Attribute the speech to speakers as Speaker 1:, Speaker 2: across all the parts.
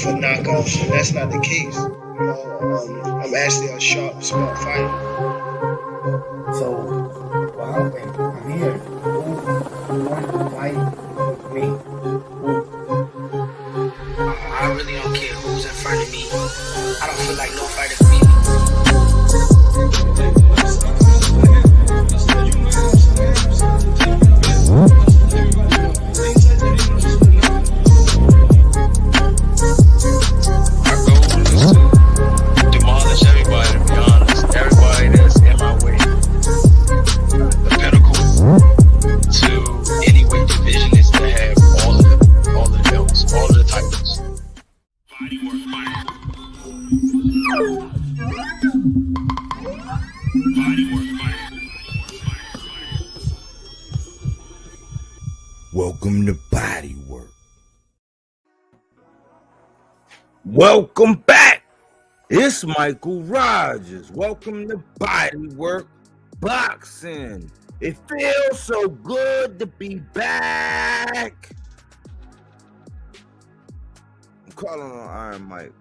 Speaker 1: for knockouts, and that's not the case. I'm actually a sharp, smart fighter.
Speaker 2: So, well, I'm here. Who wanted to fight with me?
Speaker 3: I really don't care who's in front of me. I don't feel like no fighter can beat me.
Speaker 4: Our goal is to demolish everybody, to be honest. Everybody that's in my way. The pinnacle to any weight division is to have all of the belts, all of the titles.
Speaker 5: Welcome to Body Work. Welcome back. It's Michael Rogers. Welcome to Body Work Boxing. It feels so good to be back. I'm calling on Iron Mike.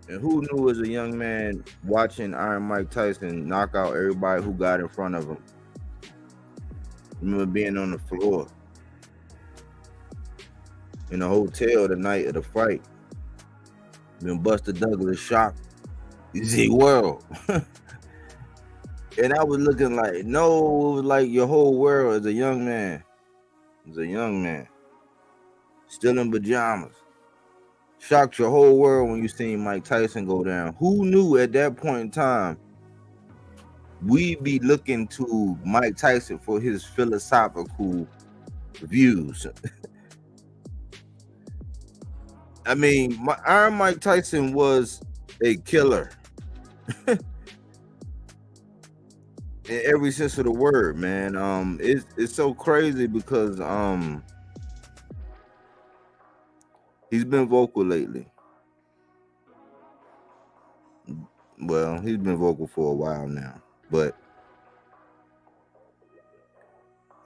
Speaker 5: And who knew as a young man watching Iron Mike Tyson knock out everybody who got in front of him? Remember being on the floor in a hotel the night of the fight. Then Buster Douglas shocked the world. And I was looking like, no, it was like your whole world as a young man. As a young man. Still in pajamas. Shocked your whole world when you seen Mike Tyson go down. Who knew at that point in time we'd be looking to Mike Tyson for his philosophical views? I mean, Iron Mike Tyson was a killer in every sense of the word, man. It's so crazy because he's been vocal lately. Well, he's been vocal for a while now, but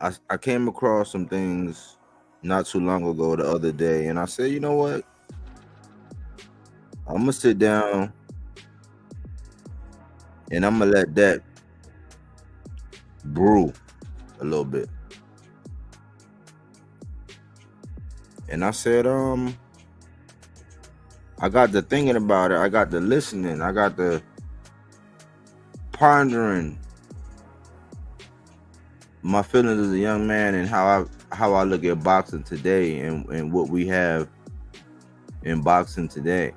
Speaker 5: I came across some things not too long ago the other day, and I said, you know what? I'm gonna sit down and I'm gonna let that brew a little bit. And I said, I got to thinking about it. I got to listening. I got to pondering my feelings as a young man and how I look at boxing today and what we have in boxing today.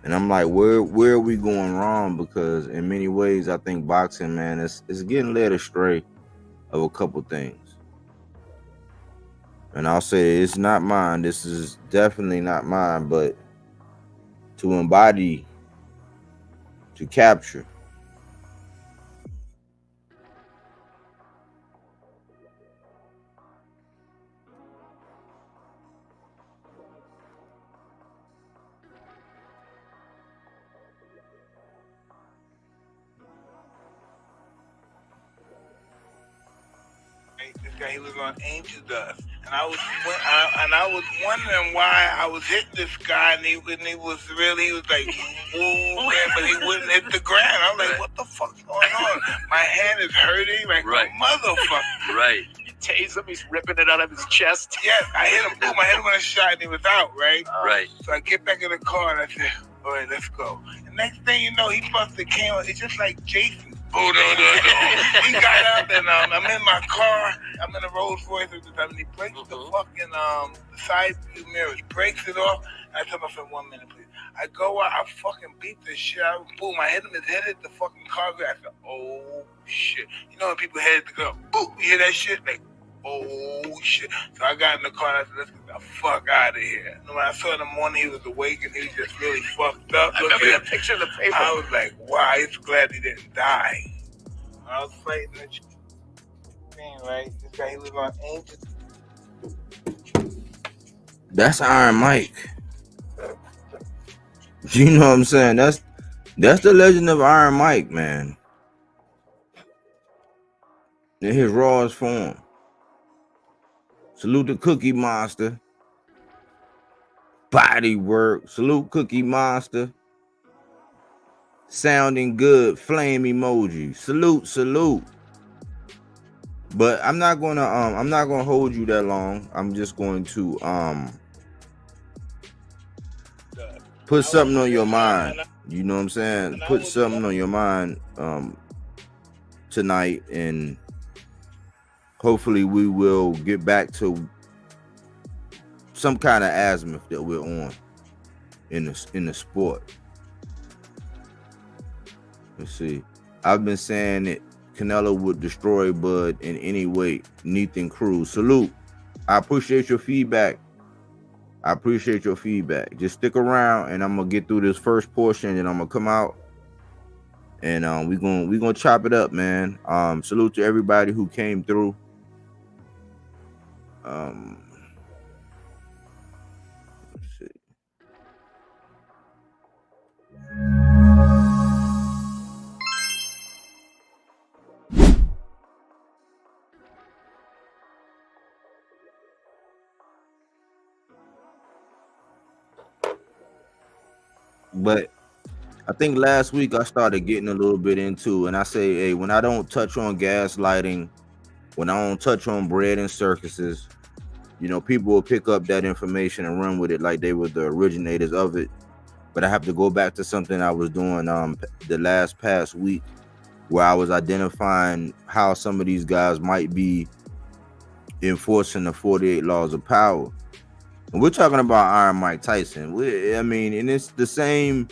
Speaker 5: And I'm like, where are we going wrong? Because in many ways, I think boxing, man, it's getting led astray of a couple things. And I'll say it's not mine. This is definitely not mine, but to embody, to capture.
Speaker 6: This guy, he was on Angel Dust, and I was wondering why I was hitting this guy, and he was like moving, but he wouldn't hit the ground. I was like, what the fuck's going on? My hand is hurting like a motherfucker.
Speaker 4: Right. You tase him, he's ripping it out of his chest.
Speaker 6: Yes, I hit him. Boom, I hit him with a shot, and he was out. Right.
Speaker 4: Right.
Speaker 6: So I get back in the car, and I said, all right, let's go. And next thing you know, he busted came on. It's just like Jason. Oh, no. He got up, and I'm in my car. I'm in a Rolls Royce at the time, and he breaks the fucking side view mirror. He breaks it off. I tell myself, 1 minute, please. I go out, I fucking beat this shit out. Boom, I hit him, his head hit the fucking car. I said, oh, shit. You know when people head to go, boom, you hear that shit? Like, oh, shit. So I got in the car, and I said, let's get the fuck out of here. And when I saw in the morning, he was awake, and he was just really fucked up.
Speaker 4: I remember that picture in the paper.
Speaker 6: I was like, wow, he's glad he didn't die. When I was fighting that thing, right? This guy, he was on Angel.
Speaker 5: That's Iron Mike. You know what I'm saying? That's the legend of Iron Mike, man. In his rawest form. Salute the Cookie Monster. Body work. Salute Cookie Monster. Sounding good. Flame emoji. Salute. But I'm not gonna hold you that long. I'm just going to put something on your mind. You know what I'm saying? Put something on your mind tonight, and hopefully we will get back to some kind of azimuth that we're on in the sport. Let's see. I've been saying that Canelo would destroy Bud in any way. Nathan Cruz. Salute. I appreciate your feedback. Just stick around, and I'm gonna get through this first portion, and I'm gonna come out, and we're gonna chop it up, man. Salute to everybody who came through. Let's see. But I think last week I started getting a little bit into, and I say, hey, when I don't touch on gaslighting, when I don't touch on bread and circuses, you know, people will pick up that information and run with it like they were the originators of it. But I have to go back to something I was doing the past week, where I was identifying how some of these guys might be enforcing the 48 laws of power. And we're talking about Iron Mike Tyson. And it's the same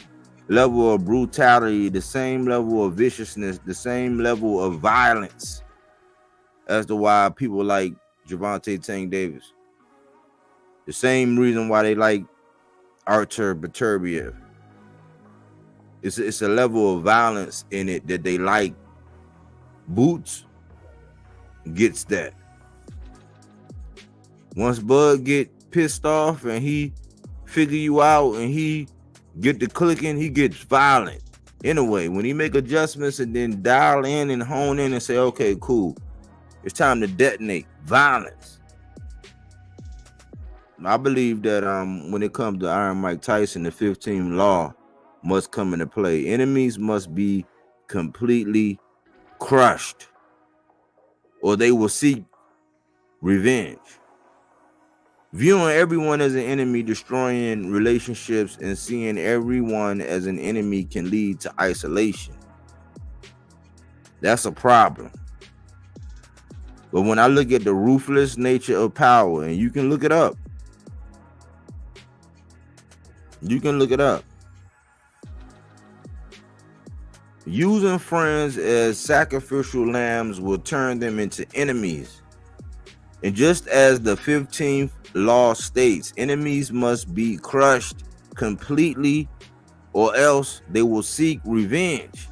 Speaker 5: level of brutality, the same level of viciousness, the same level of violence as to why people like Gervonta Tank Davis. The same reason why they like Artur Beterbiev. It's a level of violence in it that they like. Boots gets that. Once Bud get pissed off and he figure you out and he get the clicking, he gets violent. In a way, when he make adjustments and then dial in and hone in and say, okay, cool, it's time to detonate. Violence. I believe that when it comes to Iron Mike Tyson, the 15th law must come into play. Enemies must be completely crushed, or they will seek revenge. Viewing everyone as an enemy, destroying relationships, and seeing everyone as an enemy can lead to isolation. That's a problem. But when I look at the ruthless nature of power, and you can look it up. Using friends as sacrificial lambs will turn them into enemies. And just as the 15th law states, enemies must be crushed completely, or else they will seek revenge.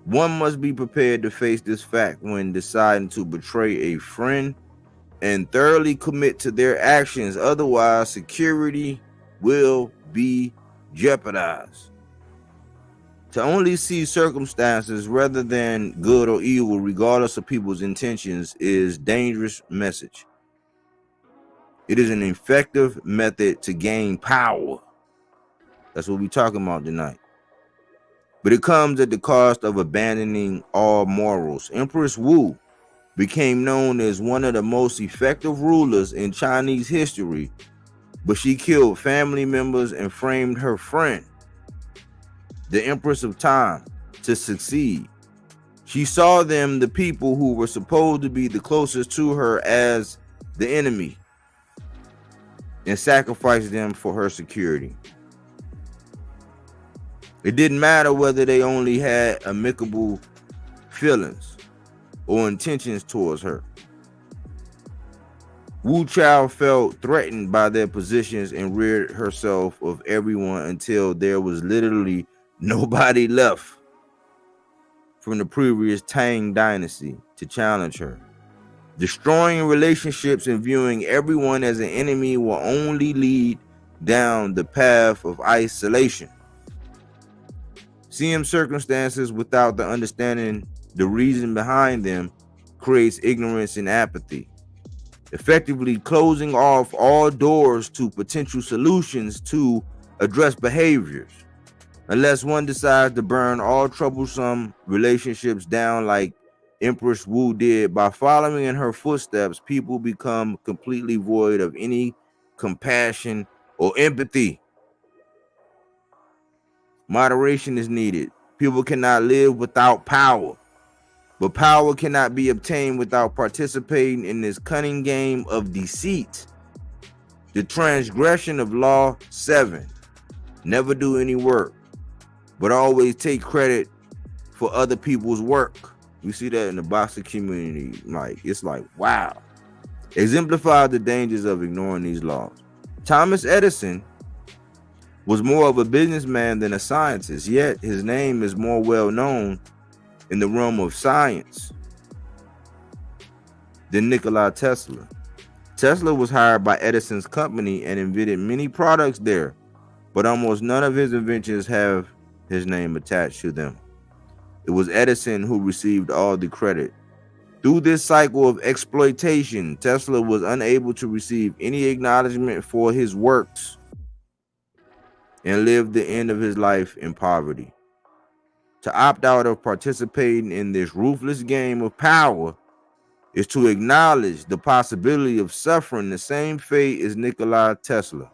Speaker 5: One must be prepared to face this fact when deciding to betray a friend and thoroughly commit to their actions. Otherwise, security will be jeopardized. To only see circumstances rather than good or evil, regardless of people's intentions, is a dangerous message. It is an effective method to gain power. That's what we're talking about tonight. But it comes at the cost of abandoning all morals. Empress Wu became known as one of the most effective rulers in Chinese history, but she killed family members and framed her friend, the Empress of Time, to succeed. She saw them, the people who were supposed to be the closest to her, as the enemy, and sacrificed them for her security. It didn't matter whether they only had amicable feelings or intentions towards her. Wu Chao felt threatened by their positions and rid herself of everyone until there was literally nobody left from the previous Tang dynasty to challenge her. Destroying relationships and viewing everyone as an enemy will only lead down the path of isolation. Seeing circumstances without the understanding the reason behind them creates ignorance and apathy. effectively closing off all doors to potential solutions to address behaviors, unless one decides to burn all troublesome relationships down like Empress Wu did. By following in her footsteps, people become completely void of any compassion or empathy. Moderation is needed. People cannot live without power, but power cannot be obtained without participating in this cunning game of deceit. The transgression of law 7. Never do any work, but always take credit for other people's work. We see that in the boxing community. Like, it's like, wow. Exemplify the dangers of ignoring these laws. Thomas Edison was more of a businessman than a scientist, yet his name is more well known in the realm of science than Nikola Tesla. Tesla was hired by Edison's company and invented many products there, but almost none of his inventions have his name attached to them. It was Edison who received all the credit. Through this cycle of exploitation, Tesla was unable to receive any acknowledgement for his works and lived the end of his life in poverty. To opt out of participating in this ruthless game of power is to acknowledge the possibility of suffering the same fate as Nikola Tesla.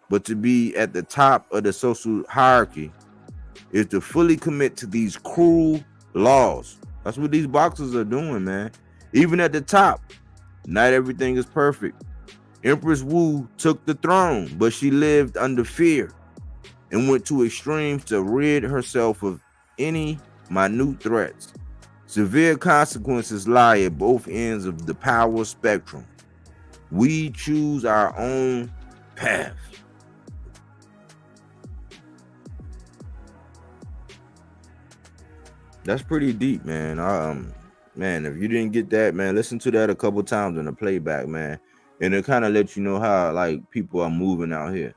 Speaker 5: But to be at the top of the social hierarchy is to fully commit to these cruel laws. That's what these boxers are doing, man. Even at the top, not everything is perfect. Empress Wu took the throne, but she lived under fear and went to extremes to rid herself of any minute threats. Severe consequences lie at both ends of the power spectrum. We choose our own path. That's pretty deep, man. Man, if you didn't get that, man, listen to that a couple times in the playback, man. And it kind of lets you know how, like, people are moving out here.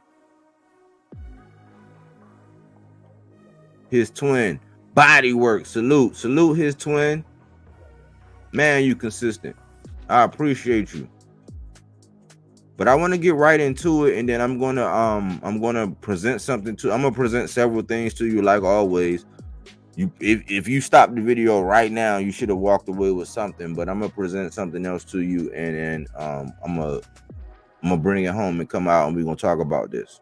Speaker 5: His twin, body work, salute his twin. Man, you consistent. I appreciate you. But I want to get right into it, and then I'm gonna present something to. I'm gonna present several things to you, like always. If you stop the video right now, you should have walked away with something. But I'm gonna present something else to you, and then I'm gonna bring it home and come out, and we're gonna talk about this.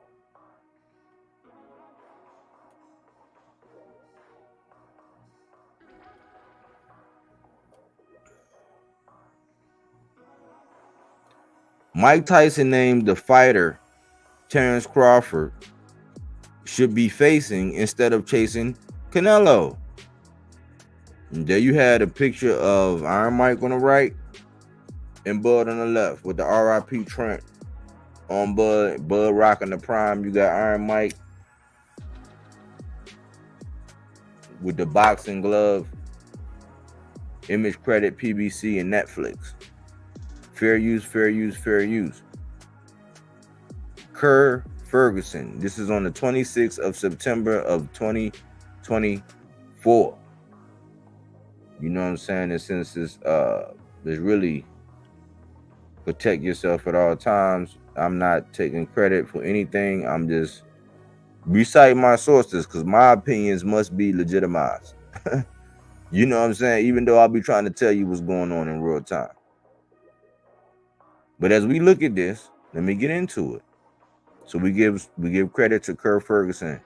Speaker 5: Mike Tyson named the fighter Terence Crawford should be facing instead of chasing Canelo. And there you had a picture of Iron Mike on the right and Bud on the left with the RIP Trent on Bud rocking the prime. You got Iron Mike with the boxing glove, image credit PBC and Netflix. Fair use, fair use, fair use. Kerr Ferguson. This is on the 26th of September of 2024. You know what I'm saying? And since there's really protect yourself at all times, I'm not taking credit for anything. I'm just reciting my sources because my opinions must be legitimized. You know what I'm saying? Even though I'll be trying to tell you what's going on in real time. But as we look at this, let me get into it. So we give credit to Kerr Ferguson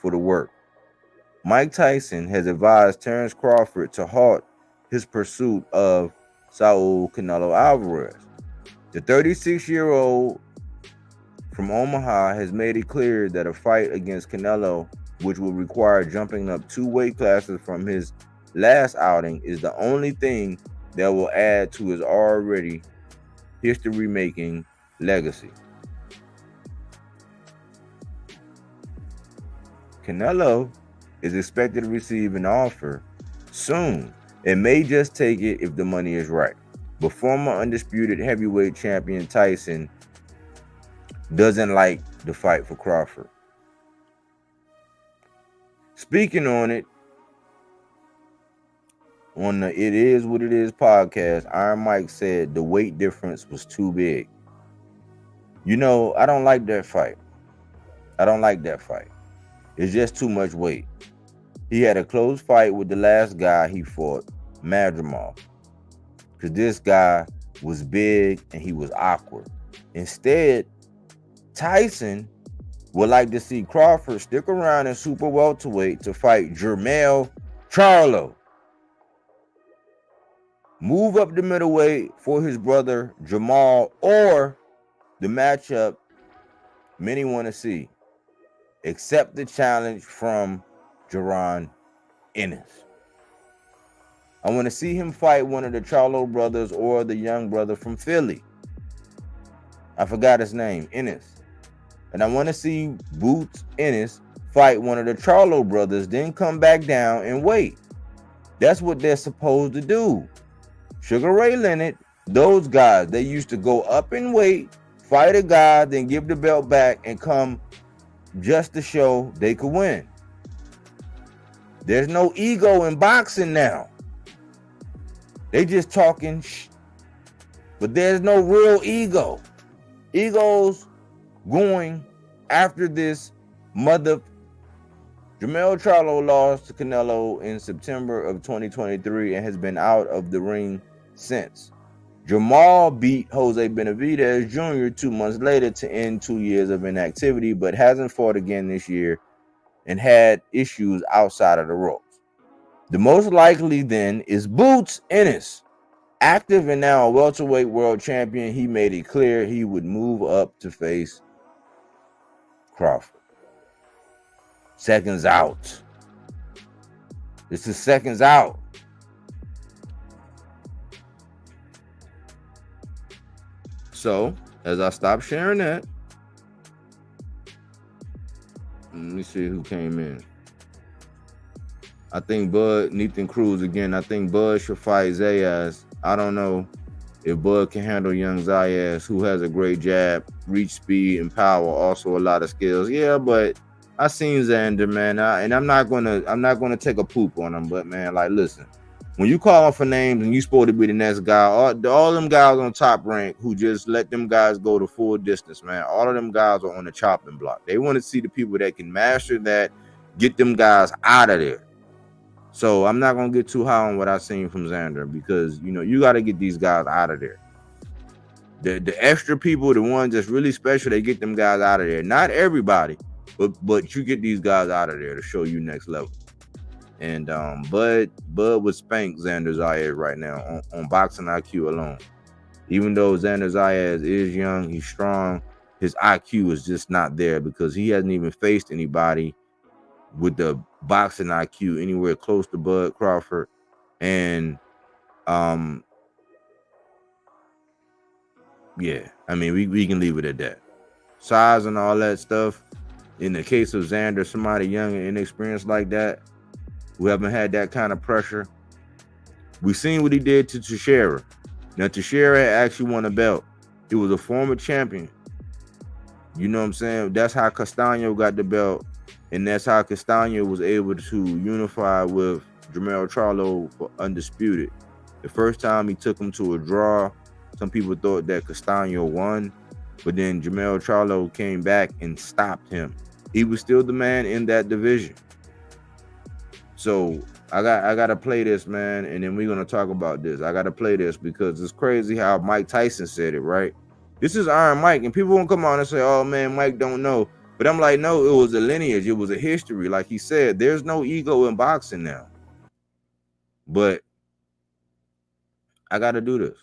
Speaker 5: for the work. Mike Tyson has advised Terence Crawford to halt his pursuit of Saul Canelo Alvarez. The 36-year-old from Omaha has made it clear that a fight against Canelo, which will require jumping up 2 weight classes from his last outing, is the only thing that will add to his already history-making legacy. Canelo is expected to receive an offer soon and may just take it if the money is right. But former undisputed heavyweight champion Tyson doesn't like the fight for Crawford. Speaking on on the It Is What It Is podcast, Iron Mike said the weight difference was too big. You know, I don't like that fight. It's just too much weight. He had a close fight with the last guy he fought, Madrimov, because this guy was big and he was awkward. Instead, Tyson would like to see Crawford stick around in super welterweight to fight Jermell Charlo. Move up the middleweight for his brother Jermall, or the matchup many want to see. Accept the challenge from Jaron Ennis. I want to see him fight one of the Charlo brothers or the young brother from Philly. I forgot his name, Ennis. And I want to see Boots Ennis fight one of the Charlo brothers, then come back down and wait. That's what they're supposed to do. Sugar Ray Leonard, those guys, they used to go up and wait, fight a guy, then give the belt back and come just to show they could win. There's no ego in boxing now. They just talking but there's no real ego. Ego's going after this mother. Jermell Charlo lost to Canelo in September of 2023 and has been out of the ring since. Jermall beat Jose Benavidez Jr. 2 months later to end 2 years of inactivity, but hasn't fought again this year and had issues outside of the ropes. The most likely then is Boots Ennis. Active and now a welterweight world champion, he made it clear he would move up to face Crawford. Seconds out. This is seconds out. So, as I stop sharing that, let me see who came in. I think Bud, Nathan Cruz again. I think Bud should fight Zayas. I don't know if Bud can handle young Zayas, who has a great jab, reach, speed, and power. Also a lot of skills. Yeah, but I seen Xander, man, and I'm not gonna take a poop on him. But man, like, listen, when you call for names and you supposed to be the next guy, all them guys on top rank who just let them guys go the full distance, man. All of them guys are on the chopping block. They want to see the people that can master that, get them guys out of there. So I'm not gonna get too high on what I've seen from Xander, because you know you got to get these guys out of there. The extra people, the ones that's really special, they get them guys out of there. Not everybody, but you get these guys out of there to show you next level. And Bud would spank Xander Zayas right now on boxing IQ alone. Even though Xander Zayas is young, he's strong, his IQ is just not there because he hasn't even faced anybody with the boxing IQ anywhere close to Bud Crawford. And yeah, I mean, we can leave it at that. Size and all that stuff. In the case of Xander, somebody young and inexperienced like that, who haven't had that kind of pressure. We've seen what he did to Teixeira. Now, Teixeira had actually won a belt. He was a former champion. You know what I'm saying? That's how Castaño got the belt. And that's how Castaño was able to unify with Jermell Charlo for undisputed. The first time he took him to a draw, some people thought that Castaño won, but then Jermell Charlo came back and stopped him. He was still the man in that division. So I gotta play this, man, and then we're gonna talk about this. I gotta play this because it's crazy how Mike Tyson said it, right? This is Iron Mike, and people won't come on and say, "Oh man, Mike don't know." But I'm like, no, it was a lineage, it was a history. Like he said, there's no ego in boxing now. But I gotta do this.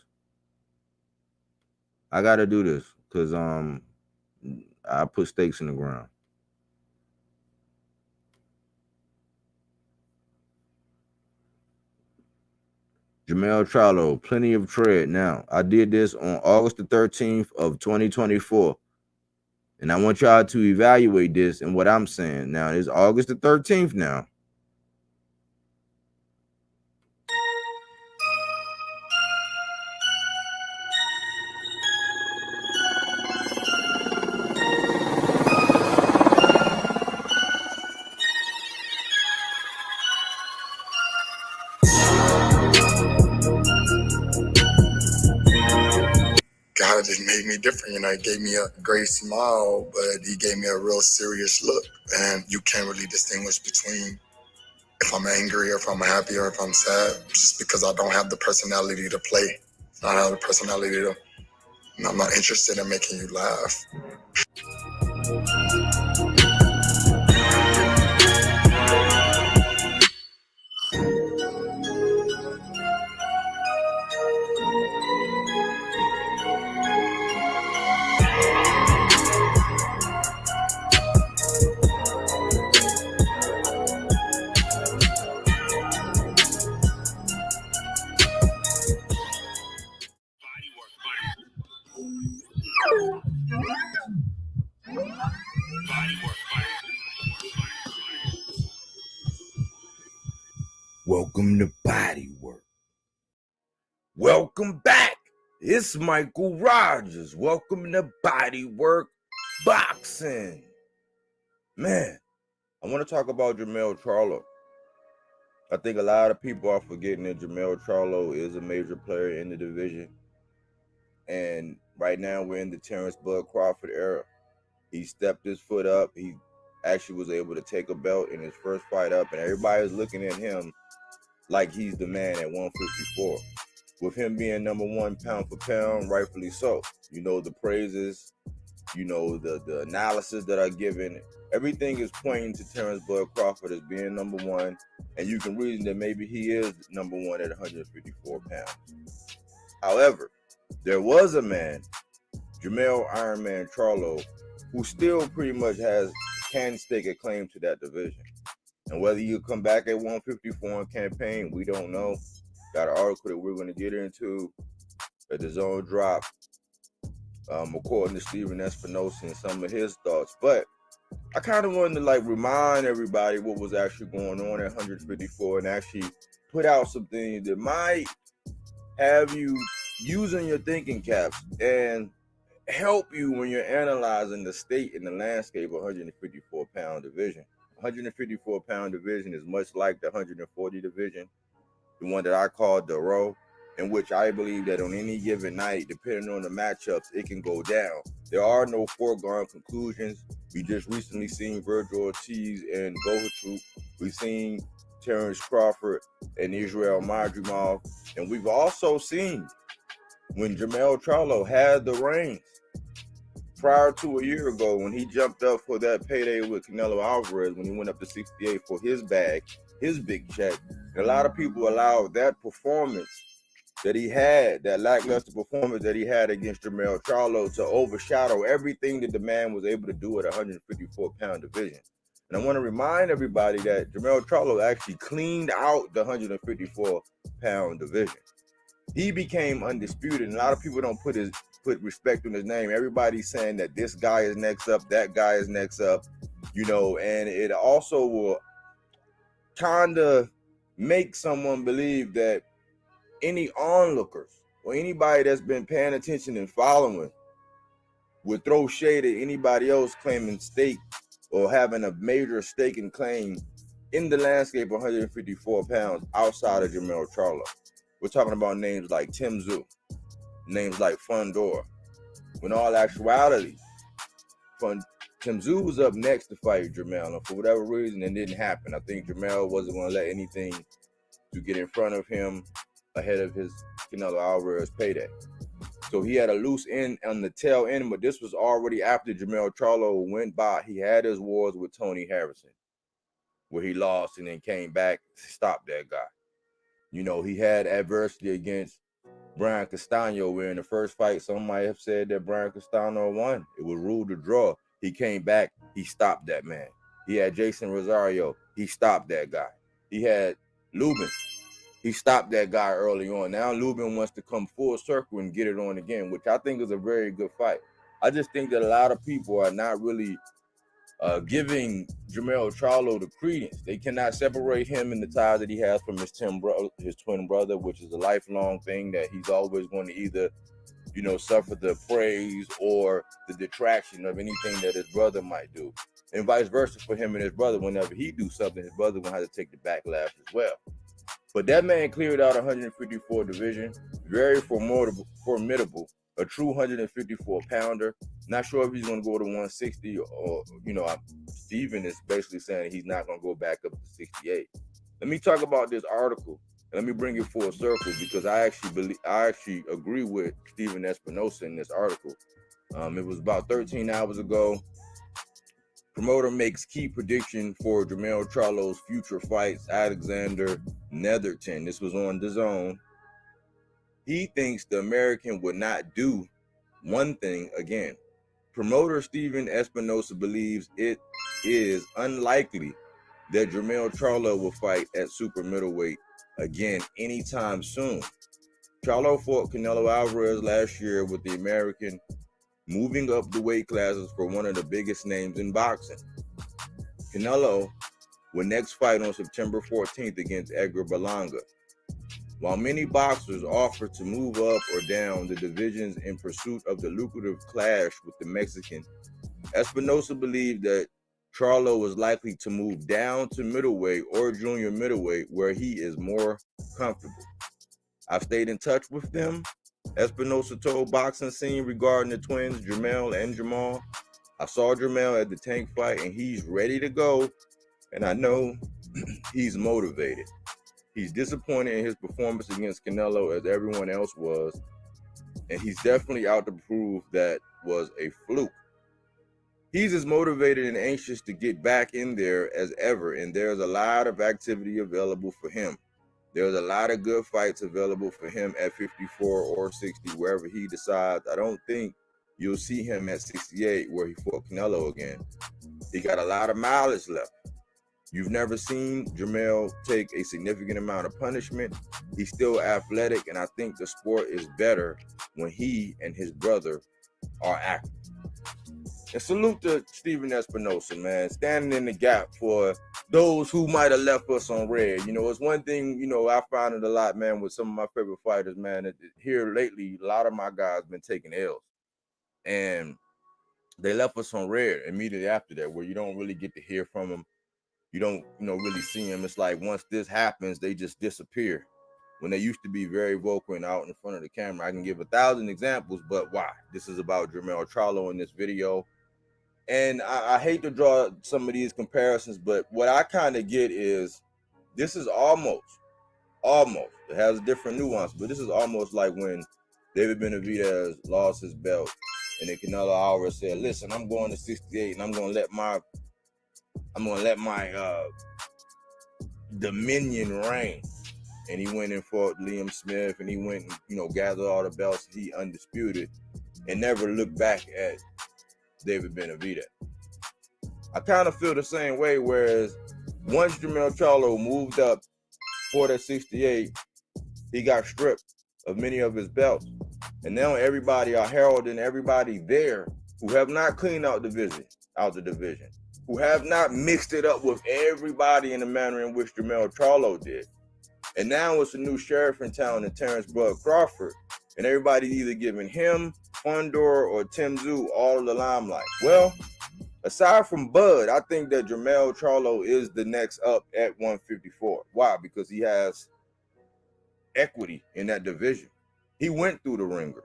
Speaker 5: I gotta do this because I put stakes in the ground. Jermell Charlo, plenty of tread. Now, I did this on August the 13th of 2024. And I want y'all to evaluate this and what I'm saying. Now, it's August the 13th now.
Speaker 7: totally different. You know, he gave me a great smile, but he gave me a real serious look. And you can't really distinguish between if I'm angry or if I'm happy or if I'm sad, just because I don't have the personality to play. I have the personality to, I'm not interested in making you laugh.
Speaker 5: Welcome to Body Work. Welcome back. It's Michael Rogers. Welcome to Body Work Boxing. Man, I want to talk about Jermell Charlo. I think a lot of people are forgetting that Jermell Charlo is a major player in the division. And right now we're in the Terence Crawford era. He stepped his foot up. He actually was able to take a belt in his first fight up, and everybody's looking at him like he's the man at 154. With him being number one pound for pound, rightfully so. You know, the praises, you know, the analysis that are given, everything is pointing to Terence Crawford as being number one, and you can reason that maybe he is number one at 154 pounds. However, there was a man, Jermell Iron Man Charlo, who still pretty much can stake a claim to that division. And whether you come back at 154 in campaign, we don't know. Got an article that we're going to get into at the Zone Drop, according to Stephen Espinosa and some of his thoughts. But I kind of wanted to remind everybody what was actually going on at 154 and actually put out some things that might have you using your thinking caps and help you when you're analyzing the state and the landscape of 154-pound division. 154-pound division is much like the 140 division, the one that I call the row, in which I believe that on any given night, depending on the matchups, it can go down. There are no foregone conclusions. We just recently seen Virgil Ortiz and Bohutrup. We've seen Terence Crawford and Israel Madrimov. And we've also seen when Jermell Charlo had the reins prior to a year ago when he jumped up for that payday with Canelo Alvarez, when he went up to 68 for his bag, his big check. And a lot of people allowed that performance that he had, that lackluster performance that he had against Jermell Charlo, to overshadow everything that the man was able to do at 154-pound division. And I want to remind everybody that Jermell Charlo actually cleaned out the 154-pound division. He became undisputed, and a lot of people don't put respect on his name. Everybody's saying that this guy is next up, that guy is next up, you know, and it also will kind of make someone believe that any onlookers or anybody that's been paying attention and following would throw shade at anybody else claiming stake or having a major stake and claim in the landscape of 154 pounds outside of Jermell Charlo. We're talking about names like Tim Tszyu, names like Fundora. When all actuality, Tim Tszyu was up next to fight Jermell, and for whatever reason, it didn't happen. I think Jermell wasn't going to let anything to get in front of him ahead of his Canelo Alvarez payday. So he had a loose end on the tail end, but this was already after Jermell Charlo went by. He had his wars with Tony Harrison, where he lost and then came back to stop that guy. You know, he had adversity against Brian Castano, where in the first fight, some might have said that Brian Castano won. It was ruled a draw. He came back. He stopped that man. He had Jason Rosario. He stopped that guy. He had Lubin. He stopped that guy early on. Now Lubin wants to come full circle and get it on again, which I think is a very good fight. I just think that a lot of people are not really giving Jermell Charlo the credence. They cannot separate him in the ties that he has from his twin brother, which is a lifelong thing that he's always going to either, you know, suffer the praise or the detraction of anything that his brother might do. And vice versa for him and his brother. Whenever he do something, his brother will have to take the backlash as well. But that man cleared out 154 division, very formidable. a true 154 pounder. Not sure if he's going to go to 160 or, Steven is basically saying he's not going to go back up to 68. Let me talk about this article and let me bring it full circle because I actually agree with Steven Espinosa in this article. It was about 13 hours ago. Promoter makes key prediction for Jermell Charlo's future fights, Alexander Netherton. This was on DAZN. He thinks the American would not do one thing again. Promoter Steven Espinosa believes it is unlikely that Jermell Charlo will fight at super middleweight again anytime soon. Charlo fought Canelo Alvarez last year with the American moving up the weight classes for one of the biggest names in boxing. Canelo will next fight on September 14th against Edgar Berlanga. While many boxers offer to move up or down the divisions in pursuit of the lucrative clash with the Mexican, Espinosa believed that Charlo is likely to move down to middleweight or junior middleweight where he is more comfortable. I've stayed in touch with them, Espinosa told Boxing Scene regarding the twins, Jermell and Jamal. I saw Jermell at the Tank fight and he's ready to go, and I know he's motivated. He's disappointed in his performance against Canelo as everyone else was, and he's definitely out to prove that was a fluke. He's as motivated and anxious to get back in there as ever, and there's a lot of activity available for him. There's a lot of good fights available for him at 54 or 60, wherever he decides. I don't think you'll see him at 68 where he fought Canelo again. He got a lot of mileage left. You've never seen Jermell take a significant amount of punishment. He's still athletic, and I think the sport is better when he and his brother are active. And salute to Steven Espinosa, man, standing in the gap for those who might have left us on red. It's one thing, I find it a lot, man, with some of my favorite fighters, man. Here lately, a lot of my guys been taking L's. And they left us on red immediately after that, where you don't really get to hear from them. You don't, really see them. It's like once this happens, they just disappear. When they used to be very vocal and out in front of the camera. I can give 1,000 examples, but why? This is about Jermell Charlo in this video. And I hate to draw some of these comparisons, but what I kind of get is this is almost, it has a different nuance, but this is almost like when David Benavidez lost his belt and then Canelo Alvarez said, listen, I'm going to 68 and I'm going to let my dominion reign. And he went and fought Liam Smith and he went and, gathered all the belts. He undisputed and never looked back at David Benavidez. I kind of feel the same way, whereas once Jermell Charlo moved up for that 68, he got stripped of many of his belts. And now everybody are heralding everybody there who have not cleaned out the division, who have not mixed it up with everybody in the manner in which Jermell Charlo did. And now it's a new sheriff in town in Terence Crawford. And everybody's either giving him, Fondor, or Tim Tszyu all of the limelight. Well, aside from Bud, I think that Jermell Charlo is the next up at 154. Why? Because he has equity in that division. He went through the ringer.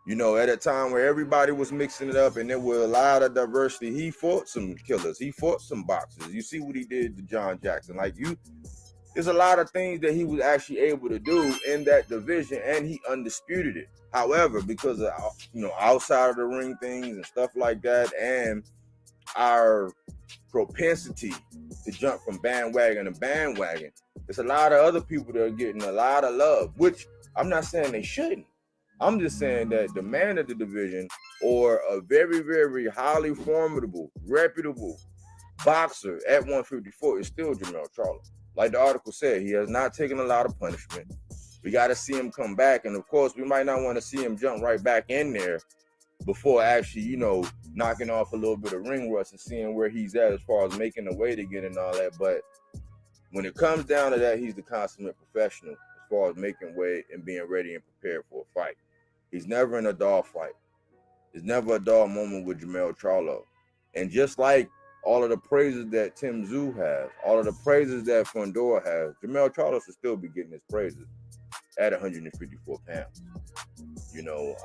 Speaker 5: At a time where everybody was mixing it up and there was a lot of diversity, he fought some killers. He fought some boxers. You see what he did to John Jackson. There's a lot of things that he was actually able to do in that division, and he undisputed it. However, because of outside of the ring things and stuff like that, and our propensity to jump from bandwagon to bandwagon, there's a lot of other people that are getting a lot of love, which I'm not saying they shouldn't. I'm just saying that the man of the division, or a very, very highly formidable, reputable boxer at 154, is still Jermell Charlo. Like the article said, he has not taken a lot of punishment. We got to see him come back. And, of course, we might not want to see him jump right back in there before actually, knocking off a little bit of ring rust and seeing where he's at as far as making the weight again and all that. But when it comes down to that, he's the consummate professional as far as making weight and being ready and prepared for a fight. He's never in a dull fight. There's never a dull moment with Jermell Charlo. And just like all of the praises that Tim Tszyu has, all of the praises that Fondor has, Jermell Charlo should still be getting his praises at 154 pounds. You know,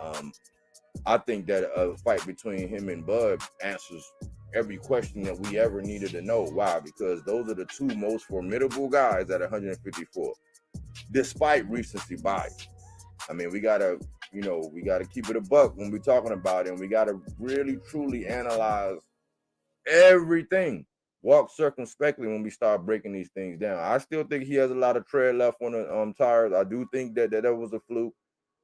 Speaker 5: I think that a fight between him and Bud answers every question that we ever needed to know. Why? Because those are the two most formidable guys at 154, despite recency bias. I mean, we gotta keep it a buck when we're talking about it, and we gotta really truly analyze everything. Walk circumspectly when we start breaking these things down. I still think he has a lot of tread left on the tires. I do think that was a fluke.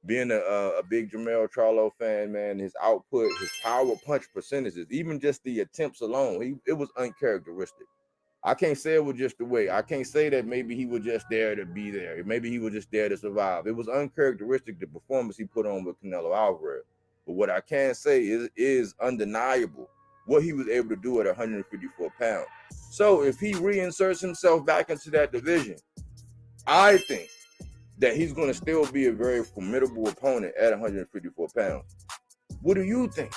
Speaker 5: Being a big Jermell Charlo fan, man, his output, his power punch percentages, even just the attempts alone, it was uncharacteristic. I can't say it was just the way. I can't say that maybe he was just there to be there. Maybe he was just there to survive. It was uncharacteristic, the performance he put on with Canelo Alvarez. But what I can say is undeniable what he was able to do at 154 pounds. So if he reinserts himself back into that division, I think that he's going to still be a very formidable opponent at 154 pounds. What do you think?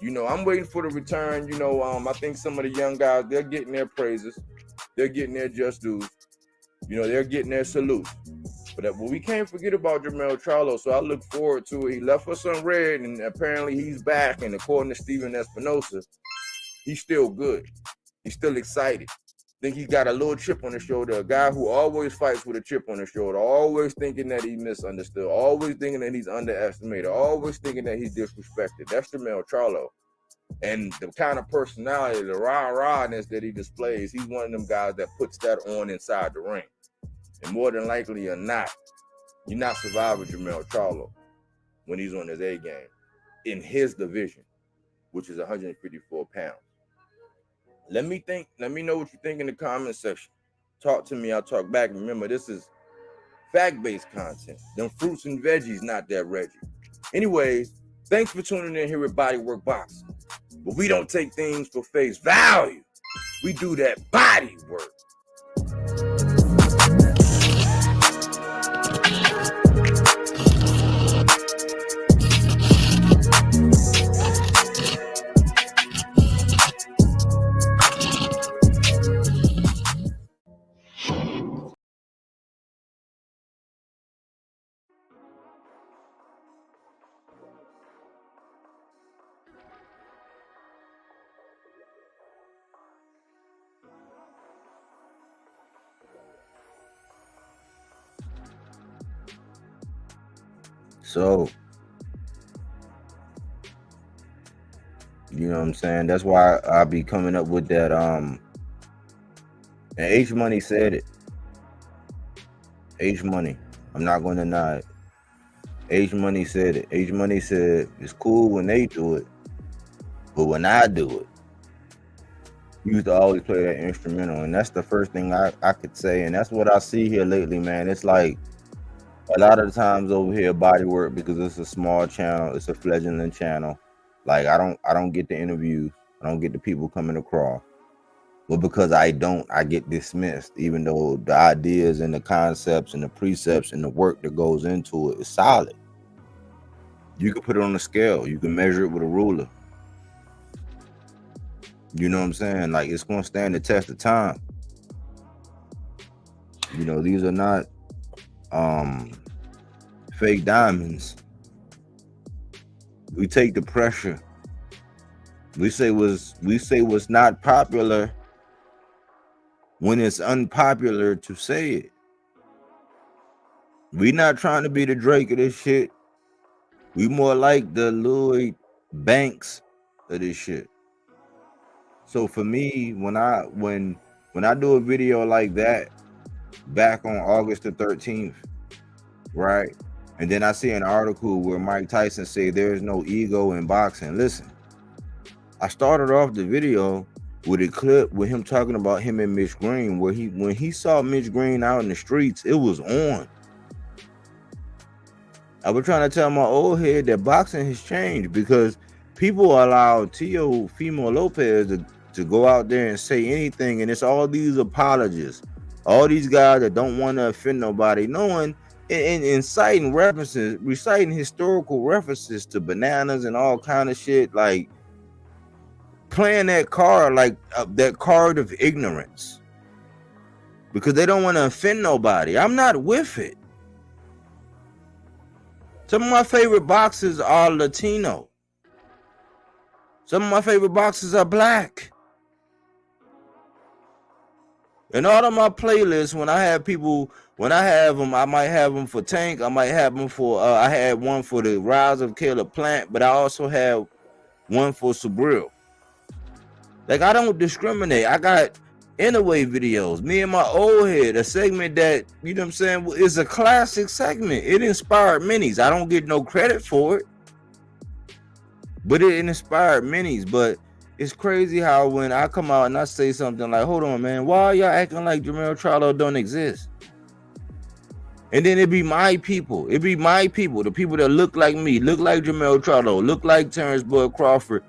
Speaker 5: You know, I'm waiting for the return. You know, I think some of the young guys, they're getting their praises. They're getting their just dues. You know, they're getting their salutes. But we can't forget about Jermell Charlo, so I look forward to it. He left us on red, and apparently he's back. And according to Steven Espinosa, he's still good. He's still excited. I think he's got a little chip on his shoulder, a guy who always fights with a chip on his shoulder, always thinking that he's misunderstood, always thinking that he's underestimated, always thinking that he's disrespected. That's Jermell Charlo. And the kind of personality, the rah-rahness that he displays, he's one of them guys that puts that on inside the ring. And more than likely or not, you're not surviving Jermell Charlo when he's on his A game in his division, which is 154 pounds. Let me know what you think in the comment section. Talk to me, I'll talk back. Remember, this is fact-based content. Them fruits and veggies, not that Reggie. Anyways, thanks for tuning in here at Bodywork Boxing. But we don't take things for face value. We do that body work. So, you know what I'm saying? That's why I be coming up with that. And H Money said it. H Money. I'm not going to deny it. H Money said it. H Money said it's cool when they do it, but when I do it, you used to always play that instrumental, and that's the first thing I could say, and that's what I see here lately, man. It's like a lot of the times over here, Bodywork, because it's a small channel, it's a fledgling channel. Like I don't get the interviews, I don't get the people coming across. But because I get dismissed, even though the ideas and the concepts and the precepts and the work that goes into it is solid. You can put it on a scale, you can measure it with a ruler. You know what I'm saying? Like it's gonna stand the test of time. You know, these are not fake diamonds. We take the pressure. We say what's not popular when it's unpopular to say it. We not trying to be the Drake of this shit. We more like the Lloyd Banks of this shit. So for me, when I do a video like that back on August the 13th, right? And then I see an article where Mike Tyson said there's no ego in boxing. Listen, I started off the video with a clip with him talking about him and Mitch Green, where when he saw Mitch Green out in the streets, it was on. I was trying to tell my old head that boxing has changed because people allow Teofimo Lopez to go out there and say anything, and it's all these apologists, all these guys that don't want to offend nobody, knowing and citing references, reciting historical references to bananas and all kind of shit, like playing that card, like that card of ignorance, because they don't want to offend nobody. I'm not with it. Some of my favorite boxers are Latino. Some of my favorite boxers are black. And all of my playlists, when I have them, I might have them for Tank. I might have them for, I had one for the Rise of Caleb Plant, but I also have one for Sabril. Like, I don't discriminate. I got Inaway videos, me and my old head, a segment that, you know what I'm saying, is a classic segment. It inspired minis. I don't get no credit for it, but it inspired minis. But it's crazy how when I come out and I say something like, hold on, man, why are y'all acting like Jermell Charlo don't exist? And then it be my people. It be my people, the people that look like me, look like Jermell Charlo, look like Terence Crawford,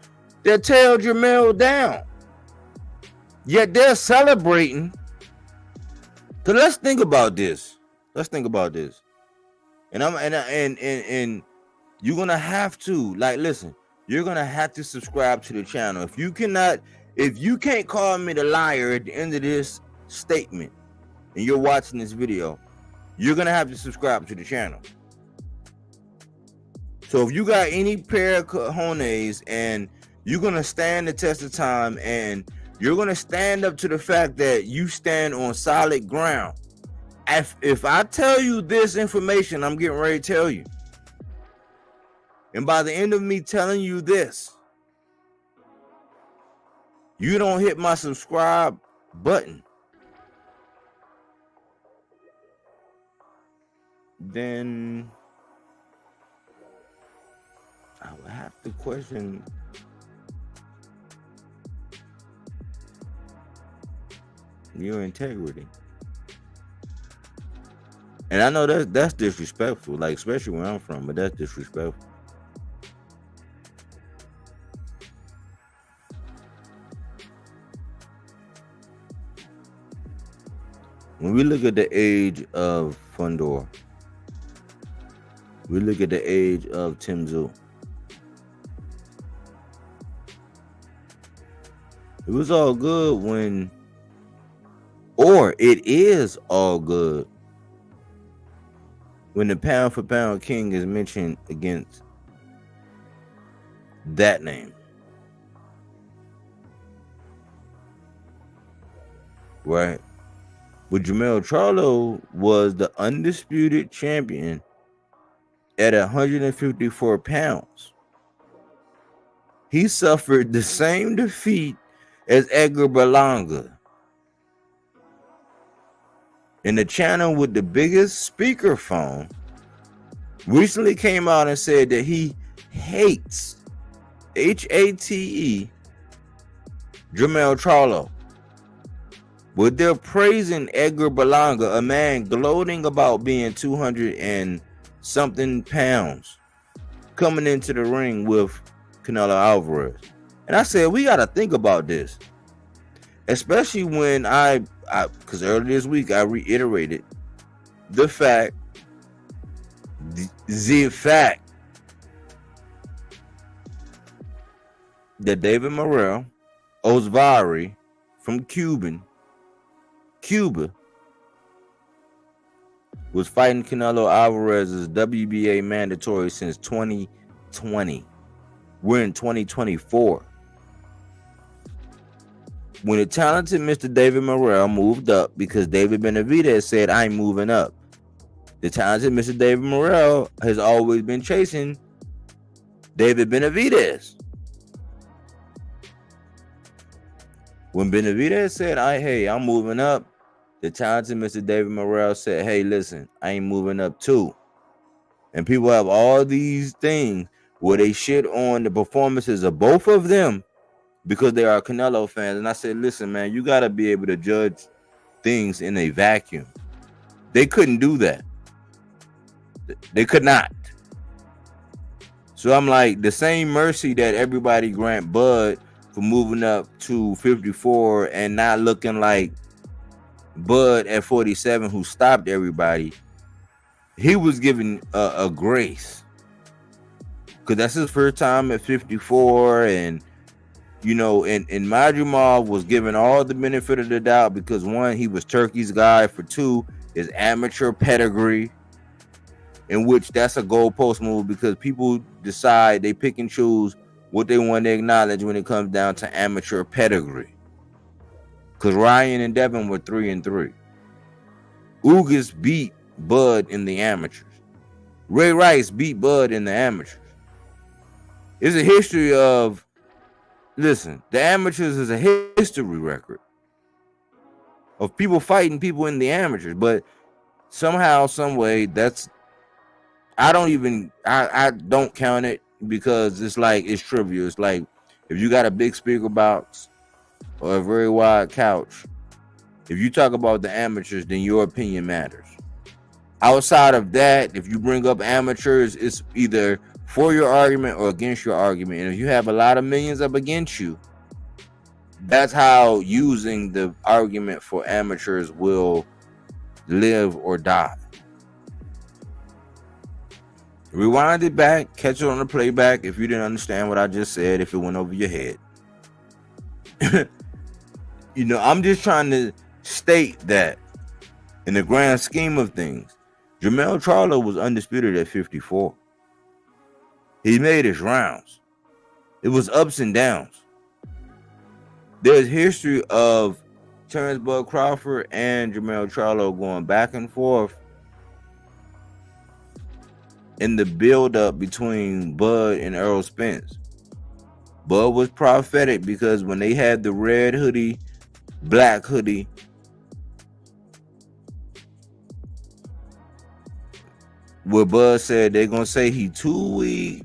Speaker 5: that tear Jermell down. Yet they're celebrating. So let's think about this. Let's think about this. And you're gonna have to, like, listen, you're gonna have to subscribe to the channel. If you can't call me the liar at the end of this statement and you're watching this video, you're gonna have to subscribe to the channel. So if you got any pair of cojones and you're gonna stand the test of time and you're gonna stand up to the fact that you stand on solid ground. If I tell you this information, I'm getting ready to tell you. And by the end of me telling you this, you don't hit my subscribe button, then I would have to question your integrity. And I know that's disrespectful, like, especially where I'm from, but that's disrespectful. When we look at the age of Fundor, we look at the age of Tim Tszyu. It was all good when, or it is all good when the pound for pound king is mentioned against that name. Right? But Jermell Charlo was the undisputed champion at 154 pounds. He suffered the same defeat as Edgar Berlanga. And the channel with the biggest speakerphone recently came out and said that he hates, H-A-T-E, Jermell Charlo. But they're praising Edgar Berlanga, a man gloating about being 200 and something pounds, coming into the ring with Canelo Alvarez. And I said, we got to think about this. Especially when because earlier this week I reiterated the fact that David Morrell Osvari from Cuba was fighting Canelo Alvarez's WBA mandatory since 2020. We're in 2024. When the talented Mr. David Morrell moved up, because David Benavidez said, I'm moving up. The talented Mr. David Morrell has always been chasing David Benavidez. When Benavidez said, hey, I'm moving up, the talented Mr. David Morrell said, hey, listen, I ain't moving up too. And people have all these things where they shit on the performances of both of them because they are Canelo fans. And I said, listen, man, you got to be able to judge things in a vacuum. They couldn't do that. They could not. So I'm like, the same mercy that everybody grant Bud for moving up to 54 and not looking like Bud at 47 who stopped everybody, he was given a grace. Because that's his first time at 54, and you know, and Majumov was given all the benefit of the doubt because one, he was Turkey's guy, for two, his amateur pedigree, in which that's a goalpost move because people decide they pick and choose what they want to acknowledge when it comes down to amateur pedigree. Because Ryan and Devin were 3-3. Ugas beat Bud in the amateurs. Ray Rice beat Bud in the amateurs. It's a history of, listen, the amateurs is a history record of people fighting people in the amateurs, but somehow, some way, that's, I don't count it because it's like, it's trivial. It's like, if you got a big speaker box or a very wide couch, if you talk about the amateurs, then your opinion matters. Outside of that, if you bring up amateurs, it's either for your argument or against your argument. And if you have a lot of millions up against you, that's how using the argument for amateurs will live or die. Rewind it back, catch it on the playback if you didn't understand what I just said, if it went over your head. You know, I'm just trying to state that in the grand scheme of things, Jermell Charlo was undisputed at 54. He made his rounds. It was ups and downs. There's history of Terence Bud Crawford and Jermell Charlo going back and forth in the build-up between Bud and Errol Spence. Bud was prophetic because when they had the red hoodie, black hoodie, where Bud said they're gonna say he too weak,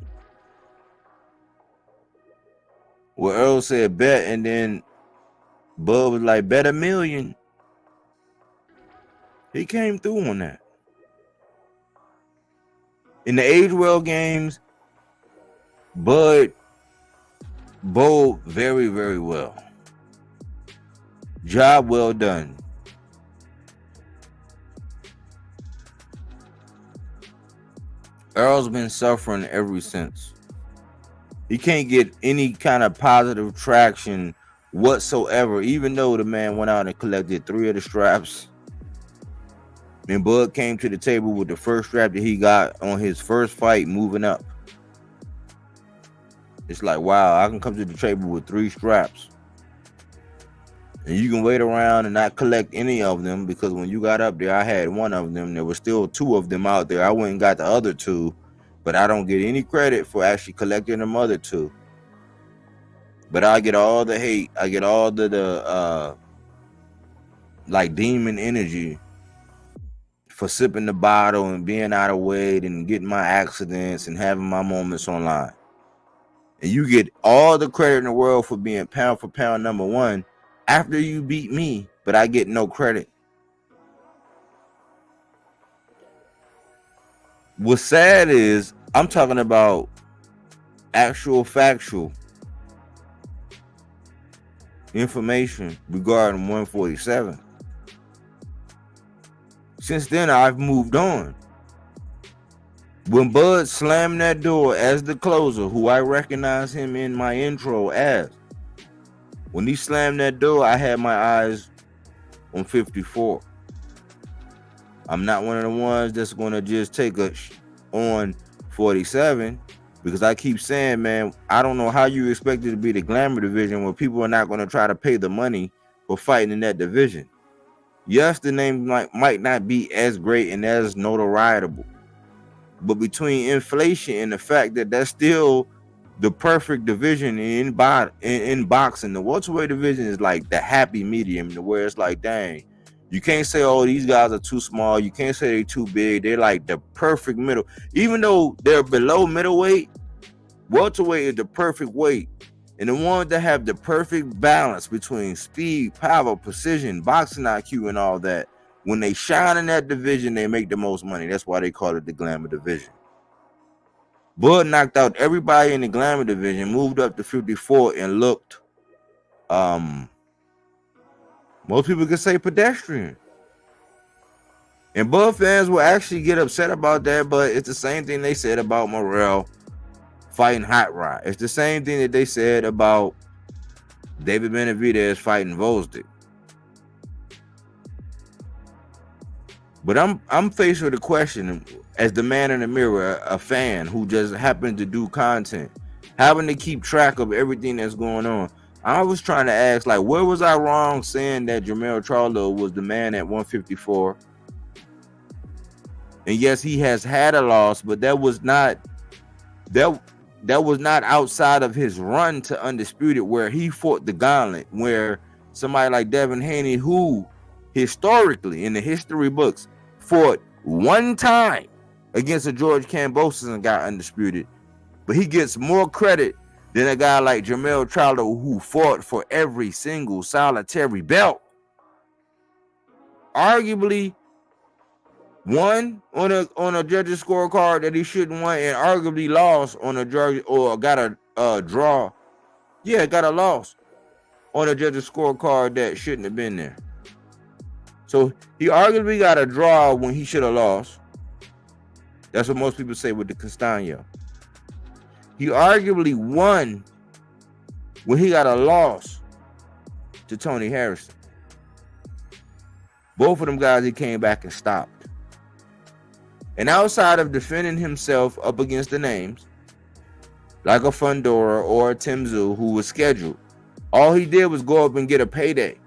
Speaker 5: where Earl said bet, and then Bud was like, bet $1 million. He came through on that. In the Age Well games, Bud bowled very, very well. Job well done. Earl's been suffering ever since. He can't get any kind of positive traction whatsoever, even though the man went out and collected 3 of the straps. And Bud came to the table with the first strap that he got on his first fight moving up. It's like, wow, I can come to the table with 3 straps. And you can wait around and not collect any of them, because when you got up there, I had 1 of them. There were still 2 of them out there. I went and got the other 2, but I don't get any credit for actually collecting them other 2. But I get all the hate. I get all the like demon energy for sipping the bottle and being out of weight and getting my accidents and having my moments online. And you get all the credit in the world for being pound for pound #1 after you beat me, but I get no credit. What's sad is I'm talking about actual factual information regarding 147. Since then, I've moved on. When Bud slammed that door as the closer, who I recognize him in my intro as, when he slammed that door, I had my eyes on 54. I'm not one of the ones that's going to just take on 47, because I keep saying, man, I don't know how you expect it to be the glamour division where people are not going to try to pay the money for fighting in that division. Yes, the name might not be as great and as notorietable, but between inflation and the fact that that's still the perfect division in boxing, the welterweight division is like the happy medium, where it's like, dang, you can't say, oh, these guys are too small. You can't say they're too big. They're like the perfect middle. Even though they're below middleweight, welterweight is the perfect weight. And the ones that have the perfect balance between speed, power, precision, boxing IQ, and all that, when they shine in that division, they make the most money. That's why they call it the glamour division. Bud knocked out everybody in the glamour division, moved up to 54, and looked, most people could say pedestrian. And Bud fans will actually get upset about that, but it's the same thing they said about Morrell fighting Hot Rod. It's the same thing that they said about David Benavidez fighting Vosdick. But I'm faced with a question. as the man in the mirror, a fan who just happened to do content, having to keep track of everything that's going on. I was trying to ask, like, where was I wrong saying that Jermell Charlo was the man at 154? And yes, he has had a loss, but that was not outside of his run to undisputed, where he fought the gauntlet, where somebody like Devin Haney, who historically in the history books fought one time against a George Kambosos and got undisputed, but he gets more credit than a guy like Jermell Charlo, who fought for every single solitary belt, arguably won on a judge's scorecard that he shouldn't win, and arguably lost on a judge, or got a draw. Yeah, got a loss on a judge's scorecard that shouldn't have been there. So he arguably got a draw when he should have lost. That's what most people say with the Castaño. He arguably won when he got a loss to Tony Harrison. Both of them guys he came back and stopped. And outside of defending himself up against the names, like a Fundora or a Tim Tszyu who was scheduled, all he did was go up and get a payday.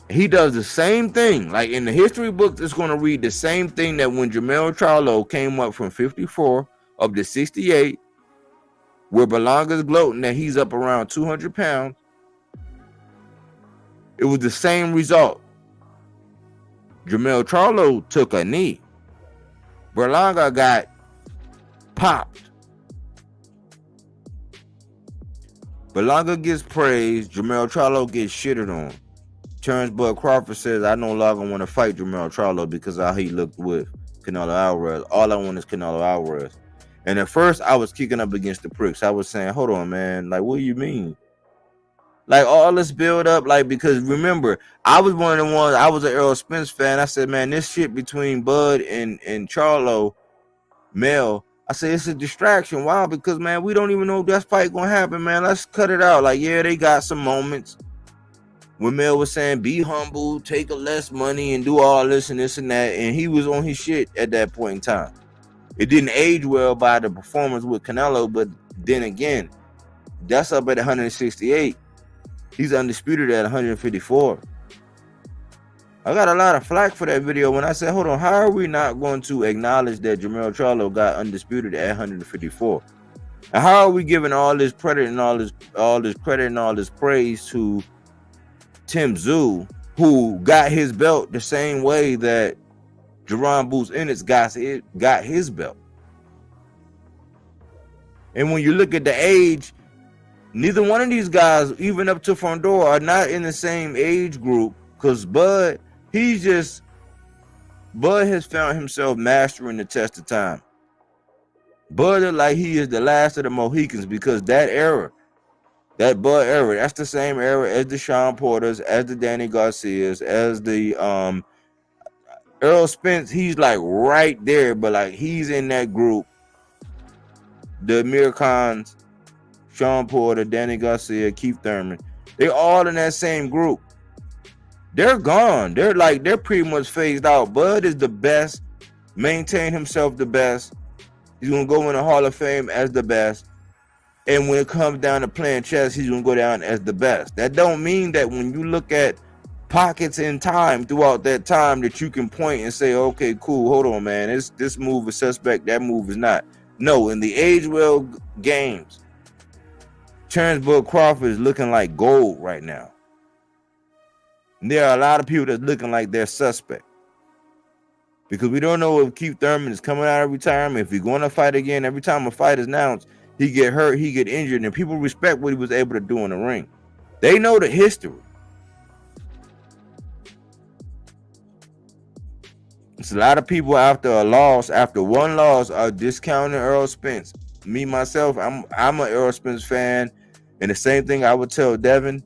Speaker 5: He does the same thing. Like in the history books, it's going to read the same thing that when Jermell Charlo came up from 54 up to 68, where Berlanga's gloating that he's up around 200 pounds, it was the same result. Jermell Charlo took a knee. Berlanga got popped. Berlanga gets praised. Jermell Charlo gets shitted on. Terence Crawford says, I no longer want to fight Jermell Charlo because of how he looked with Canelo Alvarez. All I want is Canelo Alvarez. And at first, I was kicking up against the pricks. I was saying, hold on, man. Like, what do you mean? Like, all this build up, like, because remember, I was one of the ones, I was an Errol Spence fan. I said, man, this shit between Bud and Charlo, Mel, I said, it's a distraction. Why? Because, man, we don't even know if that fight gonna happen, man. Let's cut it out. Like, yeah, they got some moments when Mel was saying, be humble, take a less money, and do all this and this and that. And he was on his shit at that point in time. It didn't age well by the performance with Canelo, but then again, that's up at 168. He's undisputed at 154. I got a lot of flack for that video when I said, hold on, how are we not going to acknowledge that Jermell Charlo got undisputed at 154? And how are we giving all this credit and all this credit and all this praise to Tim Tszyu, who got his belt the same way that Jerron Boots Ennis got his belt? And when you look at the age, neither one of these guys, even up to Fundora, are not in the same age group, because Bud has found himself mastering the test of time. Bud is like he is the last of the Mohicans, because that era, that Bud era, that's the same era as the Sean Porters, as the Danny Garcias, as the Errol Spence. He's like right there, but like he's in that group. The Amir Khans, Sean Porter, Danny Garcia, Keith Thurman, they're all in that same group. They're gone. They're pretty much phased out. Bud is the best, maintained himself the best. He's gonna go in the Hall of Fame as the best. And when it comes down to playing chess, he's gonna go down as the best. That don't mean that when you look at pockets in time throughout that time that you can point and say, okay, cool, hold on, man. This move is suspect, that move is not. No, in the age well games, Terence Crawford is looking like gold right now. And there are a lot of people that's looking like they're suspect. Because we don't know if Keith Thurman is coming out of retirement, if he's going to fight again. Every time a fight is announced, he get hurt, he get injured, and people respect what he was able to do in the ring. They know the history. It's a lot of people after one loss, are discounting Errol Spence. Me, myself, I'm an Errol Spence fan, and the same thing I would tell Devin,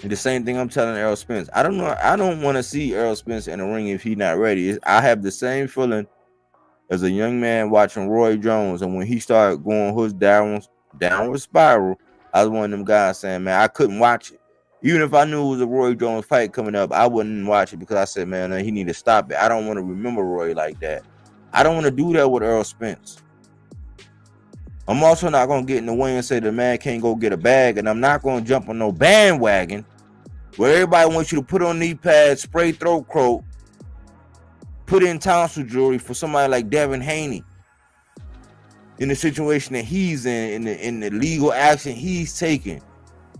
Speaker 5: and the same thing I'm telling Errol Spence. I don't want to see Errol Spence in the ring if he's not ready. I have the same feeling as a young man watching Roy Jones, and when he started going his downward spiral, I was one of them guys saying, man, I couldn't watch it. Even if I knew it was a Roy Jones fight coming up, I wouldn't watch it because I said, man, he need to stop it. I don't want to remember Roy like that. I don't want to do that with Earl Spence. I'm also not going to get in the way and say the man can't go get a bag, and I'm not going to jump on no bandwagon where everybody wants you to put on knee pads, spray throat coat, put in tonsil jewelry for somebody like Devin Haney in the situation that he's in the legal action he's taking.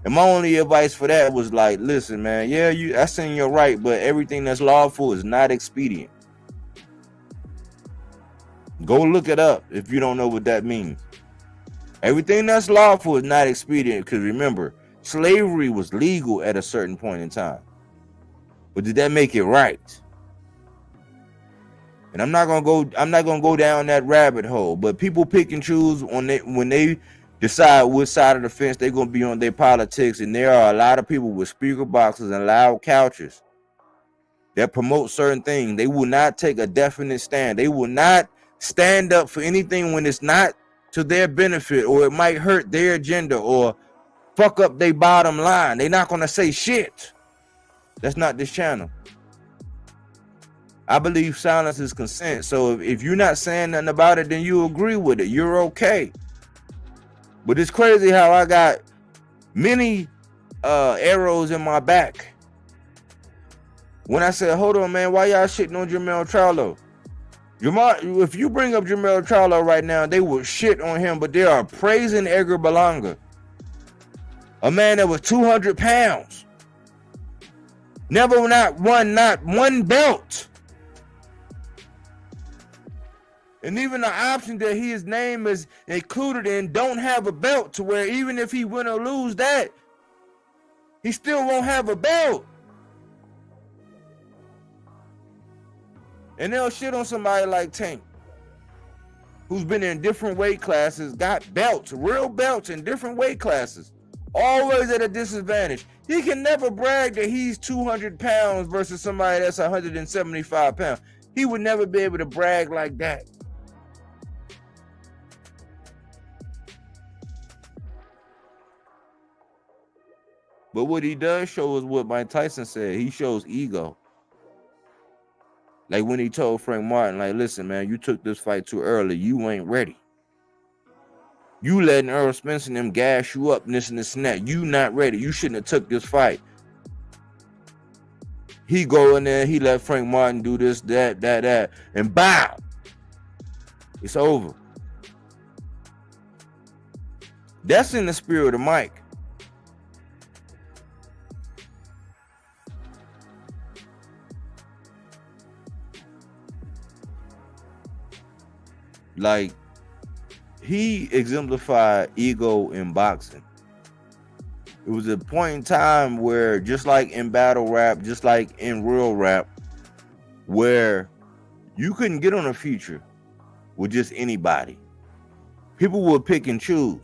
Speaker 5: And my only advice for that was like, listen, man, yeah, that's in your right, but everything that's lawful is not expedient. Go look it up if you don't know what that means. Everything that's lawful is not expedient, because remember, slavery was legal at a certain point in time. But did that make it right? And I'm not gonna go down that rabbit hole. But people pick and choose when they decide which side of the fence they're gonna be on their politics. And there are a lot of people with speaker boxes and loud couches that promote certain things. They will not take a definite stand. They will not stand up for anything when it's not to their benefit, or it might hurt their agenda or fuck up their bottom line. They're not gonna say shit. That's not this channel. I believe silence is consent. So if you're not saying nothing about it, then you agree with it. You're okay. But it's crazy how I got many arrows in my back when I said, hold on, man, why y'all shitting on Jermell Charlo? If you bring up Jermell Charlo right now, they will shit on him, but they are praising Edgar Berlanga, a man that was 200 pounds, never not one belt, and even the option that his name is included in don't have a belt, to where even if he win or lose that, he still won't have a belt. And they'll shit on somebody like Tank, who's been in different weight classes, got belts, real belts in different weight classes, always at a disadvantage. He can never brag that he's 200 pounds versus somebody that's 175 pounds. He would never be able to brag like that. But what he does show is what Mike Tyson said. He shows ego. Like when he told Frank Martin, like, listen, man, you took this fight too early. You ain't ready. You letting Earl Spence and them gas you up, and this and this and that. You not ready. You shouldn't have took this fight. He go in there, he let Frank Martin do this, that, and bow. It's over. That's in the spirit of Mike. Like, he exemplified ego in boxing. It was a point in time where, just like in battle rap, just like in real rap, where you couldn't get on a feature with just anybody. People would pick and choose.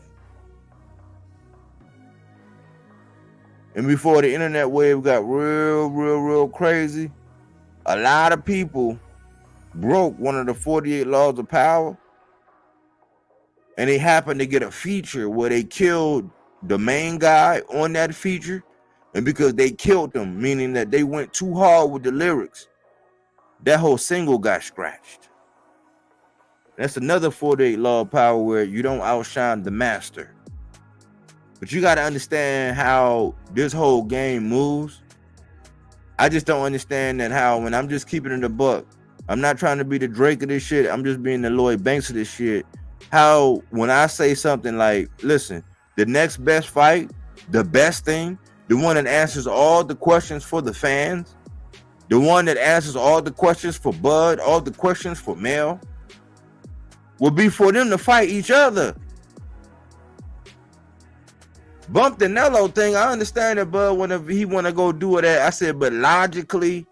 Speaker 5: And before the internet wave got real crazy, a lot of people broke one of the 48 laws of power. And they happened to get a feature where they killed the main guy on that feature. And because they killed him, meaning that they went too hard with the lyrics, that whole single got scratched. That's another 48 law of power, where you don't outshine the master. But you got to understand how this whole game moves. I just don't understand that, how when I'm just keeping it a buck, I'm not trying to be the Drake of this shit, I'm just being the Lloyd Banks of this shit. How when I say something like, listen, the next best fight, the best thing, the one that answers all the questions for the fans, the one that answers all the questions for Bud, all the questions for Mel, will be for them to fight each other. Bump the Nello thing, I understand that Bud whenever he want to go do it at, I said, but logically,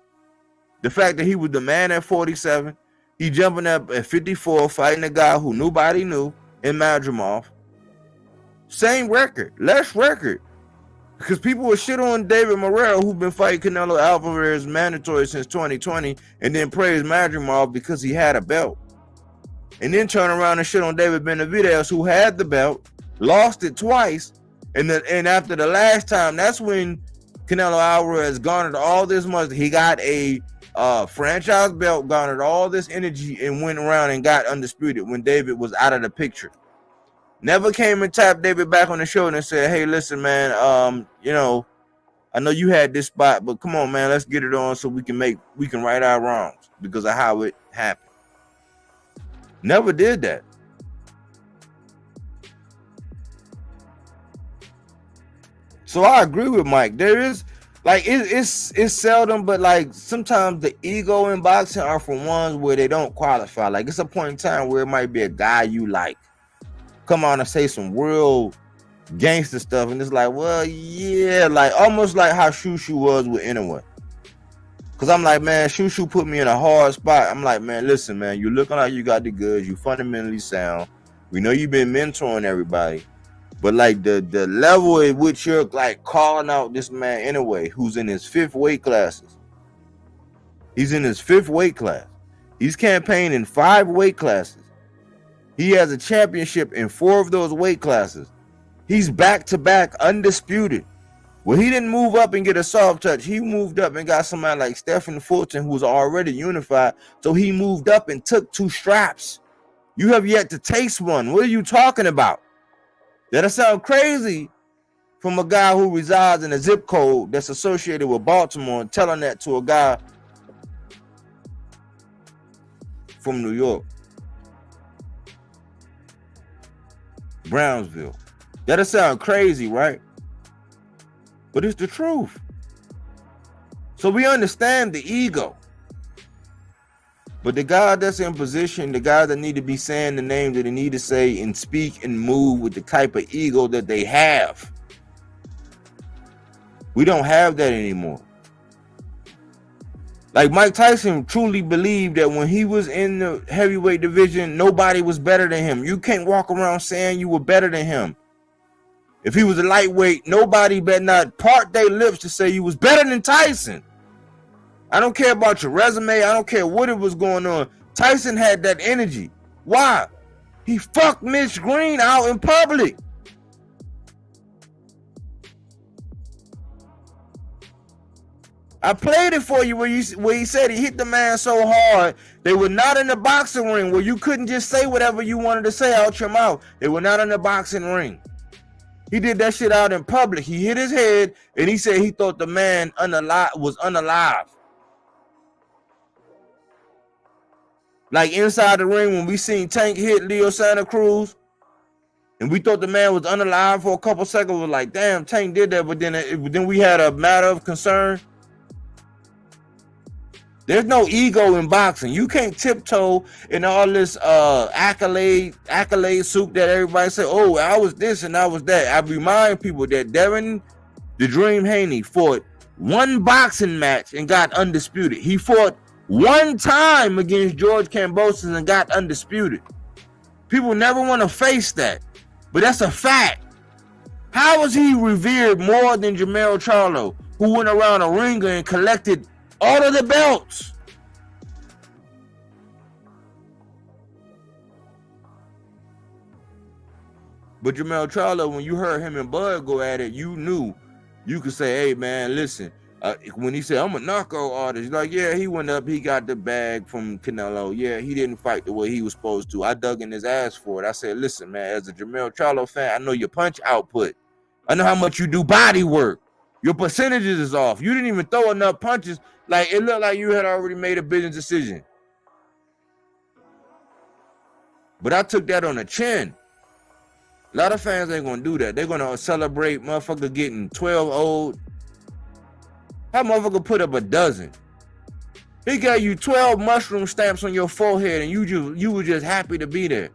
Speaker 5: the fact that he was the man at 47, he jumping up at 54, fighting a guy who nobody knew in Madrimov. Same record, less record. Because people would shit on David Morrell, who's been fighting Canelo Alvarez mandatory since 2020, and then praise Madrimov because he had a belt. And then turn around and shit on David Benavidez, who had the belt, lost it twice, and after the last time, that's when Canelo Alvarez garnered all this money. He got a franchise belt garnered all this energy and went around and got undisputed when David was out of the picture. Never came and tapped David back on the shoulder and said, hey, listen, man, you know, I know you had this spot, but come on, man, let's get it on so we can right our wrongs because of how it happened. Never did that. So I agree with Mike. There is like it's seldom, but like sometimes the ego in boxing are for ones where they don't qualify. Like it's a point in time where it might be a guy you like come on and say some real gangster stuff, and it's like, well, yeah, like almost like how Shushu was with anyone. Cause I'm like, man, Shushu put me in a hard spot. I'm like, man, listen, man, you looking like you got the goods, you fundamentally sound. We know you've been mentoring everybody. But like the level at which you're like calling out this man anyway, who's in his 5th weight classes. He's in his 5th weight class. He's campaigned in 5 weight classes. He has a championship in 4 of those weight classes. He's back-to-back undisputed. Well, he didn't move up and get a soft touch. He moved up and got somebody like Stephen Fulton, who was already unified. So he moved up and took 2 straps. You have yet to taste one. What are you talking about? That'll sound crazy from a guy who resides in a zip code that's associated with Baltimore and telling that to a guy from New York. Brownsville. That'll sound crazy, right? But it's the truth. So we understand the ego. But the guy that's in position, the guy that need to be saying the names that they need to say and speak and move with the type of ego that they have. We don't have that anymore. Like Mike Tyson truly believed that when he was in the heavyweight division, nobody was better than him. You can't walk around saying you were better than him. If he was a lightweight, nobody better not part their lips to say you was better than Tyson. I don't care about your resume. I don't care what it was going on. Tyson had that energy. Why? He fucked Mitch Green out in public. I played it for you where he said he hit the man so hard they were not in the boxing ring where you couldn't just say whatever you wanted to say out your mouth. They were not in the boxing ring. He did that shit out in public. He hit his head and he said he thought the man was unalive. Like inside the ring when we seen Tank hit Leo Santa Cruz and we thought the man was unalive for a couple seconds. We're like, damn, Tank did that. But then we had a matter of concern. There's no ego in boxing. You can't tiptoe in all this accolade soup that everybody say, oh, I was this and I was that. I remind people that Darren the Dream Haney fought 1 boxing match and got undisputed. He fought 1 time against George Kambosos and got undisputed. People never want to face that, but that's a fact. How was he revered more than Jermell Charlo, who went around a ringer and collected all of the belts? But Jermell Charlo, when you heard him and Bud go at it, you knew you could say, hey, man, listen. When he said, I'm a knockout artist, like, yeah, he went up, he got the bag from Canelo. Yeah, he didn't fight the way he was supposed to. I dug in his ass for it. I said, listen, man, as a Jermell Charlo fan, I know your punch output. I know how much you do body work. Your percentages is off. You didn't even throw enough punches. Like, it looked like you had already made a business decision. But I took that on the chin. A lot of fans ain't gonna do that. They're gonna celebrate motherfucker getting 12 old. How motherfucker put up a dozen? He got you 12 mushroom stamps on your forehead and you were just happy to be there.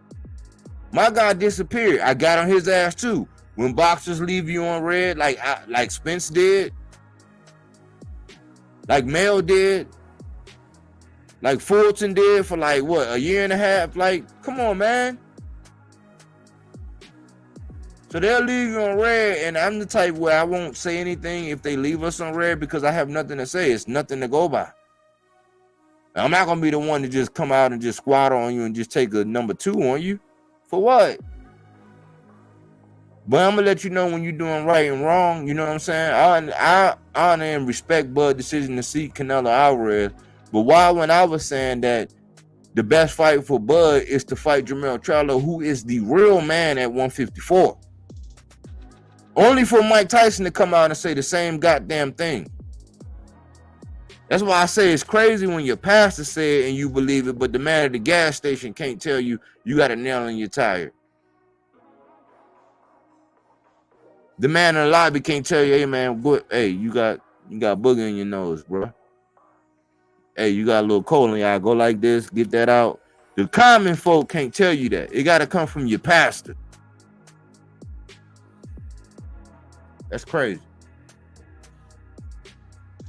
Speaker 5: My guy disappeared. I got on his ass too. When boxers leave you on red, like Spence did, like Mel did, like Fulton did for like what, a year and a half? Like, come on, man. So they'll leave you on red, and I'm the type where I won't say anything if they leave us on red because I have nothing to say. It's nothing to go by. I'm not going to be the one to just come out and just squat on you and just take a number 2 on you. For what? But I'm going to let you know when you're doing right and wrong. You know what I'm saying? I honor and respect Bud's decision to seek Canelo Alvarez. But why when I was saying that the best fight for Bud is to fight Jermell Charlo, who is the real man at 154. Only for Mike Tyson to come out and say the same goddamn thing. That's why I say it's crazy when your pastor say it and you believe it, but the man at the gas station can't tell you you got a nail in your tire. The man in the lobby can't tell you, hey man, hey, you got booger in your nose, bro. Hey, you got a little coal in your eye. Go like this, get that out. The common folk can't tell you that. It got to come from your pastor. That's crazy.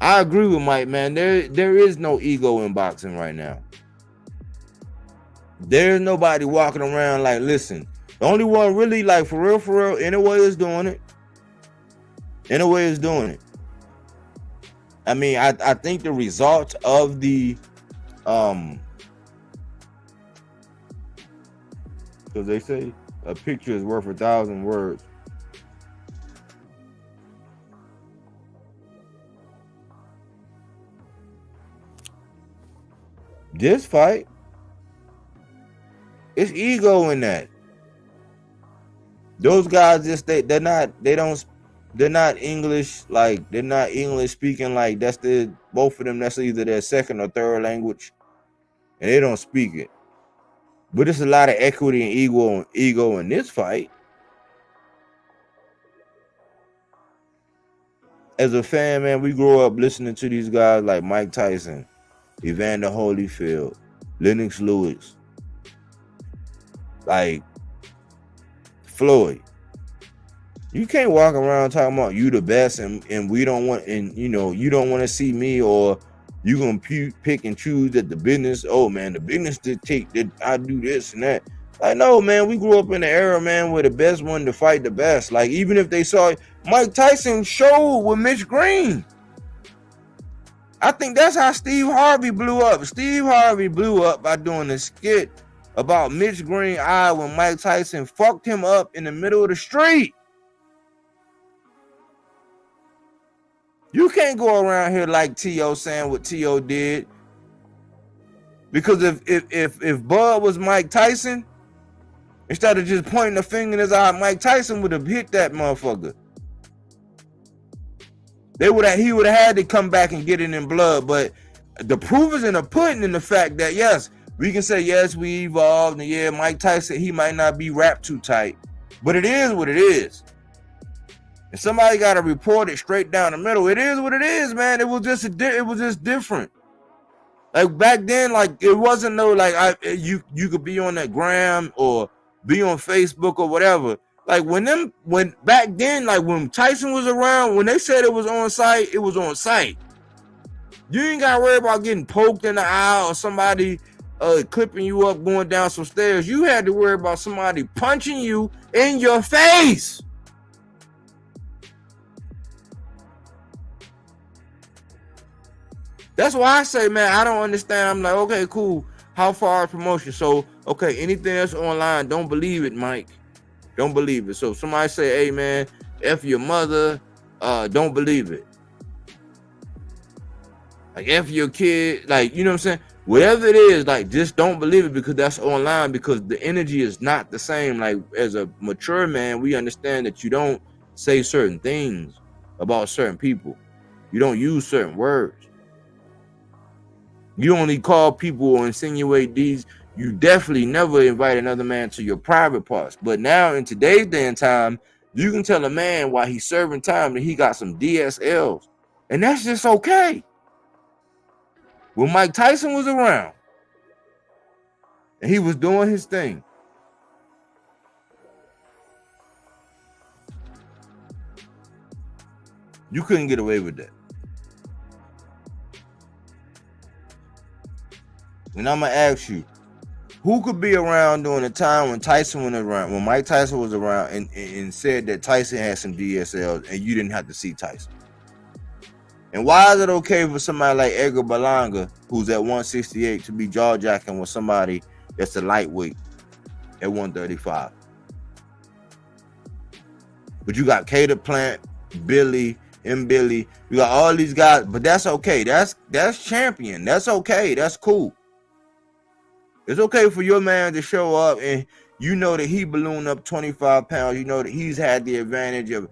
Speaker 5: I agree with Mike, man. There is no ego in boxing right now. There's nobody walking around like, listen, the only one really like for real, anyway is doing it. Anyway is doing it. I mean, I think the result of the because they say a picture is worth 1,000 words. This fight, it's ego in that. Those guys they're not English, like they're not English speaking, like that's both of them, that's either their second or third language, and they don't speak it. But it's a lot of equity and ego in this fight. As a fan, man, we grew up listening to these guys like Mike Tyson, Evander Holyfield, Lennox Lewis, like Floyd. You can't walk around talking about you the best and we don't want, and you know, you don't want to see me, or you gonna pick and choose that the business, oh man, the business dictate that I do this and that. Like, no, man, we grew up in the era, man, where the best one to fight the best. Like, even if they saw Mike Tyson showed with Mitch Green. I think that's how Steve Harvey blew up. Steve Harvey blew up by doing a skit about Mitch Green eye when Mike Tyson fucked him up in the middle of the street. You can't go around here like T.O. saying what T.O. did. Because if Bud was Mike Tyson, instead of just pointing the finger in his eye, Mike Tyson would have hit that motherfucker. He would have had to come back and get it in blood. But the proof is in the pudding, in the fact that, yes, we can say, yes, we evolved, and yeah, Mike Tyson, he might not be wrapped too tight, but it is what it is. And somebody got to report it straight down the middle. It is what it is, man. It was just different. Like back then, like it wasn't no like you could be on that gram or be on Facebook or whatever. Like when back then, like when Tyson was around, when they said it was on site, it was on site. You ain't got to worry about getting poked in the eye or somebody clipping you up going down some stairs. You had to worry about somebody punching you in your face. That's why I say, man, I don't understand. I'm like, okay, cool. How far is promotion? So, okay, anything that's online, don't believe it, Mike. Don't believe it. So somebody say, hey, man, F your mother, don't believe it. Like, F your kid, like, you know what I'm saying? Whatever it is, like, just don't believe it because that's online, because the energy is not the same. Like, as a mature man, we understand that you don't say certain things about certain people. You don't use certain words. You only call people or insinuate these. You definitely never invite another man to your private parts. But now in today's day and time, you can tell a man while he's serving time that he got some DSLs. And that's just okay. When Mike Tyson was around and he was doing his thing, you couldn't get away with that. And I'm going to ask you, who could be around during the time when Tyson was around, when Mike Tyson was around and said that Tyson had some DSLs and you didn't have to see Tyson? And why is it okay for somebody like Edgar Berlanga, who's at 168, to be jaw-jacking with somebody that's a lightweight at 135? But you got Cater Plant, Billy, M. Billy. You got all these guys, but that's okay. That's champion. That's okay. That's cool. It's okay for your man to show up and you know that he ballooned up 25 pounds. You know that he's had the advantage of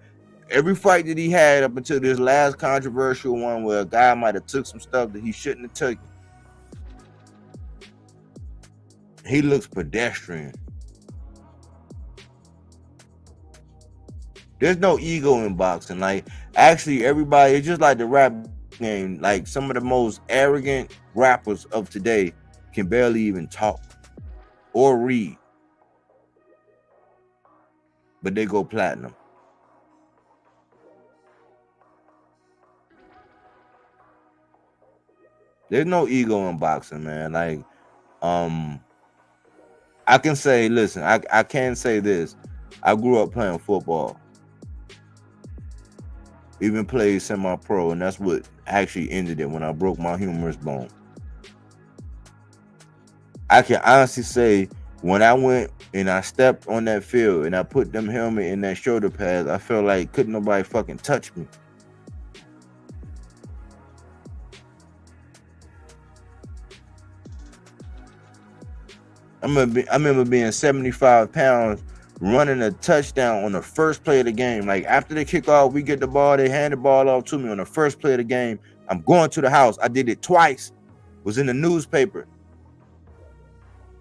Speaker 5: every fight that he had up until this last controversial one where a guy might have took some stuff that he shouldn't have taken. He looks pedestrian. There's no ego in boxing. Like, actually, everybody, it's just like the rap game. Like, some of the most arrogant rappers of today can barely even talk or read. But they go platinum. There's no ego in boxing, man. Like, I can say, listen, I can say this. I grew up playing football. Even played semi-pro, and that's what actually ended it when I broke my humerus bone. I can honestly say, when I went and I stepped on that field and I put them helmet and that shoulder pads, I felt like couldn't nobody fucking touch me. I remember being 75 pounds, running a touchdown on the first play of the game. Like, after they kick off, we get the ball, they hand the ball off to me on the first play of the game. I'm going to the house. I did it twice. It was in the newspaper.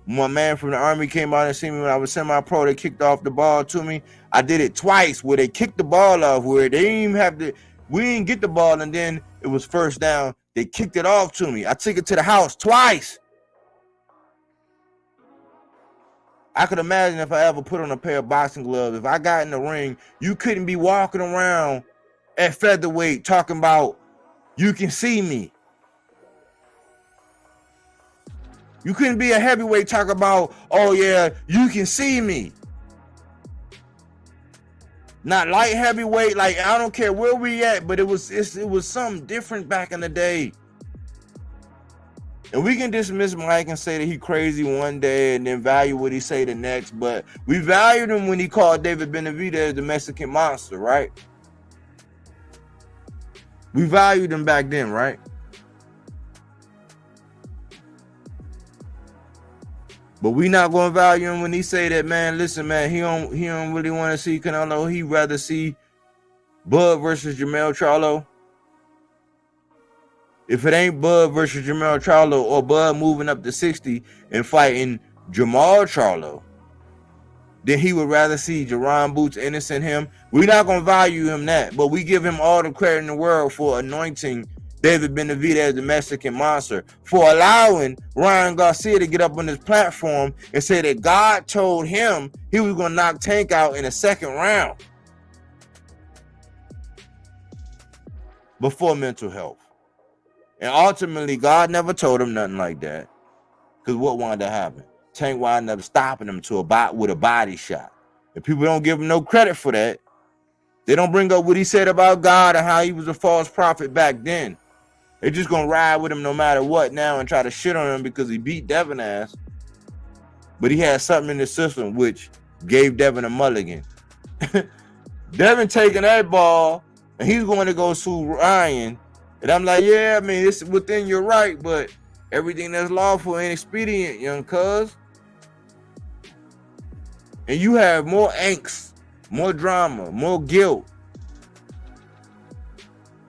Speaker 5: My man from the Army came out and seen me when I was semi-pro. They kicked off the ball to me. I did it twice where they kicked the ball off, where they didn't even have to, we didn't get the ball, and then it was first down. They kicked it off to me. I took it to the house twice. I could imagine if I ever put on a pair of boxing gloves, if I got in the ring, you couldn't be walking around at featherweight talking about, you can see me. You couldn't be a heavyweight talking about, oh yeah, you can see me. Not light heavyweight, like, I don't care where we at, but it was something different back in the day. And we can dismiss Mike and say that he crazy one day and then value what he say the next, but we valued him when he called David Benavidez the Mexican monster, right? We valued him back then, right? But we not going to value him when he say that, man, listen, man, he don't really want to see Canelo. He'd rather see Bud versus Jermell Charlo. If it ain't Bud versus Jermell Charlo or Bud moving up to 60 and fighting Jermell Charlo, then he would rather see Jerron Boots innocent him. We're not going to value him that, but we give him all the credit in the world for anointing David Benavidez the Mexican monster, for allowing Ryan Garcia to get up on his platform and say that God told him he was going to knock Tank out in the second round before mental health. And ultimately, God never told him nothing like that. Because what wound up happening? Tank wound up stopping him with a body shot. And people don't give him no credit for that. They don't bring up what he said about God and how he was a false prophet back then. They're just going to ride with him no matter what now and try to shit on him because he beat Devin ass. But he had something in the system which gave Devin a mulligan. Devin taking that ball and he's going to go sue Ryan. And I'm like, yeah, I mean, it's within your right, but everything that's lawful ain't expedient, young cuz. And you have more angst, more drama, more guilt,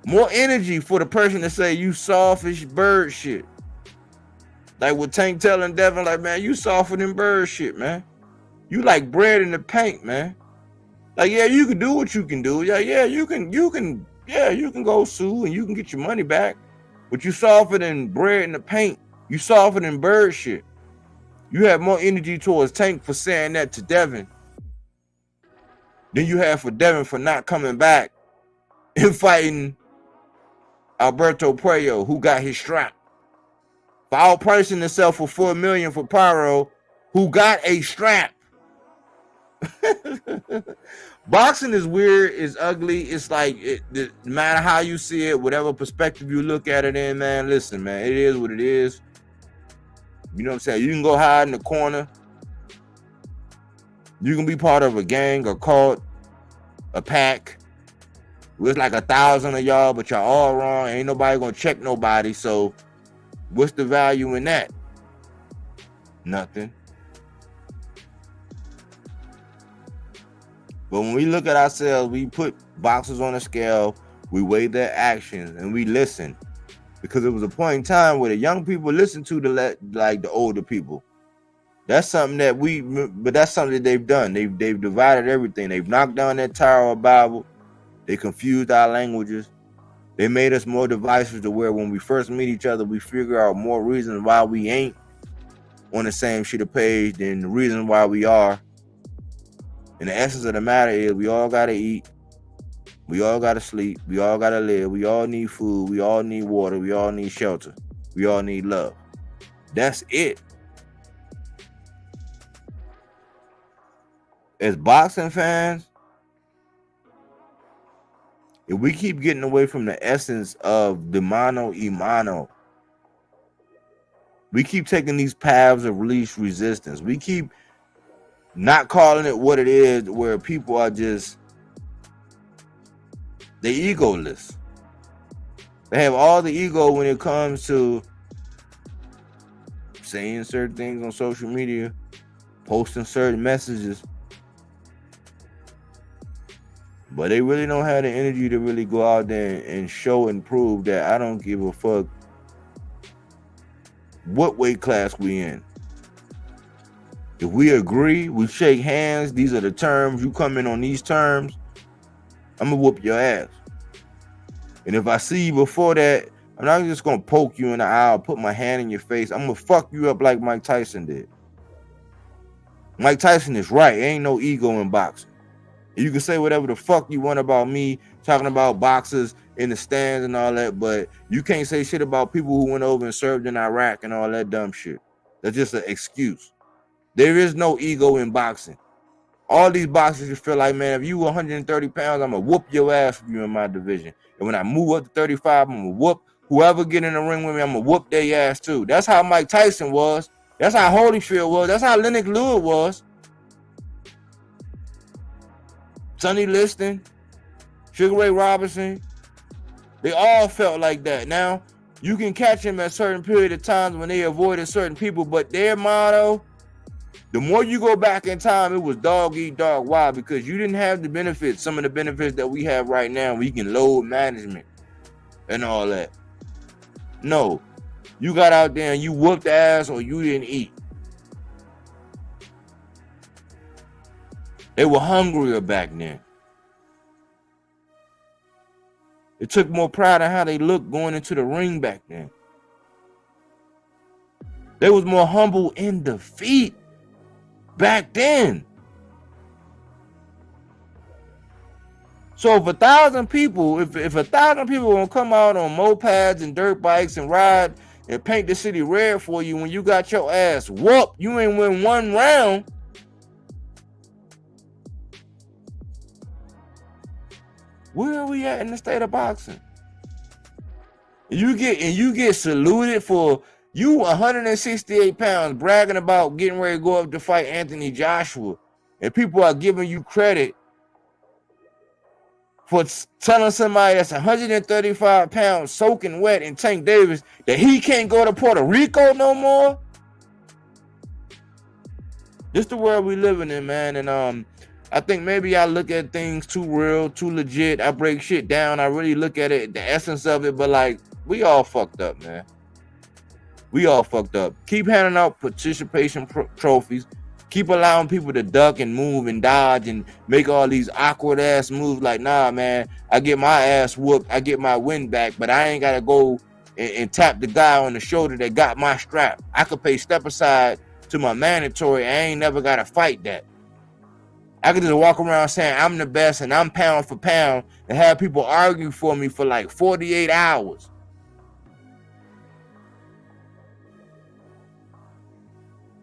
Speaker 5: more energy for the person to say you softish bird shit. Like with Tank telling Devin, like, man, you softer than bird shit, man. You like bread in the paint, man. Like, yeah, you can do what you can do. Yeah, you can go sue and you can get your money back. But you softer than bread in the paint. You softer than bird shit. You have more energy towards Tank for saying that to Devin than you have for Devin for not coming back and fighting Alberto Puello, who got his strap. For outpricing himself for $4 million for Pyro, who got a strap. Boxing is weird, it's ugly. It's like, no matter how you see it, whatever perspective you look at it in, man, listen, man, it is what it is. You know what I'm saying? You can go hide in the corner. You can be part of a gang, a cult, a pack. It's like 1,000 of y'all, but y'all all wrong. Ain't nobody gonna check nobody. So what's the value in that? Nothing. But when we look at ourselves, we put boxers on a scale, we weigh their actions, and we listen. Because it was a point in time where the young people listened to the older people. That's something that that's something that they've done. They've divided everything. They've knocked down that Tower of Babel. They confused our languages. They made us more divisive to where when we first meet each other, we figure out more reasons why we ain't on the same sheet of page than the reason why we are. And the essence of the matter is we all got to eat. We all got to sleep. We all got to live. We all need food. We all need water. We all need shelter. We all need love. That's it. As boxing fans, if we keep getting away from the essence of the mano y mano, we keep taking these paths of least resistance. We keep not calling it what it is, where people are just, they egoless. They have all the ego when it comes to saying certain things on social media, posting certain messages. But they really don't have the energy to really go out there and show and prove that I don't give a fuck what weight class we in. If we agree, we shake hands, these are the terms, you come in on these terms, I'm gonna whoop your ass. And if I see you before that, I'm not just gonna poke you in the eye or put my hand in your face. I'm gonna fuck you up like Mike Tyson did. Mike Tyson is right. Ain't no ego in boxing. You can say whatever the fuck you want about me, talking about boxers in the stands and all that, but you can't say shit about people who went over and served in Iraq and all that dumb shit. That's just an excuse. There is no ego in boxing. All these boxers, you feel like, man, if you 130 pounds, I'm going to whoop your ass if you're in my division. And when I move up to 35, I'm going to whoop whoever get in the ring with me, I'm going to whoop their ass too. That's how Mike Tyson was. That's how Holyfield was. That's how Lennox Lewis was. Sonny Liston, Sugar Ray Robinson, they all felt like that. Now, you can catch them at certain period of times when they avoided certain people, but their motto, the more you go back in time, it was dog eat dog. Why? Because you didn't have the benefits, some of the benefits that we have right now. We can load management and all that. No, you got out there and you whooped ass or you didn't eat. They were hungrier back then. It took more pride in how they looked going into the ring back then. They was more humble in defeat back then. So if 1,000 people, if 1,000 people gonna come out on mopeds and dirt bikes and ride and paint the city red for you when you got your ass whooped, you ain't win one round. Where are we at in the state of boxing? You get saluted for you 168 pounds bragging about getting ready to go up to fight Anthony Joshua, and people are giving you credit for telling somebody that's 135 pounds soaking wet in Tank Davis that he can't go to Puerto Rico no more. This the world we living in, man. And I think maybe I look at things too real, too legit. I break shit down. I really look at it, the essence of it. But like, we all fucked up, man. We all fucked up. Keep handing out participation trophies. Keep allowing people to duck and move and dodge and make all these awkward ass moves. Like, nah, man, I get my ass whooped. I get my win back, but I ain't got to go and tap the guy on the shoulder that got my strap. I could pay step aside to my mandatory. I ain't never got to fight that. I could just walk around saying I'm the best and I'm pound for pound and have people argue for me for like 48 hours.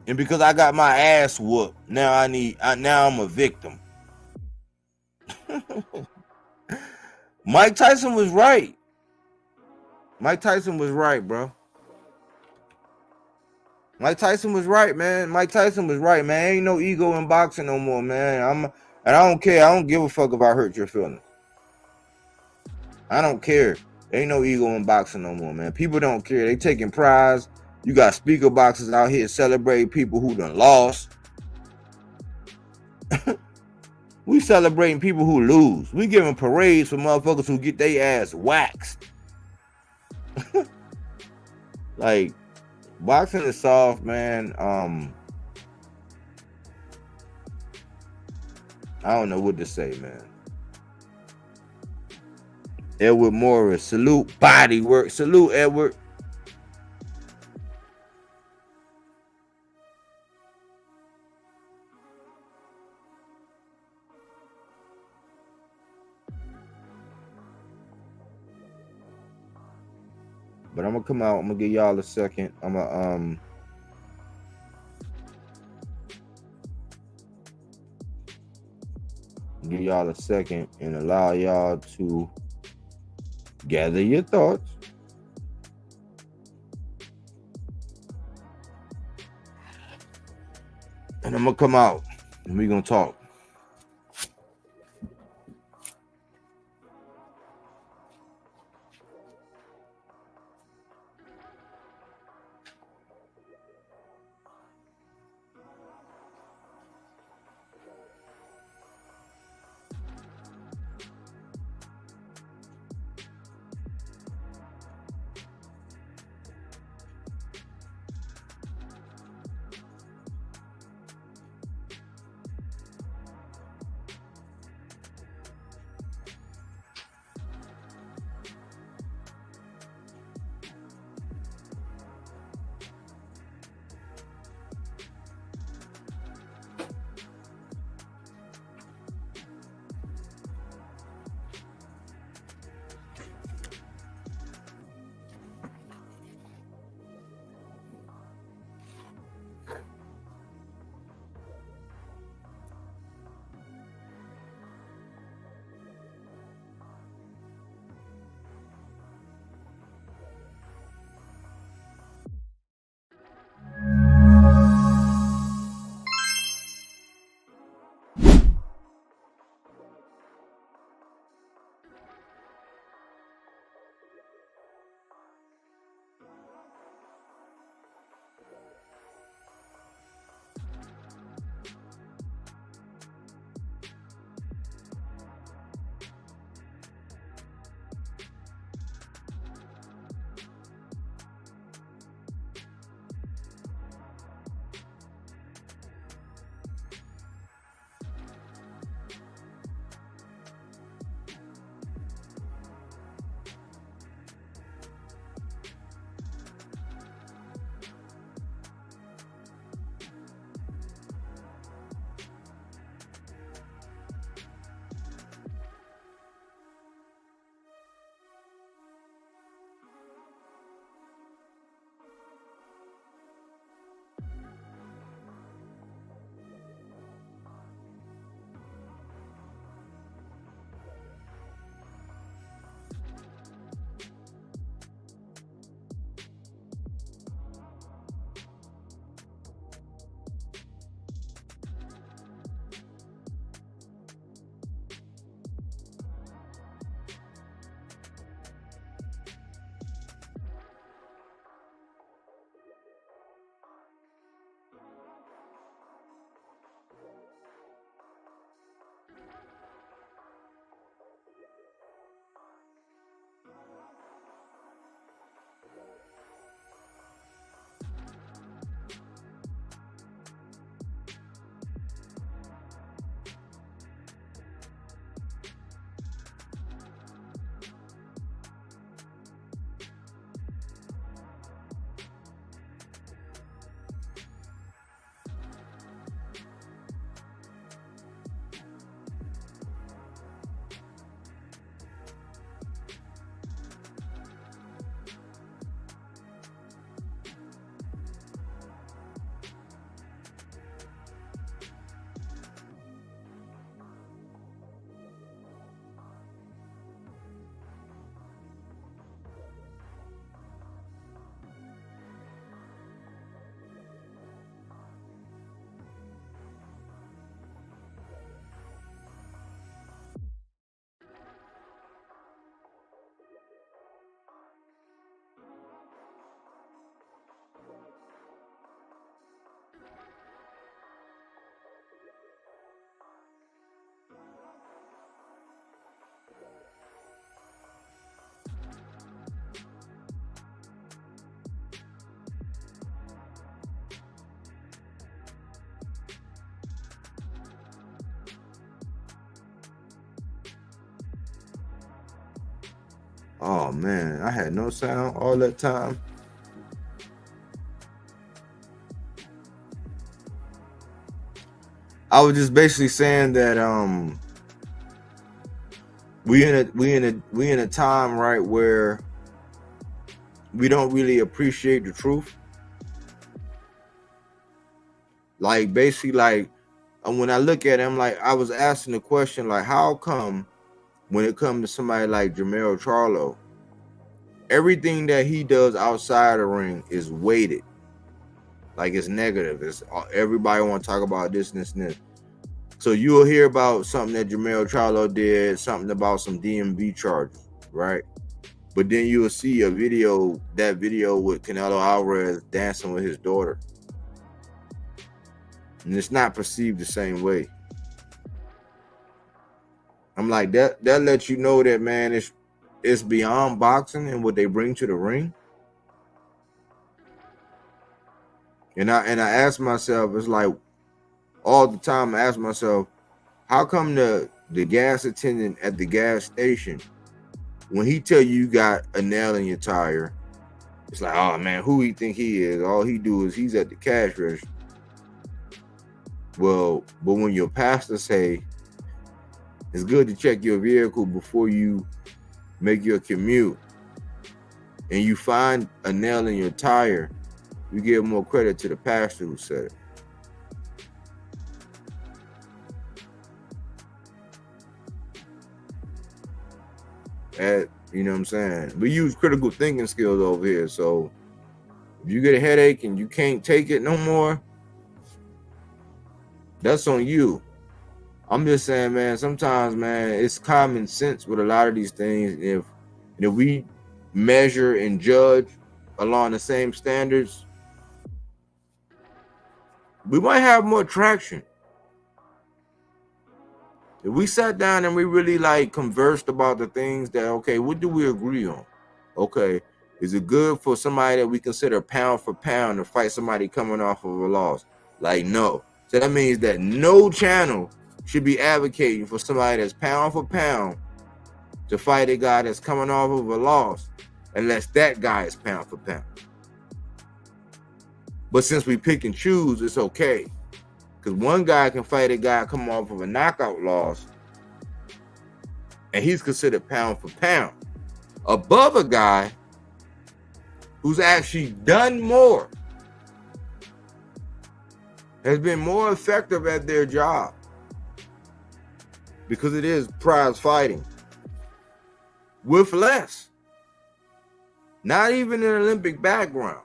Speaker 5: And because I got my ass whooped, now I'm a victim. Mike Tyson was right. Mike Tyson was right, bro. Mike Tyson was right, man. Mike Tyson was right, man. Ain't no ego in boxing no more, man. And I don't care. I don't give a fuck if I hurt your feelings. I don't care. Ain't no ego in boxing no more, man. People don't care. They taking prize. You got speaker boxers out here celebrating people who done lost. We celebrating people who lose. We giving parades for motherfuckers who get their ass waxed. Like, boxing is soft, man. I don't know what to say, man. Edward Morris, salute body work. Salute, Edward. But I'm gonna come out. I'm gonna give y'all a second. I'm gonna give y'all a second and allow y'all to gather your thoughts. And I'm gonna come out and we're gonna talk. Oh man, I had no sound all that time. I was just basically saying that we in a time, right, where we don't really appreciate the truth. Like basically, like when I look at him, like I was asking the question, like how come when it comes to somebody like Jermell Charlo, everything that he does outside the ring is weighted, like it's negative. It's everybody want to talk about this and this and this. So you'll hear about something that Jermell Charlo did, something about some DMV charges, right? But then you'll see a video, that video with Canelo Alvarez dancing with his daughter. And it's not perceived the same way. I'm like, that lets you know that, man, it's beyond boxing and what they bring to the ring. And I ask myself, it's like all the time I ask myself, how come the gas attendant at the gas station, when he tell you got a nail in your tire, it's like, oh man, who he think he is? All he do is he's at the cash register. Well, but when your pastor say it's good to check your vehicle before you make your commute, and you find a nail in your tire, you give more credit to the pastor who said it. You know what I'm saying? We use critical thinking skills over here. So if you get a headache and you can't take it no more, that's on you. I'm just saying, man, sometimes, man, it's common sense with a lot of these things. If we measure and judge along the same standards, we might have more traction. If we sat down and we really like conversed about the things that, okay, what do we agree on? Okay, is it good for somebody that we consider pound for pound to fight somebody coming off of a loss? Like, no. So that means that no channel should be advocating for somebody that's pound for pound to fight a guy that's coming off of a loss, unless that guy is pound for pound. But since we pick and choose, it's okay. Because one guy can fight a guy coming off of a knockout loss, and he's considered pound for pound, above a guy who's actually done more, has been more effective at their job, because it is prize fighting with less. Not even an Olympic background.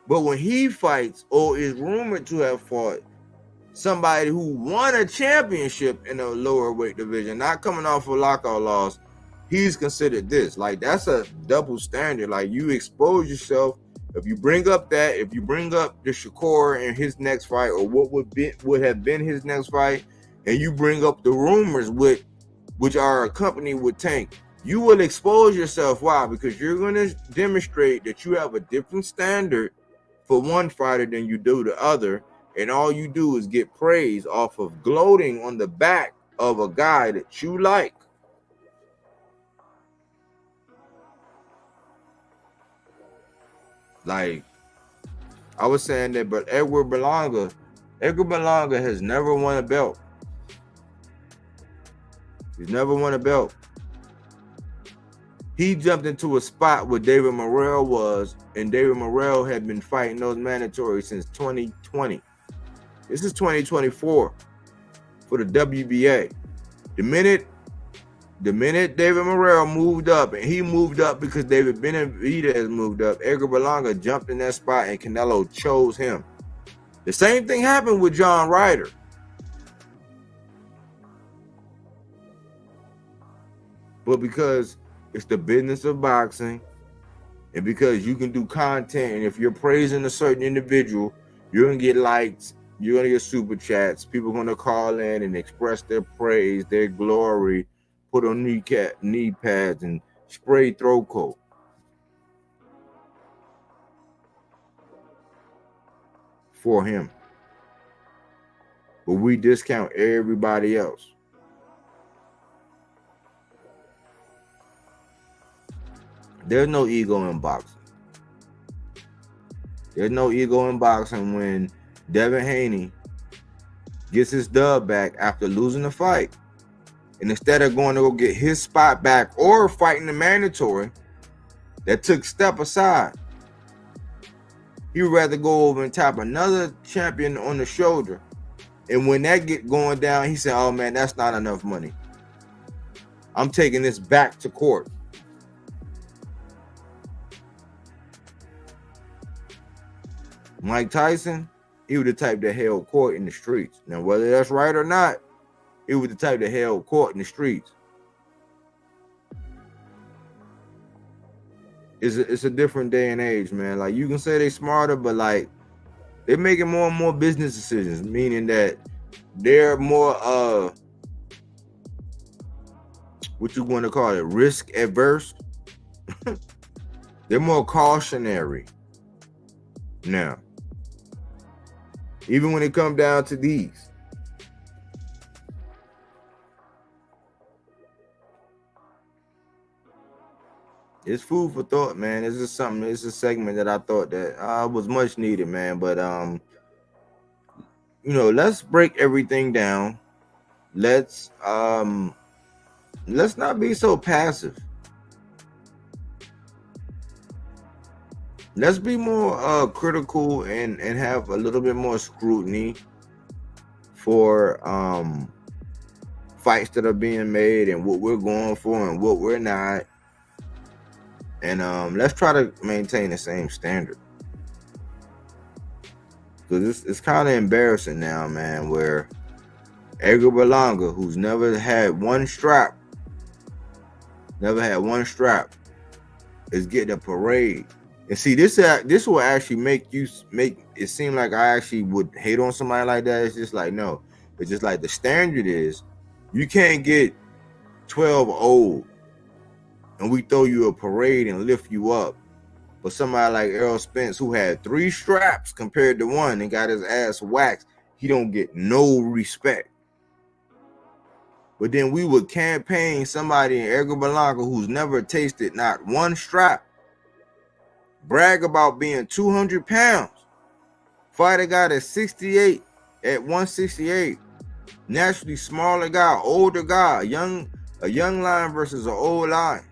Speaker 5: But when he fights, or is rumored to have fought, somebody who won a championship in a lower weight division, not coming off a lockout loss, he's considered this. Like, that's a double standard. Like, you expose yourself. If you bring up the Shakur in his next fight, or what would have been his next fight, and you bring up the rumors which are accompanied with Tank, you will expose yourself. Why? Because you're going to demonstrate that you have a different standard for one fighter than you do the other, and all you do is get praise off of gloating on the back of a guy that you like. Like I was saying that, but Edgar Berlanga has never won a belt. He's never won a belt. He jumped into a spot where David Morrell was, and David Morrell had been fighting those mandatories since 2020. This is 2024 for the WBA. The minute David Morrell moved up, and he moved up because David Benavidez moved up, Edgar Berlanga jumped in that spot, and Canelo chose him. The same thing happened with John Ryder. But because it's the business of boxing, and because you can do content, and if you're praising a certain individual, you're going to get likes, you're going to get super chats, people are going to call in and express their praise, their glory, put on knee pads, and spray throat coat. For him. But we discount everybody else. There's no ego in boxing. There's no ego in boxing when Devin Haney gets his dub back after losing the fight. And instead of going to go get his spot back or fighting the mandatory that took step aside, he would rather go over and tap another champion on the shoulder. And when that get going down, he said, oh man, that's not enough money. I'm taking this back to court. Mike Tyson, he was the type that held court in the streets. Now, whether that's right or not, he was the type that held court in the streets. It's a different day and age, man. Like, you can say they smarter, but like, they're making more and more business decisions, meaning that they're more what you want to call it, risk adverse. They're more cautionary now. Even when it comes down to these. It's food for thought, man. It's just something, it's a segment that I thought that was much needed, man. But you know, let's break everything down. Let's not be so passive. Let's be more critical and have a little bit more scrutiny for fights that are being made and what we're going for and what we're not. And let's try to maintain the same standard. Because it's kind of embarrassing now, man, where Edgar Berlanga, who's never had one strap, is getting a parade. And see, this will actually make it seem like I actually would hate on somebody like that. It's just like, no. It's just like the standard is you can't get 12 old and we throw you a parade and lift you up. But somebody like Errol Spence, who had 3 straps compared to 1 and got his ass waxed, he don't get no respect. But then we would campaign somebody in Edgar Berlanga who's never tasted not 1 strap, brag about being 200 pounds. Fight a guy that's 68 at 168. Naturally smaller guy, older guy, a young lion versus an old lion.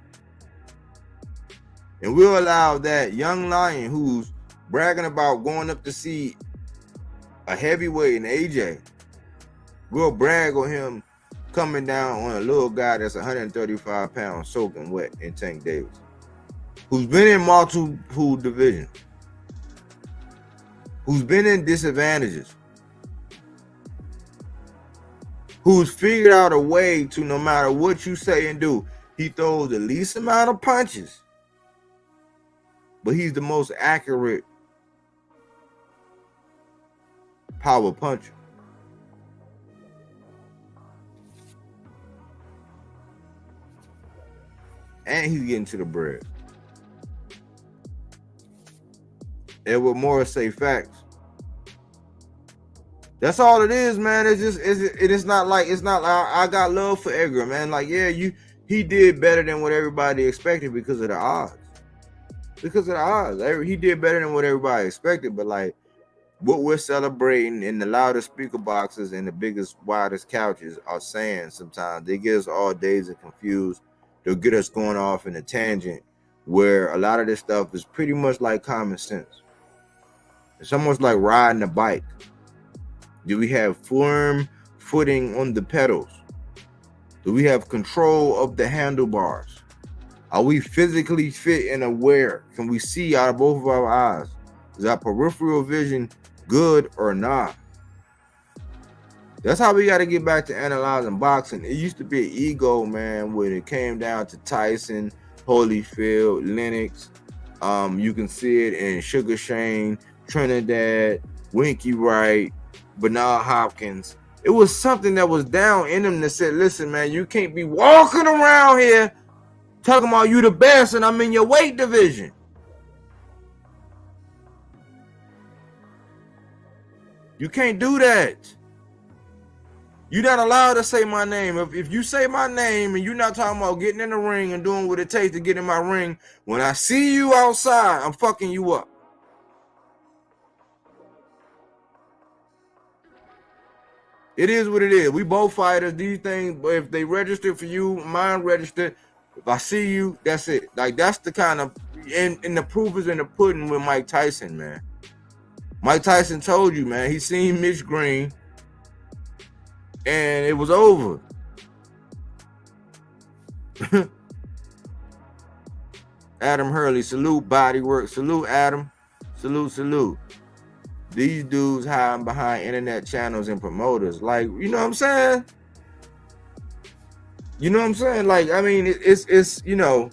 Speaker 5: And we'll allow that young lion who's bragging about going up to see a heavyweight in AJ, we'll brag on him coming down on a little guy that's 135 pounds soaking wet in Tank Davis, who's been in multiple divisions, who's been in disadvantages, who's figured out a way to, no matter what you say and do, he throws the least amount of punches, but he's the most accurate power puncher. And he's getting to the bread. Edward Morris say facts. That's all it is, man. It's not like I got love for Edgar, man. Like, yeah, he did better than what everybody expected because of the odds. Because of the odds. He did better than what everybody expected, but like what we're celebrating in the loudest speaker boxes and the biggest, widest couches are saying sometimes, they get us all dazed and confused. They'll get us going off in a tangent where a lot of this stuff is pretty much like common sense. It's almost like riding a bike. Do we have firm footing on the pedals? Do we have control of the handlebars? Are we physically fit and aware? Can we see out of both of our eyes? Is our peripheral vision good or not? That's how we got to get back to analyzing boxing. It used to be an ego, man, when it came down to Tyson, Holyfield, Lennox. You can see it in Sugar Shane, Trinidad, Winky Wright, Bernard Hopkins. It was something that was down in them that said, listen, man, you can't be walking around here talking about you the best and I'm in your weight division. You can't do that. You're not allowed to say my name. If you say my name and you're not talking about getting in the ring and doing what it takes to get in my ring, when I see you outside, I'm fucking you up. It is what it is. We both fighters. These things, if they register for you, mine registered. If I see you, that's it. Like, that's the kind of, and the proof is in the pudding with Mike Tyson, man. Mike Tyson told you, man, he seen Mitch Green, and it was over. Adam Hurley, salute Bodywork. Salute, Adam. Salute. These dudes hiding behind internet channels and promoters. Like, you know what I'm saying? You know what I'm saying? Like, I mean, it's you know,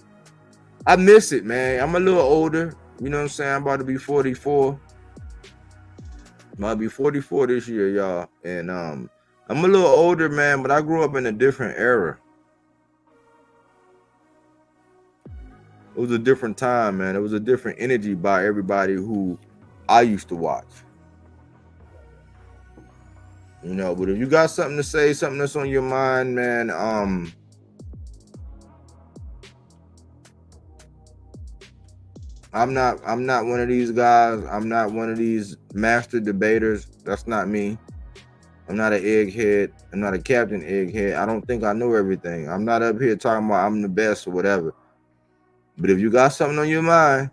Speaker 5: I miss it, man. I'm a little older. You know what I'm saying? I'm about to be 44. I'll be 44 this year, y'all. And I'm a little older, man, but I grew up in a different era. It was a different time, man. It was a different energy by everybody who I used to watch. You know, but if you got something to say, something that's on your mind, man, I'm not one of these guys. I'm not one of these master debaters. That's not me. I'm not an egghead. I'm not a Captain Egghead. I don't think I know everything. I'm not up here talking about I'm the best or whatever. But if you got something on your mind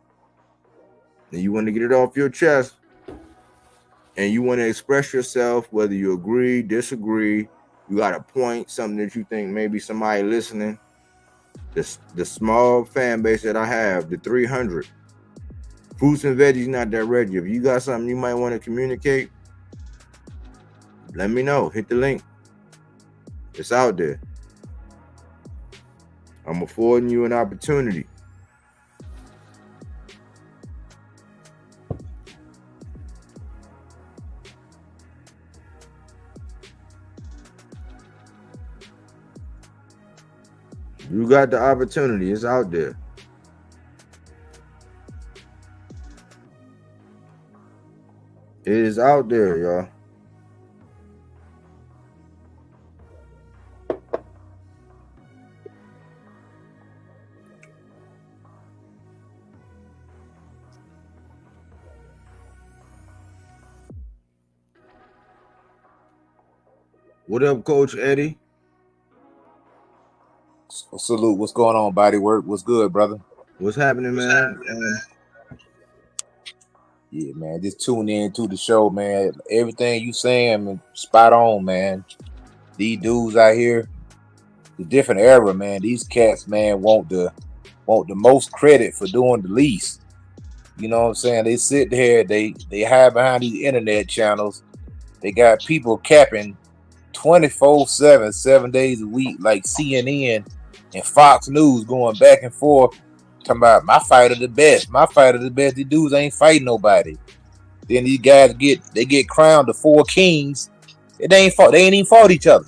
Speaker 5: and you want to get it off your chest and you want to express yourself, whether you agree, disagree, you got a point, something that you think maybe somebody listening, the small fan base that I have, the 300, Fruits and Veggies Not That Ready. If you got something you might want to communicate, let me know. Hit the link. It's out there. I'm affording you an opportunity. You got the opportunity. It's out there. It is out there, y'all. What up, Coach Eddie?
Speaker 8: Salute. What's going on, Bodywork? What's good, brother?
Speaker 5: What's happening, man?
Speaker 8: Yeah, man. Just tune in to the show, man. Everything you saying, man, spot on, man. These dudes out here, the different era, man. These cats, man, want the most credit for doing the least. You know what I'm saying? They sit there, they hide behind these internet channels. They got people capping 24/7, 7 days a week, like CNN and Fox News going back and forth, talking about my fighter the best. My fighter the best. These dudes ain't fighting nobody. Then these guys get crowned the 4 kings. They ain't even fought each other.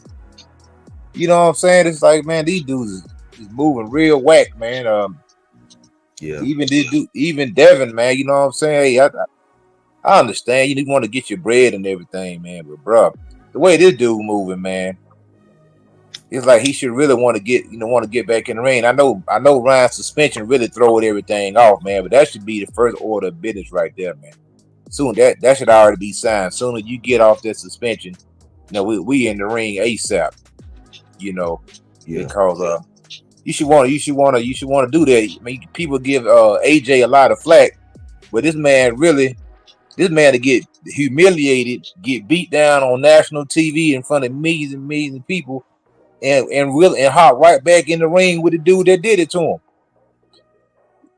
Speaker 8: You know what I'm saying? It's like, man, these dudes is moving real whack, man.
Speaker 5: Yeah.
Speaker 8: Even Devin, man. You know what I'm saying? Hey, I understand you want to get your bread and everything, man. But bro, the way this dude moving, man, it's like he should really want to get back in the ring. I know Ryan's suspension really throwed everything off, man. But that should be the first order of business right there, man. Soon that should already be signed. Soon as you get off that suspension, you know, we in the ring ASAP. You know,
Speaker 5: yeah.
Speaker 8: Because you should want to do that. I mean, people give AJ a lot of flack, but this man to get humiliated, get beat down on national TV in front of millions and millions of people, and hop right back in the ring with the dude that did it to him.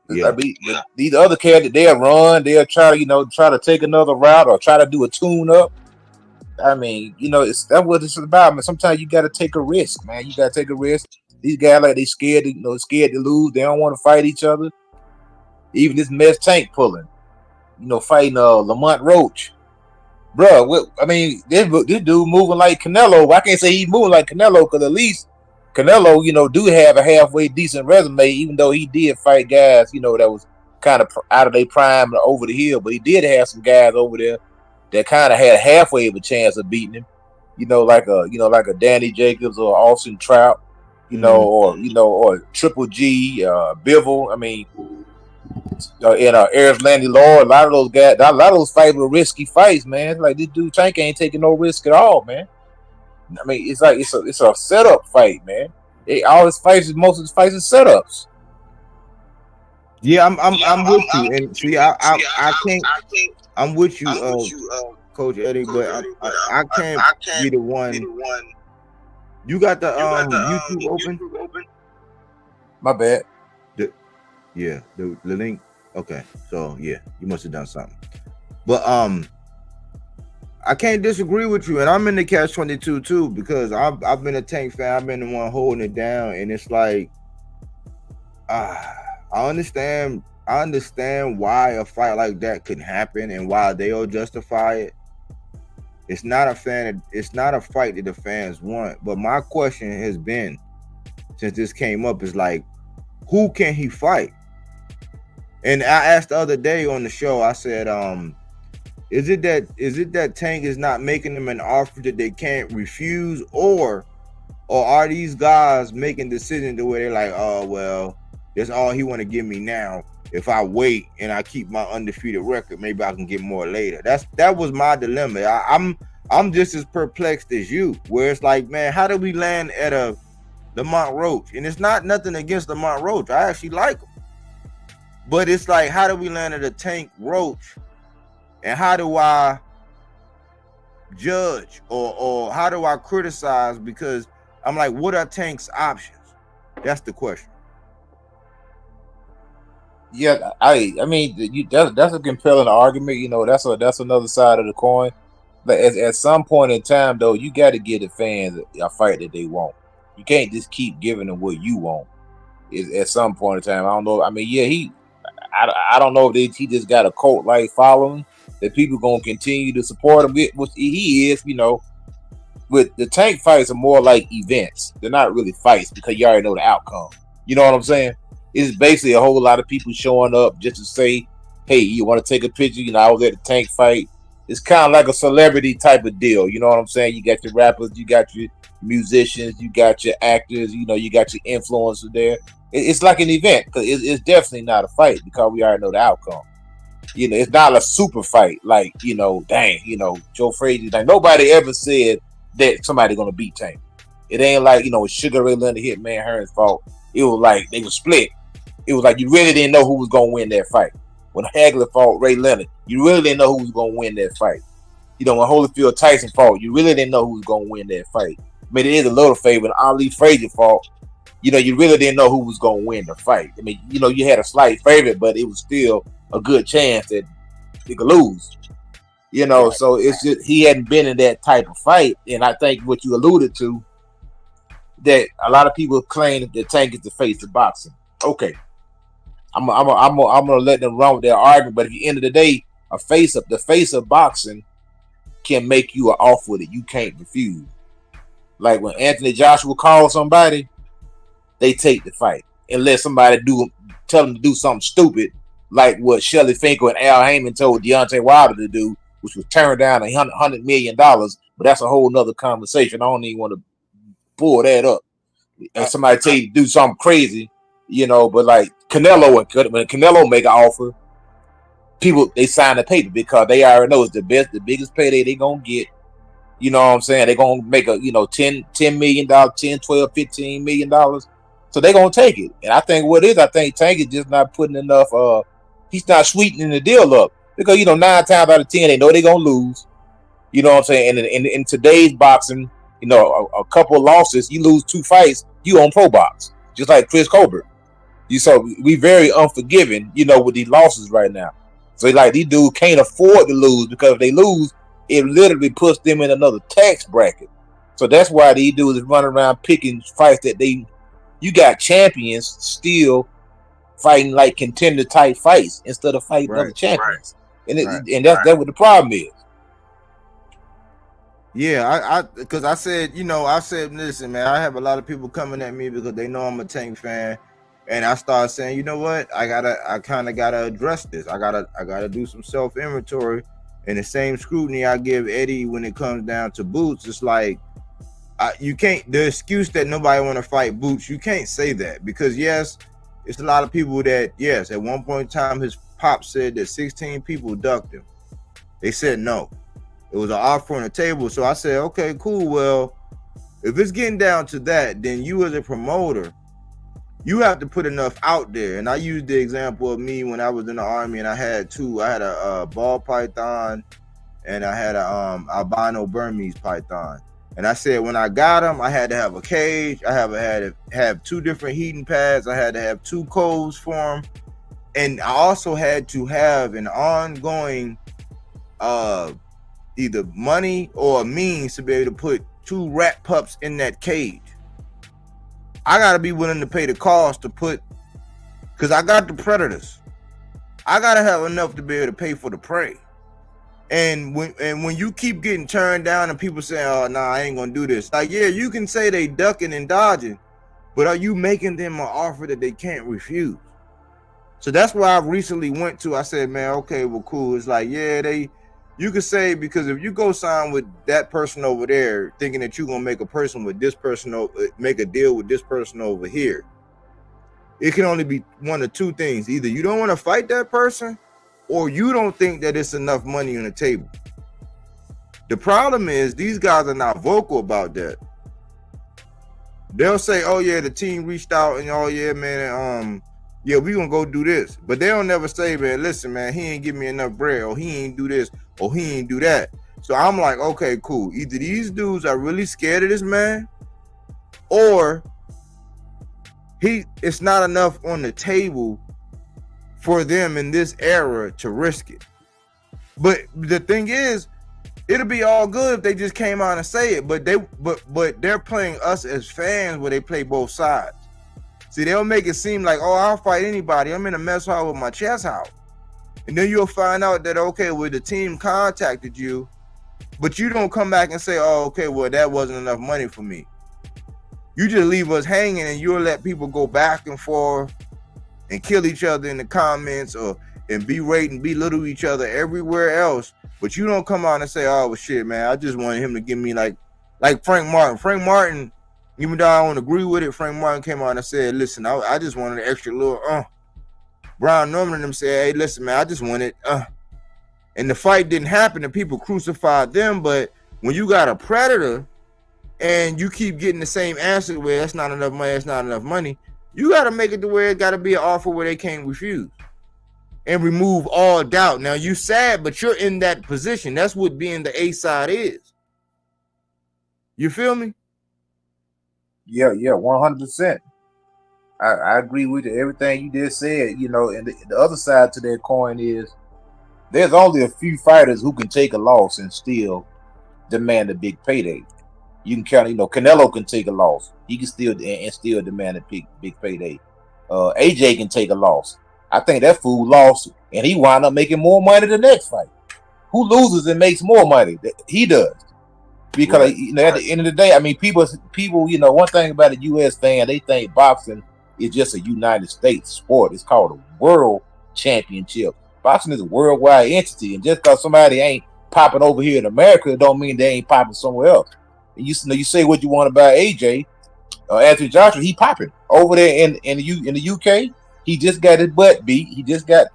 Speaker 8: Yeah. I mean, these other cats, they'll run, they'll try to take another route or try to do a tune up. I mean, you know, that's what it's about, man. Sometimes you got to take a risk, man. You got to take a risk. These guys, like, they scared to lose. They don't want to fight each other. Even this mess Tank pulling, fighting Lamont Roach, bro. I mean, this dude moving like Canelo. I can't say he's moving like Canelo because at least Canelo, do have a halfway decent resume, even though he did fight guys, that was kind of out of their prime over the hill. But he did have some guys over there that kind of had halfway of a chance of beating him. like a Danny Jacobs or Austin Trout, or Triple G, Bivol. I mean, and Eric Landy Lord, a lot of those guys, a lot of those fights were risky fights, man. It's like this dude Tank ain't taking no risk at all, man. I mean, it's like it's a setup fight, man. Most of his fights is setups.
Speaker 5: Yeah, I'm with you, and see, I can't. I'm with you, Coach Eddie, but I can't be the one. You got the YouTube open?
Speaker 8: My bad.
Speaker 5: The link. Okay, so yeah, you must have done something. But I can't disagree with you, and I'm in the catch-22 too, because I've been a Tank fan. I've been the one holding it down, and it's like, I understand why a fight like that could happen and why they'll justify it. It's not a fight that the fans want. But my question has been, since this came up, is like, who can he fight? And I asked the other day on the show, I said, is it that Tank is not making them an offer that they can't refuse, or are these guys making decisions the way they're like, oh well, that's all he want to give me now. If I wait and I keep my undefeated record, maybe I can get more later. That was my dilemma. I'm just as perplexed as you, where it's like, man, how do we land at a Lamont Roach? And it's not nothing against Lamont Roach. I actually like him. But it's like, how do we land at a Tank Roach? And how do I judge or how do I criticize? Because I'm like, what are Tank's options? That's the question.
Speaker 8: Yeah, I mean, that's a compelling argument. That's another side of the coin. But at some point in time, though, you got to give the fans a fight that they want. You can't just keep giving them what you want. At some point in time, I don't know. I mean, yeah, I don't know if he just got a cult-like following that people gonna continue to support him with, which he is. With the Tank fights are more like events. They're not really fights because you already know the outcome. You know what I'm saying? It's basically a whole lot of people showing up just to say, hey, you want to take a picture? I was at the Tank fight. It's kind of like a celebrity type of deal. You know what I'm saying? You got your rappers, you got your musicians, you got your actors, you got your influencers there. It's like an event, because it's definitely not a fight because we already know the outcome. It's not a super fight like, Joe Frazier. Like, nobody ever said that somebody gonna beat Tank. It ain't like, Sugar Ray Leonard hit Man Hearn's fault. It was like they were split. It was like you really didn't know who was gonna win that fight. When Hagler fought Ray Leonard, you really didn't know who was gonna win that fight. When Holyfield Tyson fought, you really didn't know who was gonna win that fight. I mean, it is a little favor. When Ali Frazier fought, you really didn't know who was gonna win the fight. I mean, you had a slight favorite, but it was still a good chance that you could lose. Right. So it's just he hadn't been in that type of fight, and I think what you alluded to, that a lot of people claim that Tank is the face of boxing. Okay, I'm gonna let them run with their argument, but at the end of the day, the face of boxing can make you an offer that you can't refuse. Like when Anthony Joshua calls somebody, they take the fight unless somebody tell them to do something stupid, like what Shelly Finkel and Al Heyman told Deontay Wilder to do, which was turn down $100 million. But that's a whole nother conversation. I don't even want to pull that up. And somebody tell you to do something crazy, but like Canelo, when Canelo make an offer, people, they sign the paper because they already know it's the biggest payday they gonna get. You know what I'm saying? They're gonna make a $10 million, 10, 12, $15 million. So they're gonna take it. And I think Tank is just not putting enough he's not sweetening the deal up. Because 9 times out of 10 they know they're gonna lose. You know what I'm saying? And in today's boxing, a couple of losses, you lose 2 fights, you on pro box. Just like Chris Colbert. So we very unforgiving, with these losses right now. So like these dudes can't afford to lose, because if they lose, it literally puts them in another tax bracket. So that's why these dudes is running around picking fights that you got champions still fighting like contender type fights instead of fighting other champions. Right. And that's what the problem is.
Speaker 5: Yeah, because I said, listen, man, I have a lot of people coming at me because they know I'm a Tank fan. And I started saying, you know what? I kind of gotta address this. I gotta do some self-inventory And the same scrutiny I give Eddie when it comes down to Boots, it's like you can't. The excuse that nobody want to fight Boots, you can't say that because yes, it's a lot of people that yes, at one point in time his pop said that 16 people ducked him. They said no. It was an offer on the table. So I said, okay, cool. Well, if it's getting down to that, then you as a promoter, you have to put enough out there. And I used the example of me when I was in the Army and I had two. I had a ball python and I had a albino Burmese python. And I said when I got them, I had to have a cage. I had to have 2 different heating pads. I had to have 2 coves for them. And I also had to have an ongoing either money or a means to be able to put 2 rat pups in that cage. I gotta be willing to pay the cost to put, because I got the predators. I gotta have enough to be able to pay for the prey. And when you keep getting turned down and people say, "Oh, nah, I ain't gonna do this," like, yeah, you can say they ducking and dodging, but are you making them an offer that they can't refuse? So that's why I recently went to. I said, "Man, okay, well, cool." It's like, yeah, you could say, because if you go sign with that person over there thinking that you're gonna make a person with this person, make a deal with this person over here, it can only be one of 2 things. Either you don't want to fight that person or you don't think that it's enough money on the table. The problem is these guys are not vocal about that. They'll say, oh yeah, the team reached out and oh yeah, man, yeah, we gonna go do this. But they don't never say, man, listen, man, he ain't give me enough bread, or he ain't do this, or he ain't do that. So I'm like, okay, cool. Either these dudes are really scared of this man, or it's not enough on the table for them in this era to risk it. But the thing is, it'll be all good if they just came out and say it. But they're playing us as fans where they play both sides. See, they'll make it seem like, oh, I'll fight anybody. I'm in a mess hall with my chest out. And then you'll find out that, okay, well, the team contacted you, but you don't come back and say, oh, okay, well, that wasn't enough money for me. You just leave us hanging and you'll let people go back and forth and kill each other in the comments and berate and belittle each other everywhere else. But you don't come out and say, oh, well, shit, man, I just wanted him to give me like Frank Martin. Frank Martin, even though I don't agree with it, Frank Martin came out and said, listen, I just wanted an extra little, Brian Norman and them said, hey, listen, man, I just wanted, and the fight didn't happen and people crucified them. But when you got a predator and you keep getting the same answer where that's not enough money, that's not enough money, you got to make it to where it got to be an offer where they can't refuse and remove all doubt. Now, you sad, but you're in that position. That's what being the A side is. You feel me?
Speaker 8: Yeah, 100%. I agree with everything you just said. You know, and the other side to that coin is there's only a few fighters who can take a loss and still demand a big payday. You can count, Canelo can take a loss. He can still demand a big payday. AJ can take a loss. I think that fool lost and he wound up making more money the next fight. Who loses and makes more money? He does. Because at the end of the day, I mean, people, one thing about a U.S. fan, they think boxing is just a United States sport. It's called a world championship. Boxing is a worldwide entity, and just because somebody ain't popping over here in America, don't mean they ain't popping somewhere else. And you say what you want about AJ, Anthony Joshua, he popping over there in the UK. He just got his butt beat. He just got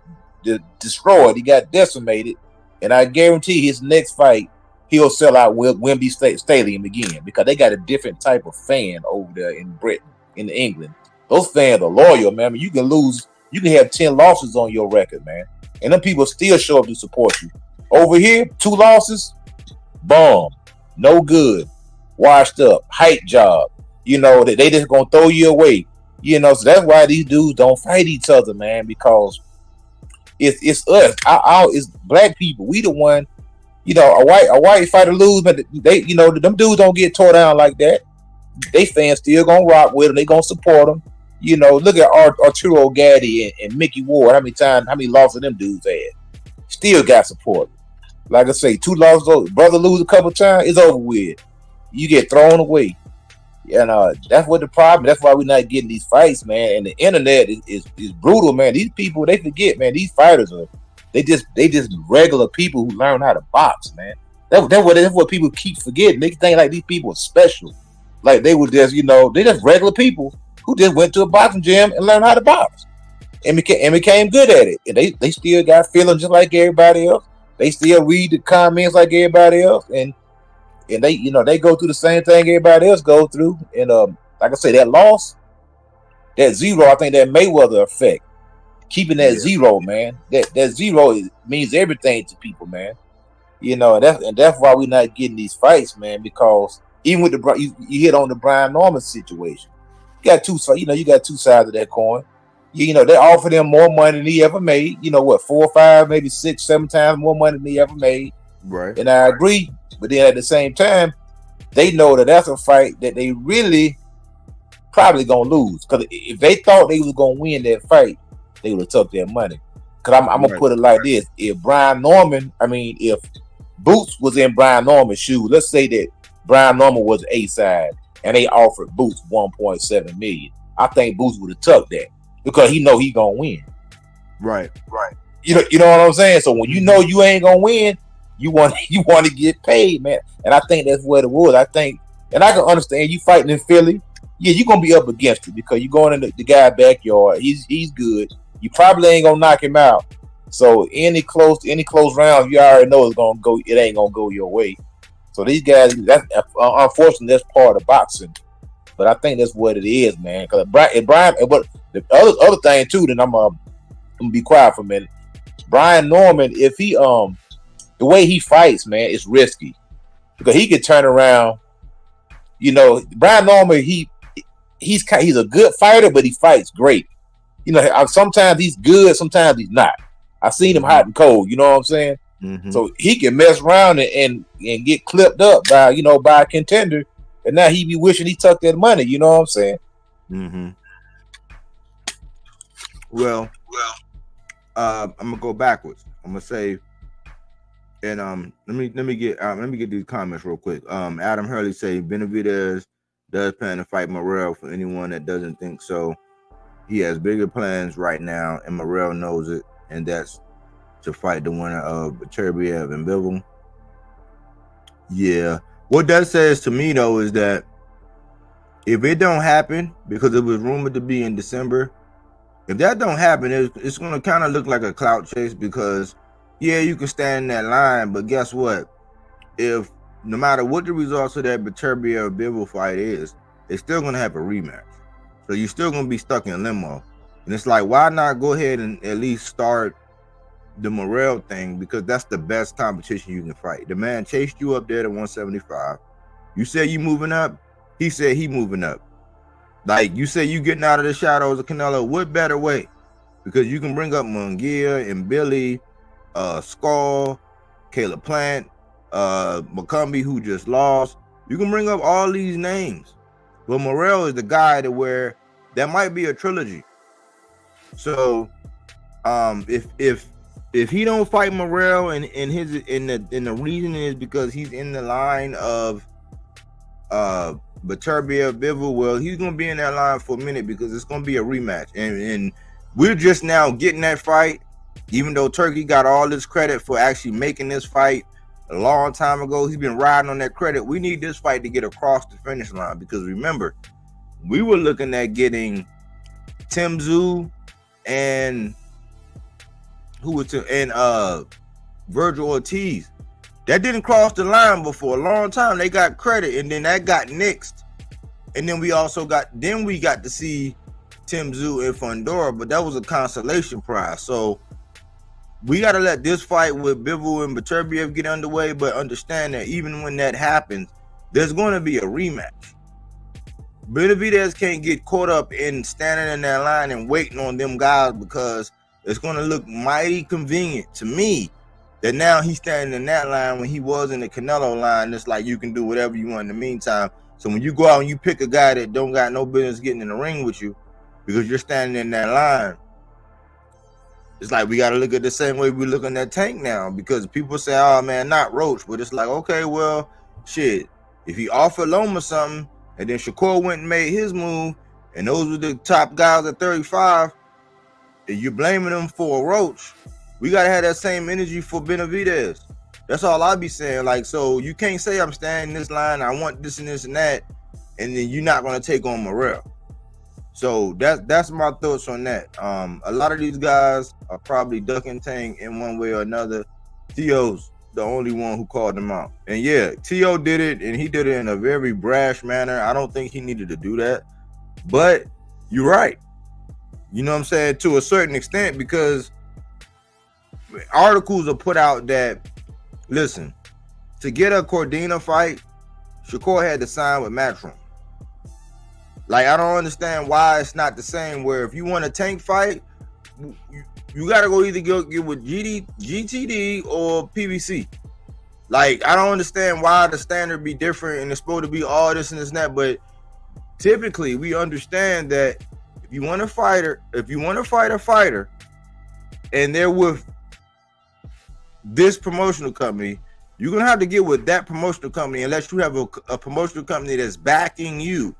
Speaker 8: destroyed. He got decimated, and I guarantee his next fight, he'll sell out Wembley Stadium again because they got a different type of fan over there in Britain, in England. Those fans are loyal, man. I mean, you can have 10 losses on your record, man, and them people still show up to support you. Over here, 2 losses, bomb, no good, washed up, hype job. That they just gonna throw you away. So that's why these dudes don't fight each other, man, because it's us. It's black people. We the one. A white fighter lose, but they, them dudes don't get tore down like that. They fans still gonna rock with them. They gonna support them. Look at Arturo Gatti and Mickey Ward. How many losses them dudes had? Still got support. Like I say, 2 losses. Brother lose a couple times, it's over with. You get thrown away. And that's what the problem. That's why we're not getting these fights, man. And the internet is brutal, man. These people, they forget, man. These fighters are They just regular people who learn how to box, man. That's what people keep forgetting. They think like these people are special. Like they were just, they just regular people who just went to a boxing gym and learned how to box and became good at it. And they still got feelings just like everybody else. They still read the comments like everybody else, and they they go through the same thing everybody else go through. And like I say, that loss, that zero, I think that Mayweather effect, keeping that zero, man. That zero means everything to people, man. And that's why we're not getting these fights, man. Because even with you hit on the Brian Norman situation, you got two sides of that coin. They offer them more money than he ever made. 4 or 5, maybe 6, 7 times more money than he ever made.
Speaker 5: Right.
Speaker 8: And I agree, but then at the same time, they know that that's a fight that they really probably gonna lose. Because if they thought they was gonna win that fight, they would have took their money. Because I'm gonna put it like this: if Boots was in Brian Norman's shoes, let's say that Brian Norman was A side and they offered Boots $1.7 million, I think Boots would have took that because he know he gonna win.
Speaker 5: Right.
Speaker 8: You know what I'm saying? So when you know you ain't gonna win, you want to get paid, man. And I think that's what it was. I think, and I can understand you fighting in Philly. Yeah, you're gonna be up against it because you're going in the guy's backyard. He's good. You probably ain't gonna knock him out. So any close rounds, you already know it ain't gonna go your way. So these guys, that's unfortunately that's part of boxing. But I think that's what it is, man. Because but the other thing too, then I'm gonna be quiet for a minute. Brian Norman, if he the way he fights, man, it's risky because he could turn around. Brian Norman, he's a good fighter, but he fights great. Sometimes he's good, sometimes he's not. I've seen him hot and cold. You know what I'm saying? Mm-hmm. So he can mess around and get clipped up by a contender, and now he be wishing he took that money. You know what I'm saying?
Speaker 5: Mm-hmm. Well, I'm gonna go backwards. I'm gonna say, and let me get these comments real quick. Adam Hurley say Benavidez does plan to fight Morrell. For anyone that doesn't think so, he has bigger plans right now, and Morrell knows it, and that's to fight the winner of Beterbiev and Bivol. Yeah, what that says to me though is that if it don't happen, because it was rumored to be in December, if that don't happen, it's going to kind of look like a clout chase because, yeah, you can stand in that line, but guess what? If no matter what the results of that Beterbiev-Bivol fight is, it's still going to have a rematch. So you're still going to be stuck in limbo. And it's like, why not go ahead and at least start the Morrell thing? Because that's the best competition you can fight. The man chased you up there to 175. You said you moving up. He said he moving up. Like you say, you getting out of the shadows of Canelo. What better way? Because you can bring up Munguia and Billy, Skull, Caleb Plant, McCumbee, who just lost. You can bring up all these names. But Morrell is the guy to where that might be a trilogy. So if he don't fight Morrell and the reason is because he's in the line of Beterbiev-Bivol, well, he's gonna be in that line for a minute because it's gonna be a rematch, and we're just now getting that fight. Even though Turkey got all this credit for actually making this fight a long time ago, he's been riding on that credit. We need this fight to get across the finish line because remember, we were looking at getting Tim Tszyu and Virgil Ortiz. That didn't cross the line before a long time. They got credit, and then that got nixed. And then we got to see Tim Tszyu and Fundora, but that was a consolation prize. So we got to let this fight with Bivol and Beterbiev get underway, but understand that even when that happens, there's going to be a rematch. Benavidez can't get caught up in standing in that line and waiting on them guys because it's going to look mighty convenient to me that now he's standing in that line when he was in the Canelo line. It's like you can do whatever you want in the meantime. So when you go out and you pick a guy that don't got no business getting in the ring with you because you're standing in that line, it's like we got to look at the same way we're looking at Tank now, because people say, oh man, not Roach. But it's like, okay, well, shit, if he offered Loma something and then Shakur went and made his move and those were the top guys at 35, and you're blaming them for a Roach, We gotta have that same energy for Benavidez. That's all I be saying. Like, so you can't say I'm standing this line, I want this and this and that, and then you're not gonna take on Morrell. So that's my thoughts on that. A lot of these guys are probably duck and tank in one way or another. T.O.'s the only one who called them out. And yeah, T.O. did it, and he did it in a very brash manner. I don't think he needed to do that. But you're right. You know what I'm saying? To a certain extent, because articles are put out that, listen, to get a Cordina fight, Shakur had to sign with Matchroom. Like, I don't understand why it's not the same, where if you want a tank fight, you got to go either get with GTD or PBC. Like, I don't understand why the standard be different and it's supposed to be all this and this and that, but typically we understand that if you want to fight a fighter and they're with this promotional company, you're going to have to get with that promotional company unless you have a promotional company that's backing you,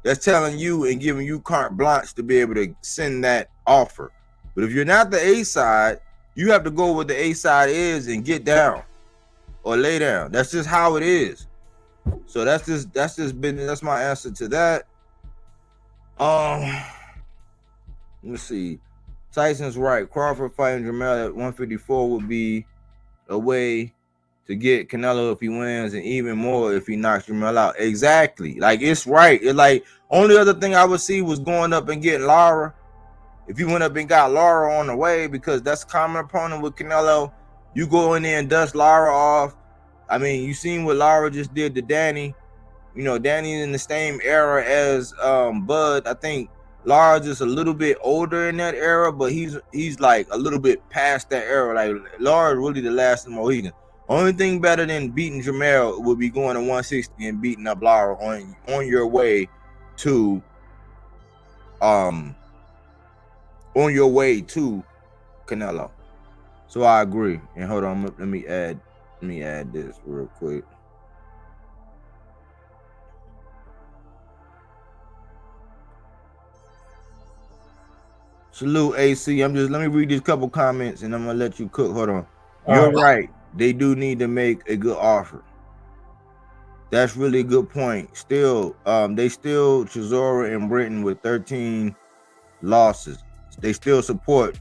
Speaker 5: that's telling you and giving you carte blanche to be able to send that offer. But if you're not the A side, you have to go where the A side is and get down or lay down. That's just how it is. So that's my answer to that. Let's see. Tyson's right. Crawford fighting Jermell at 154 would be a way to get Canelo if he wins, and even more if he knocks Jermell out. Exactly. Like, it's right. It's like, only other thing I would see was going up and getting Lara. If you went up and got Lara on the way, because that's a common opponent with Canelo, you go in there and dust Lara off. I mean, you seen what Lara just did to Danny. You know, Danny's in the same era as Bud. I think Lara's just a little bit older in that era, but he's like a little bit past that era. Like, Lara's really the last Mohican. Only thing better than beating Jermell would be going to 160 and beating up Lara on your way to Canelo. So I agree. And hold on, let me add this real quick. Salute AC. Let me read these couple comments and I'm gonna let you cook. Hold on. You're right. They do need to make a good offer. That's really a good point. Still, they still Chisora and Britain with 13 losses. They still support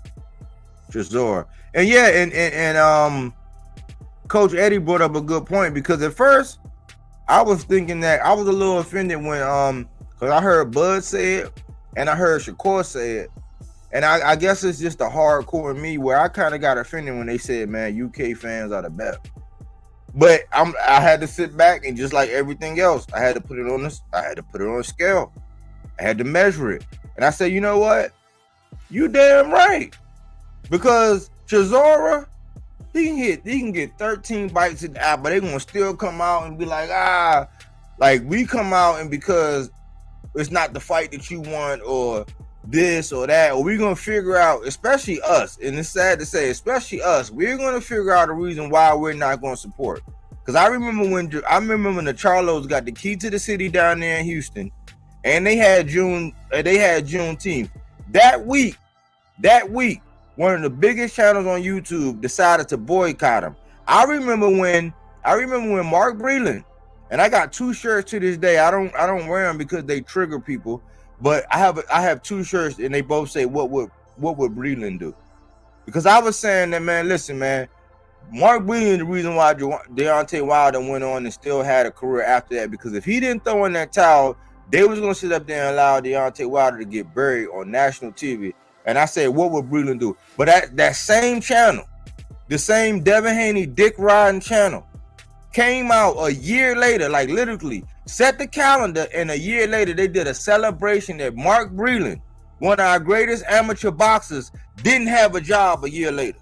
Speaker 5: Chisora. And yeah, and Coach Eddie brought up a good point, because at first I was thinking that I was a little offended when because I heard Bud say it and I heard Shakur say it. And I guess it's just the hardcore in me where I kind of got offended when they said, man, UK fans are the best. But I had to sit back and, just like everything else, I had to put it on a scale. I had to measure it. And I said, you know what? You damn right. Because Chisora, he can get 13 bites in the eye, but they're gonna still come out and be like, like we come out and because it's not the fight that you want or this or that, or we're gonna figure out, especially us, and it's sad to say, especially us, we're gonna figure out a reason why we're not gonna support. Because I remember when the Charlos got the key to the city down there in Houston, and they had Juneteenth. That week, one of the biggest channels on YouTube decided to boycott him. I remember when Mark Breland, and I got 2 shirts to this day. I don't wear them because they trigger people. But I have 2 shirts, and they both say, what would Breland do? Because I was saying that, man, listen, man, Mark Breland, the reason why Deontay Wilder went on and still had a career after that, because if he didn't throw in that towel, they was going to sit up there and allow Deontay Wilder to get buried on national TV. And I said, what would Breland do? But that same channel, the same Devin Haney dick riding channel, came out a year later, like literally set the calendar, and a year later they did a celebration that Mark Breland, one of our greatest amateur boxers, didn't have a job a year later.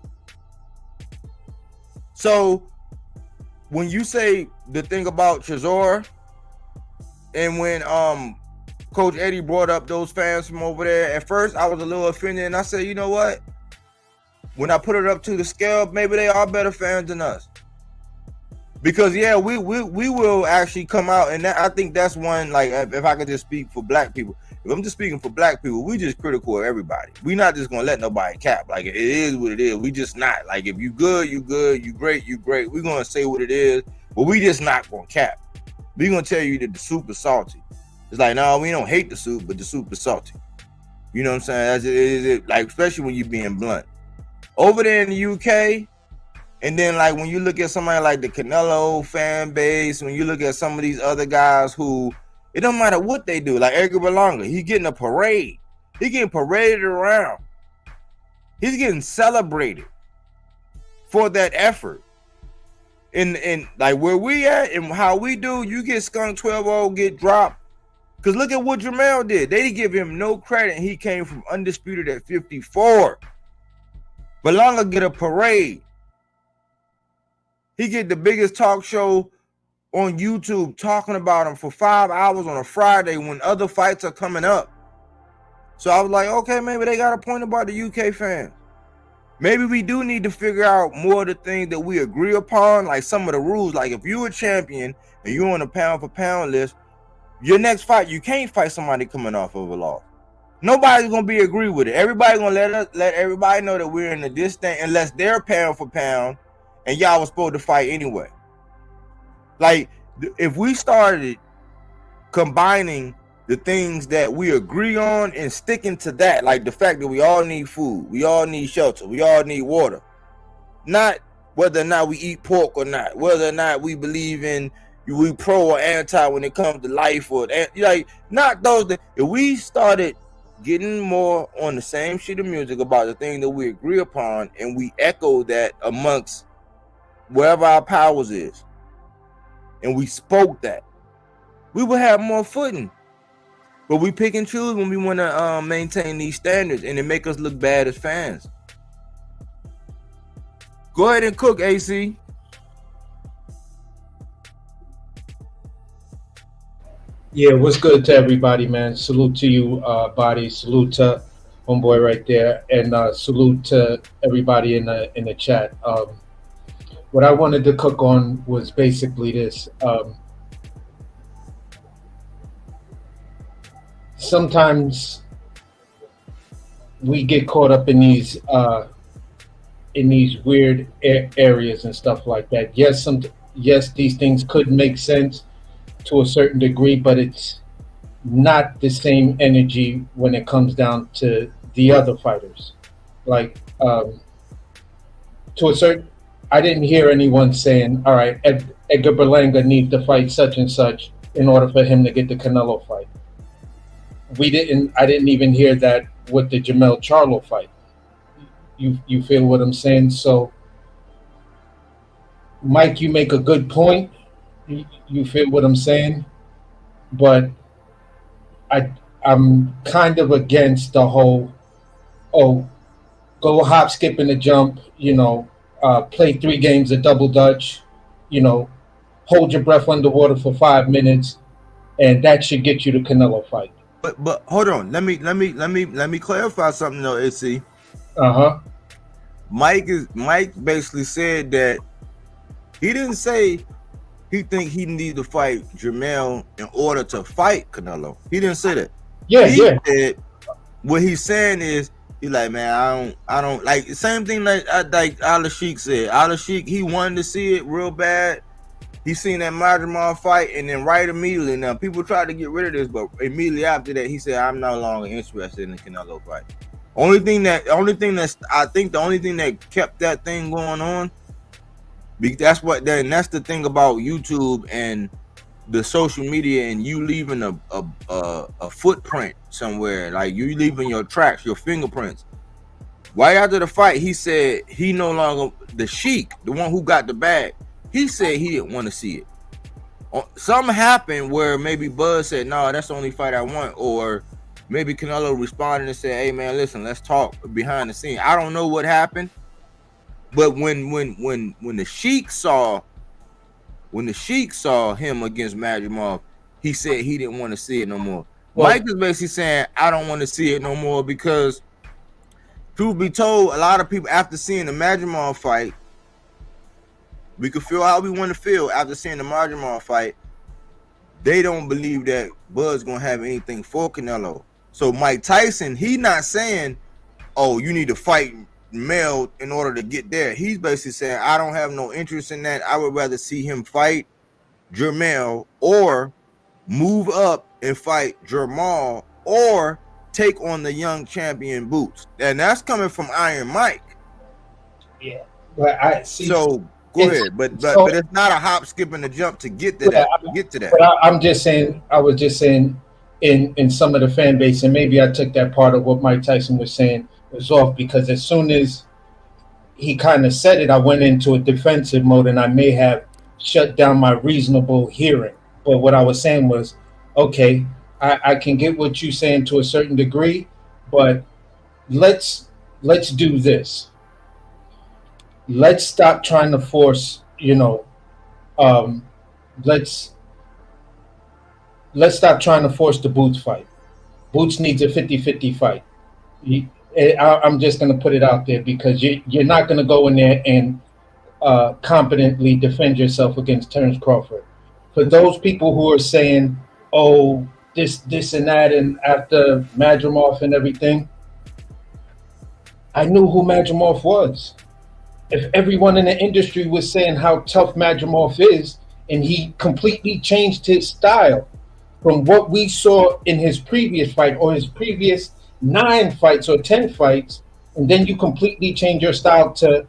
Speaker 5: So when you say the thing about Chisora, and when Coach Eddie brought up those fans from over there, at first I was a little offended, and I said, you know what? When I put it up to the scale, maybe they are better fans than us. Because yeah, we will actually come out, and I think that's one, like, if I could just speak for black people, if I'm just speaking for black people, we just critical of everybody. We not just gonna let nobody cap. Like, it is what it is. We just not. Like, if you good, you good. You great, you great. We gonna say what it is, but we just not gonna cap. We gonna tell you that the soup is salty. It's like, no, we don't hate the soup, but the soup is salty. You know what I'm saying? That's it, like, especially when you being blunt. Over there in the UK, and then like when you look at somebody like the Canelo fan base, when you look at some of these other guys who, it don't matter what they do, like Edgar Berlanga, he's getting a parade. He's getting paraded around. He's getting celebrated for that effort. And like where we at and how we do, you get skunked 12-0, get dropped. Because look at what Jermell did. They didn't give him no credit. He came from undisputed at 54. Berlanga get a parade. He get the biggest talk show on YouTube talking about him for 5 hours on a Friday when other fights are coming up. So I was like, okay, maybe they got a point about the UK fans. Maybe we do need to figure out more of the things that we agree upon, like some of the rules. Like if you're a champion and you're on a pound for pound list, your next fight, you can't fight somebody coming off of a loss. Nobody's gonna be agree with it. Everybody's gonna let everybody know that we're in the distance unless they're pound for pound, and y'all was supposed to fight anyway. Like if we started combining the things that we agree on and sticking to that, like the fact that we all need food, we all need shelter, we all need water, not whether or not we eat pork or not, whether or not we believe in, we pro or anti when it comes to life, or like not those that, if we started getting more on the same sheet of music about the thing that we agree upon and we echo that amongst wherever our powers is, and we spoke that, we would have more footing. But we pick and choose when we want to maintain these standards, and it make us look bad as fans. Go ahead and cook, AC.
Speaker 9: Yeah, what's good to everybody, man? Salute to you, Body. Salute to homeboy right there, and salute to everybody in the chat. What I wanted to cook on was basically this. Sometimes we get caught up in these weird areas and stuff like that. Yes, these things could make sense to a certain degree, but it's not the same energy when it comes down to the other fighters. Like to a certain, I didn't hear anyone saying, all right, Edgar Berlanga needs to fight such and such in order for him to get the Canelo fight. I didn't even hear that with the Jermell Charlo fight. You feel what I'm saying? So Mike, you make a good point. You feel what I'm saying? But I'm kind of against the whole, go hop, skip, and a jump, play 3 games of double dutch, hold your breath underwater for 5 minutes, and that should get you the Canelo fight.
Speaker 5: But hold on, let me clarify something though, AC. Mike basically said that he didn't say he think he needed to fight Jermell in order to fight Canelo. He didn't say that. He said, what he's saying is, he's like, man, I don't like the same thing like Al Sheik said. Al Sheik, he wanted to see it real bad. He seen that Majamar fight, and then right immediately, now people tried to get rid of this, but immediately after that, he said, I'm no longer interested in the Canelo fight. I think the only thing that kept that thing going on, that's the thing about YouTube and the social media, and you leaving a footprint somewhere, like you leaving your tracks, your fingerprints. Right after the fight, he said he no longer, the Sheik, the one who got the bag, he said he didn't want to see it. Something happened where maybe Buzz said, no, that's the only fight I want, or maybe Canelo responded and said, hey man, listen, let's talk behind the scene. I don't know what happened, but when the Sheik saw him against Majamar, he said he didn't want to see it no more. Mike is basically saying, I don't want to see it no more, because truth be told, a lot of people after seeing the Majamar fight, we could feel how we want to feel after seeing the Majamar fight, they don't believe that Bud's gonna have anything for Canelo. So Mike Tyson, he not saying, oh, you need to fight Mel in order to get there. He's basically saying, I don't have no interest in that. I would rather see him fight Jermell or move up and fight Jermall or take on the young champion Boots. And that's coming from Iron Mike.
Speaker 9: Yeah. But I see.
Speaker 5: So go ahead. But it's not a hop, skip, and a jump to get to that.
Speaker 9: But I'm just saying, I was just saying in some of the fan base, and maybe I took that part of what Mike Tyson was saying was off, because as soon as he kind of said it, I went into a defensive mode and I may have shut down my reasonable hearing. But what I was saying was, okay, I can get what you're saying to a certain degree, but let's do this. Let's stop trying to force, let's stop trying to force the Boots fight. Boots needs a 50-50 fight. I'm just going to put it out there, because you're not going to go in there and competently defend yourself against Terence Crawford. For those people who are saying, oh, this and that, and after Madrimov and everything, I knew who Madrimov was. If everyone in the industry was saying how tough Madrimov is, and he completely changed his style from what we saw in his previous fight or his previous 9 fights or 10 fights, and then you completely change your style to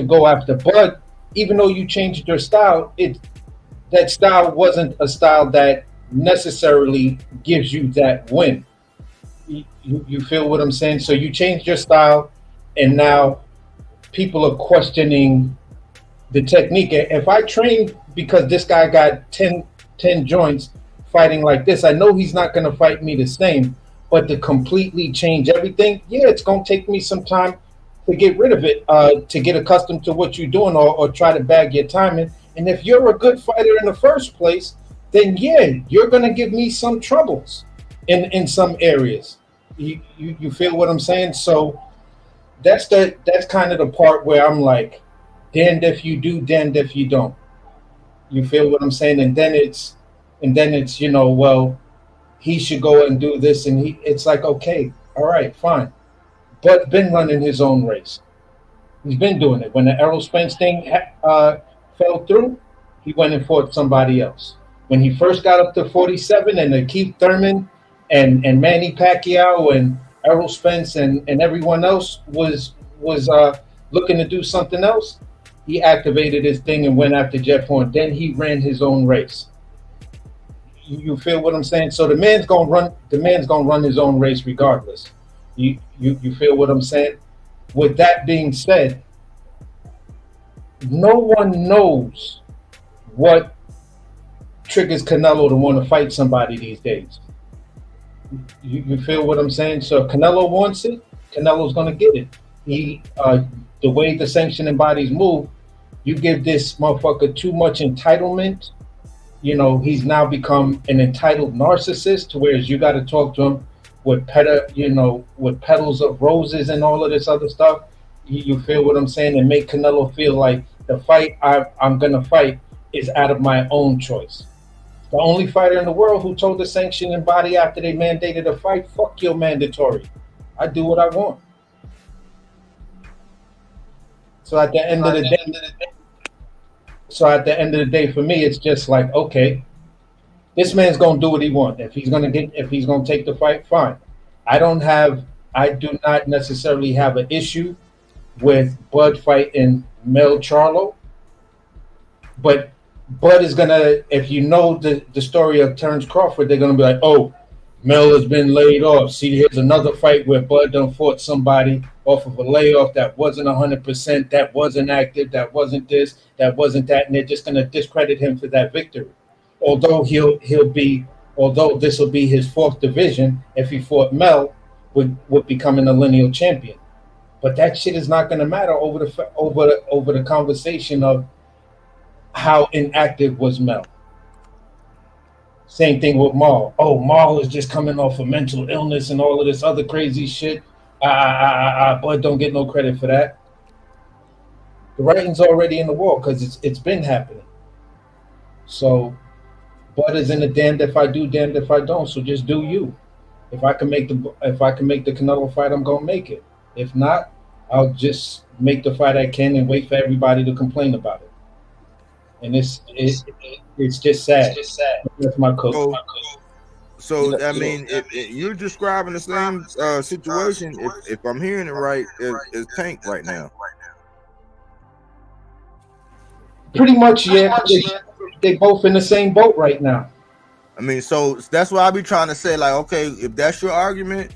Speaker 9: go after Bud, even though you changed your style, that style wasn't a style that necessarily gives you that win. You feel what I'm saying? So you changed your style, and now people are questioning the technique. If I train because this guy got 10 joints fighting like this, I know he's not going to fight me the same, but to completely change everything, yeah, it's going to take me some time to get rid of it, to get accustomed to what you're doing, or try to bag your timing. And if you're a good fighter in the first place, then yeah, you're going to give me some troubles in some areas. You feel what I'm saying? So that's kind of the part where I'm like, damned if you do, damned if you don't. You feel what I'm saying? And then it's well, he should go and do this, and it's like, okay, all right, fine. But been running his own race. He's been doing it. When the Errol Spence thing fell through, he went and fought somebody else. When he first got up to 47, and the Keith Thurman and Manny Pacquiao and Errol Spence and everyone else was looking to do something else, he activated his thing and went after Jeff Horn. Then he ran his own race. You feel what I'm saying? So the man's gonna run his own race regardless. You feel what I'm saying? With that being said, no one knows what triggers Canelo to want to fight somebody these days. You feel what I'm saying? So if Canelo wants it, Canelo's gonna get it. The way the sanctioning bodies move, you give this motherfucker too much entitlement, he's now become an entitled narcissist, to whereas you got to talk to him with petals of roses and all of this other stuff. You feel what I'm saying? And make Canelo feel like the fight I'm gonna fight is out of my own choice. The only fighter in the world who told the sanctioning body after they mandated a fight, fuck your mandatory. I do what I want. So at the end of the day, for me, it's just like, okay, this man's gonna do what he wants. If he's gonna take the fight, fine. I do not necessarily have an issue with Bud fighting Jermell Charlo, but Bud is gonna, if you know the story of Terence Crawford, they're gonna be like, oh, Mel has been laid off. See, here's another fight where Bud done fought somebody off of a layoff that wasn't 100%, that wasn't active, that wasn't this, that wasn't that, and they're just gonna discredit him for that victory. Although this will be his 4th division, if he fought Mel, would becoming a lineal champion. But that shit is not gonna matter over the conversation of how inactive was Mel. Same thing with Maul. Oh, Maul is just coming off of mental illness and all of this other crazy shit. Bud don't get no credit for that. The writing's already in the wall because it's been happening. So Bud is in the damned if I do, damned if I don't. So just do you. If I can make the Canelo fight, I'm gonna make it. If not, I'll just make the fight I can and wait for everybody to complain about it. And it's just sad. That's my coach.
Speaker 5: So I mean, you're describing the same situation. If I'm hearing it right, is Tank right now.
Speaker 9: Pretty much, yeah. They both in the same boat right now.
Speaker 5: I mean, so that's why I be trying to say, like, okay, if that's your argument,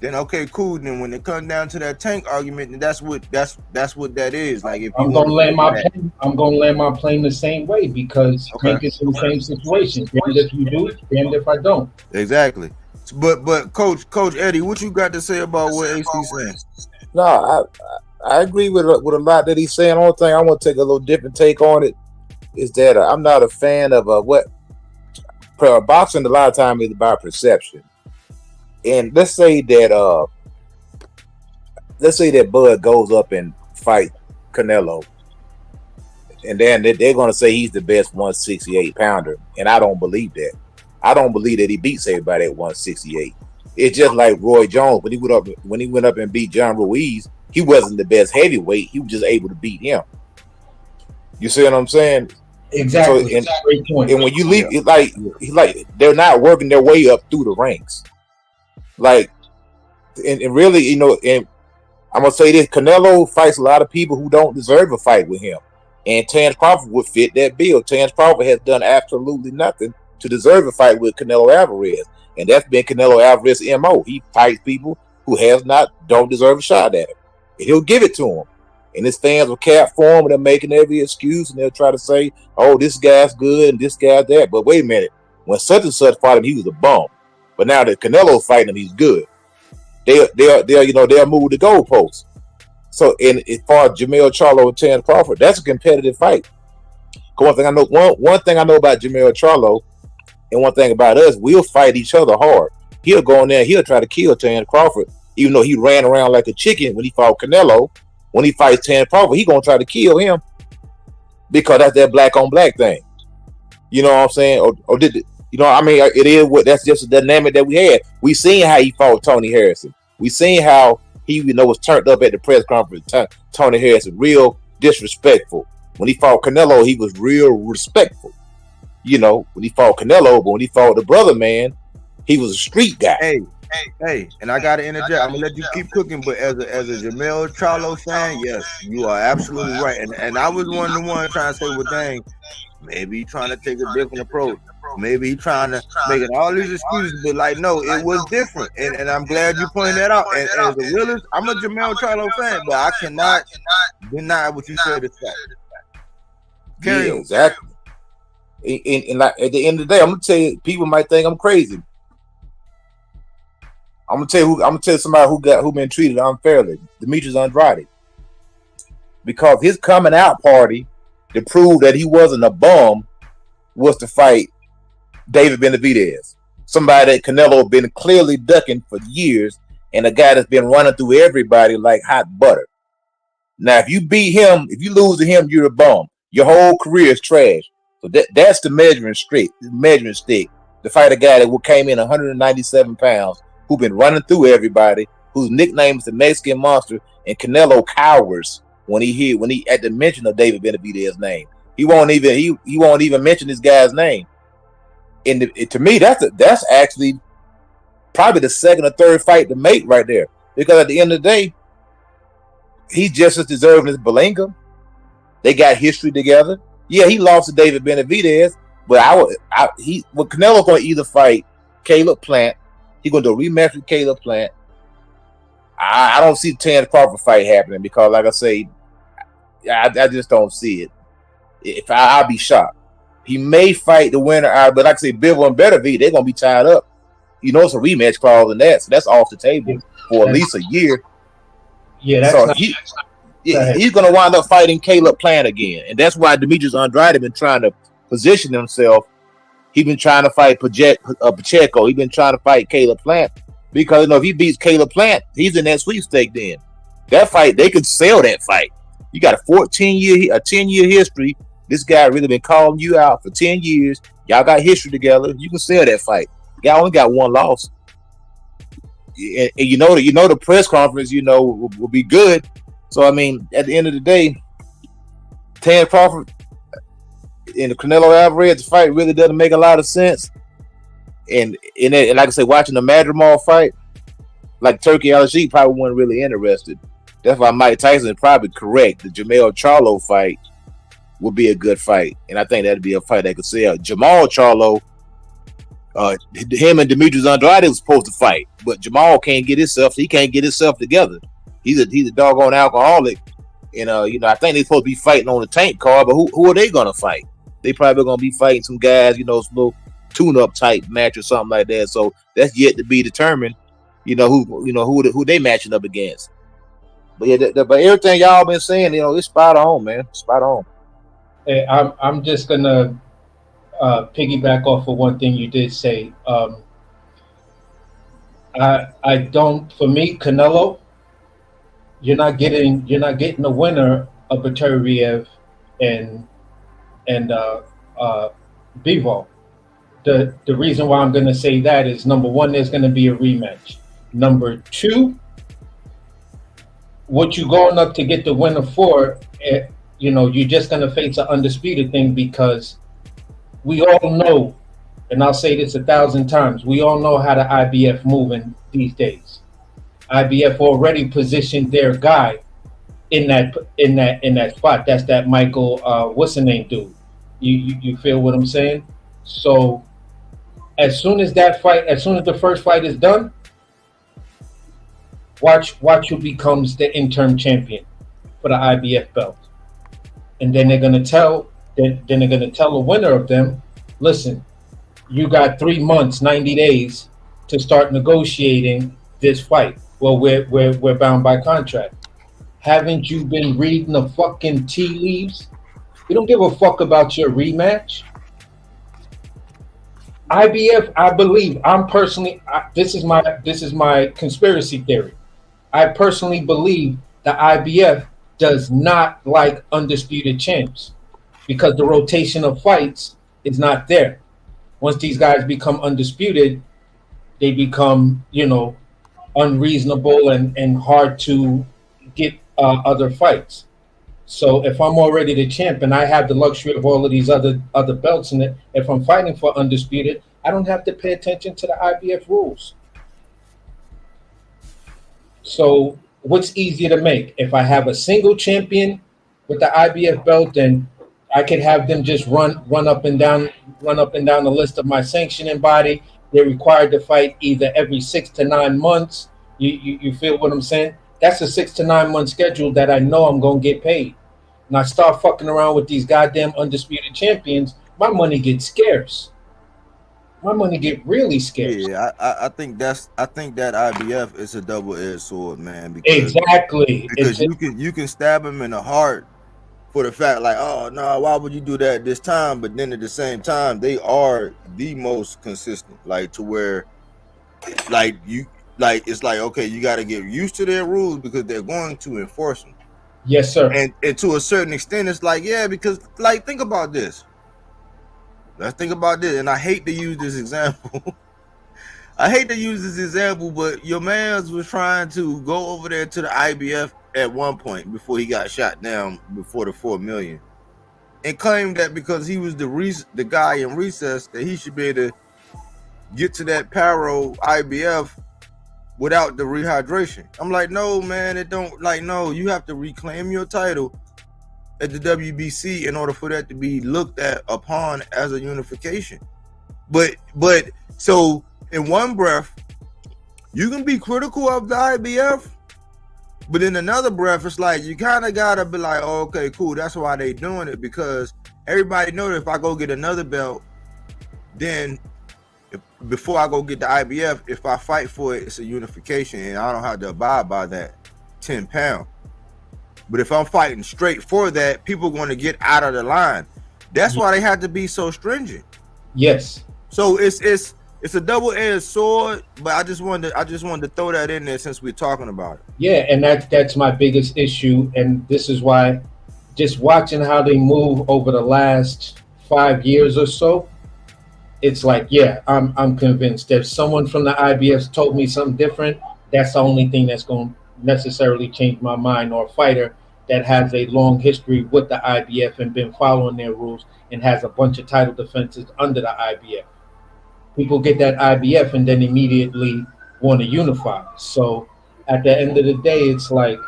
Speaker 5: then okay, cool. Then when it comes down to that Tank argument, then that's what that is. Like, if
Speaker 9: I'm gonna land my plane the same way because Tank is in the same situation. Damned if you do, damned if I don't.
Speaker 5: Exactly. But Coach Eddie, what you got to say about what AC's saying?
Speaker 8: No, I agree with a lot that he's saying. Only thing I want to take a little different take on it is that I'm not a fan of what boxing. A lot of time is about perception. And let's say that Bud goes up and fight Canelo, and then they're going to say he's the best 168 pounder, and I don't believe that. I don't believe that he beats everybody at 168. It's just like Roy Jones when he went up and beat John Ruiz. He wasn't the best heavyweight. He was just able to beat him. You see what I'm saying?
Speaker 9: Exactly.
Speaker 8: So, and when you leave, it's like they're not working their way up through the ranks. Like, and really, you know, and I'm gonna say this: Canelo fights a lot of people who don't deserve a fight with him, and Terence Crawford would fit that bill. Terence Crawford has done absolutely nothing to deserve a fight with Canelo Alvarez, and that's been Canelo Alvarez's MO. He fights people who don't deserve a shot at him, and he'll give it to him. And his fans will cap for him, and they're making every excuse, and they'll try to say, "Oh, this guy's good and this guy's that." But wait a minute, when such and such fought him, he was a bum. But now that Canelo's fighting him, he's good. They'll move the goalposts. So, and as far as Jermell Charlo and Terence Crawford, that's a competitive fight. One thing I know about Jermell Charlo, and one thing about us, we'll fight each other hard. He'll go in there, and he'll try to kill Terence Crawford, even though he ran around like a chicken when he fought Canelo. When he fights Terence Crawford, he's gonna try to kill him because that's that black on black thing. You know what I'm saying? Or did it? You know, I mean, it is what that's just a dynamic that we had. We seen how he fought Tony Harrison. We seen how he, was turned up at the press conference. Tony Harrison, real disrespectful. When he fought Canelo, he was real respectful. You know, when he fought Canelo, but when he fought the brother man, he was a street guy.
Speaker 5: Hey, and I gotta interject. I'm gonna let you keep cooking, but as a Jermell Charlo fan, yes, you are absolutely right. And I was one of the ones trying to say, well, dang, maybe he trying to take a different approach. Maybe he trying to make it all these excuses, but like, no, it was different. And I'm glad you pointed that out. And as a realist, I'm a Jermell Charlo fan, but I cannot deny what you said is fact.
Speaker 8: Yeah, exactly. And like at the end of the day, I'm gonna tell you, people might think I'm crazy. I'm gonna tell you somebody who been treated unfairly, Demetrius Andrade, because his coming out party to prove that he wasn't a bum was to fight David Benavidez, somebody that Canelo been clearly ducking for years, and a guy that's been running through everybody like hot butter. Now, if you beat him, if you lose to him, you're a bum. Your whole career is trash. So that's the measuring stick to fight a guy that came in 197 pounds, who been running through everybody, whose nickname is the Mexican Monster, and Canelo cowers when he at the mention of David Benavidez's name. He won't even mention this guy's name. And to me, that's actually probably the second or third fight to make right there, because at the end of the day, he's just as deserving as Berlanga. They got history together. Yeah, he lost to David Benavidez, but Canelo's going to either fight Caleb Plant. He's going to do a rematch with Caleb Plant. I don't see the Terence Crawford fight happening because, like I say, I just don't see it. If I'll be shocked. He may fight the winner out, but like I say, Bivol and Beterbiev, they're going to be tied up. You know, it's a rematch clause in that, so that's off the table for at least a year.
Speaker 9: Yeah,
Speaker 8: he's going to wind up fighting Caleb Plant again, and that's why Demetrius Andrade been trying to position himself. He's been trying to fight Pacheco. He's been trying to fight Caleb Plant because if he beats Caleb Plant, he's in that sweepstake. Then that fight, they could sell that fight. You got a 10-year history. This guy really been calling you out for 10 years. Y'all got history together. You can sell that fight. Y'all only got one loss. and you know the press conference, will be good. So I mean, at the end of the day, Terence Crawford and the Canelo Alvarez fight really doesn't make a lot of sense. And like I said, watching the Madrimal fight, like Turkey LSG probably wasn't really interested. That's why Mike Tyson is probably correct. The Jermell Charlo fight would be a good fight, and I think that'd be a fight that could sell. Jermell Charlo, him and Demetrius Andrade was supposed to fight, but Jamal can't get himself together. He's a doggone alcoholic, and I think they're supposed to be fighting on the Tank card, but who are they gonna fight? They probably gonna be fighting some guys, some little tune-up type match or something like that. So that's yet to be determined. Who they matching up against. But yeah, but everything y'all been saying, it's spot on, man. Spot on.
Speaker 9: Hey, I'm just gonna piggyback off of one thing you did say. I don't. For me, Canelo, you're not getting the winner of Beterbiev and Bivol. The reason why I'm going to say that is, number one, there's going to be a rematch. Number two, what you going up to get the winner for, you're just going to face an undisputed thing, because we all know, and I'll say this 1,000 times, we all know how the IBF moving these days. IBF already positioned their guy in that spot. That's that Michael, what's the name, dude? You feel what I'm saying? So as soon as the first fight is done, watch who becomes the interim champion for the IBF belt. And then they're gonna tell the winner of them, listen, you got 3 months, 90 days to start negotiating this fight. Well, we're bound by contract. Haven't you been reading the fucking tea leaves? We don't give a fuck about your rematch. IBF, I believe, this is my conspiracy theory. I personally believe the IBF does not like undisputed champs, because the rotation of fights is not there. Once these guys become undisputed, they become, unreasonable and hard to get other fights. So if I'm already the champ and I have the luxury of all of these other belts in it, if I'm fighting for undisputed, I don't have to pay attention to the IBF rules. So what's easier to make? If I have a single champion with the IBF belt, then I could have them just run up and down the list of my sanctioning body. They're required to fight either every 6 to 9 months. You feel what I'm saying? That's a 6 to 9 month schedule that I know I'm gonna get paid. And I start fucking around with these goddamn undisputed champions, my money gets scarce. My money get really scarce.
Speaker 5: Yeah, I think that IBF is a double-edged sword, man. Because
Speaker 9: exactly.
Speaker 5: You can stab him in the heart for the fact, like, oh no, why would you do that this time? But then at the same time, they are the most consistent, like to where, like it's like, okay, you got to get used to their rules because they're going to enforce them.
Speaker 9: Yes, sir.
Speaker 5: And to a certain extent, it's like, yeah, because like think about this. Let's think about this, and I hate to use this example. But your man was trying to go over there to the IBF at one point before he got shot down before the 4 million, and claimed that because he was the guy in recess that he should be able to get to that Paro IBF without the rehydration. I'm like, no, man, it don't. Like, no, you have to reclaim your title at the WBC in order for that to be looked at upon as a unification. But so in one breath, you can be critical of the IBF, but in another breath, it's like you kind of gotta be like, oh, okay, cool, that's why they doing it, because everybody know that if I go get another belt, then before I go get the IBF, if I fight for it, it's a unification, and I don't have to abide by that 10 pound. But if I'm fighting straight for that, people are going to get out of the line. That's why they have to be so stringent.
Speaker 9: Yes.
Speaker 5: So it's a double-edged sword, but I just wanted to throw that in there since we're talking about it.
Speaker 9: Yeah, and that's my biggest issue, and this is why, just watching how they move over the last 5 years or so, it's like, yeah, I'm convinced. If someone from the IBF told me something different, that's the only thing that's going to necessarily change my mind, or a fighter that has a long history with the IBF and been following their rules and has a bunch of title defenses under the IBF. People get that IBF and then immediately want to unify. So at the end of the day, it's like,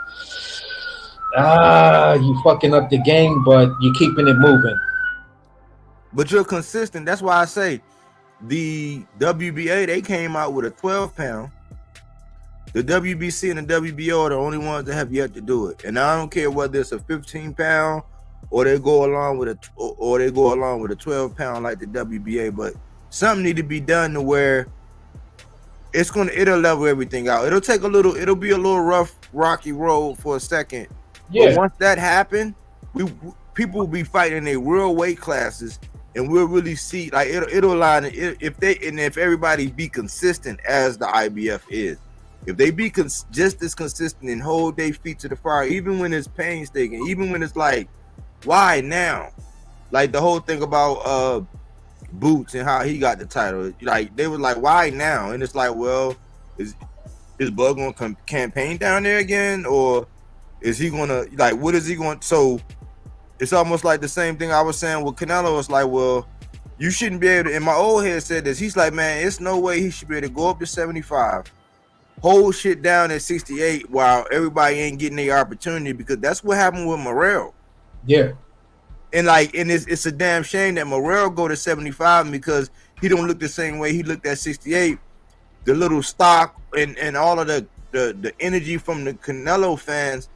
Speaker 9: you fucking up the game, but you're keeping it moving.
Speaker 5: But you're consistent. That's why I say the WBA, they came out with a 12-pound. The WBC and the WBO are the only ones that have yet to do it. And I don't care whether it's a 15-pound or they go along with a 12-pound like the WBA, but something need to be done to where it'll level everything out. It'll be a little rough, rocky road for a second. Yeah. But once that happens, people will be fighting their real weight classes, and we'll really see, like, it'll align if everybody be consistent as the IBF is. If they be just as consistent and hold their feet to the fire, even when it's painstaking, even when it's like, why now? Like the whole thing about Boots and how he got the title. Like they were like, why now? And it's like, well, is Bud gonna campaign down there again, or is he gonna, like, what is he going? So it's almost like the same thing I was saying with Canelo. It's like, well, you shouldn't be able to. And my old head said this. He's like, man, it's no way he should be able to go up to 75. Hold shit down at 68 while everybody ain't getting their opportunity, because that's what happened with Morrell.
Speaker 9: Yeah.
Speaker 5: And it's a damn shame that Morrell go to 75 because he don't look the same way he looked at 68. The little stock and all of the energy from the Canelo fans,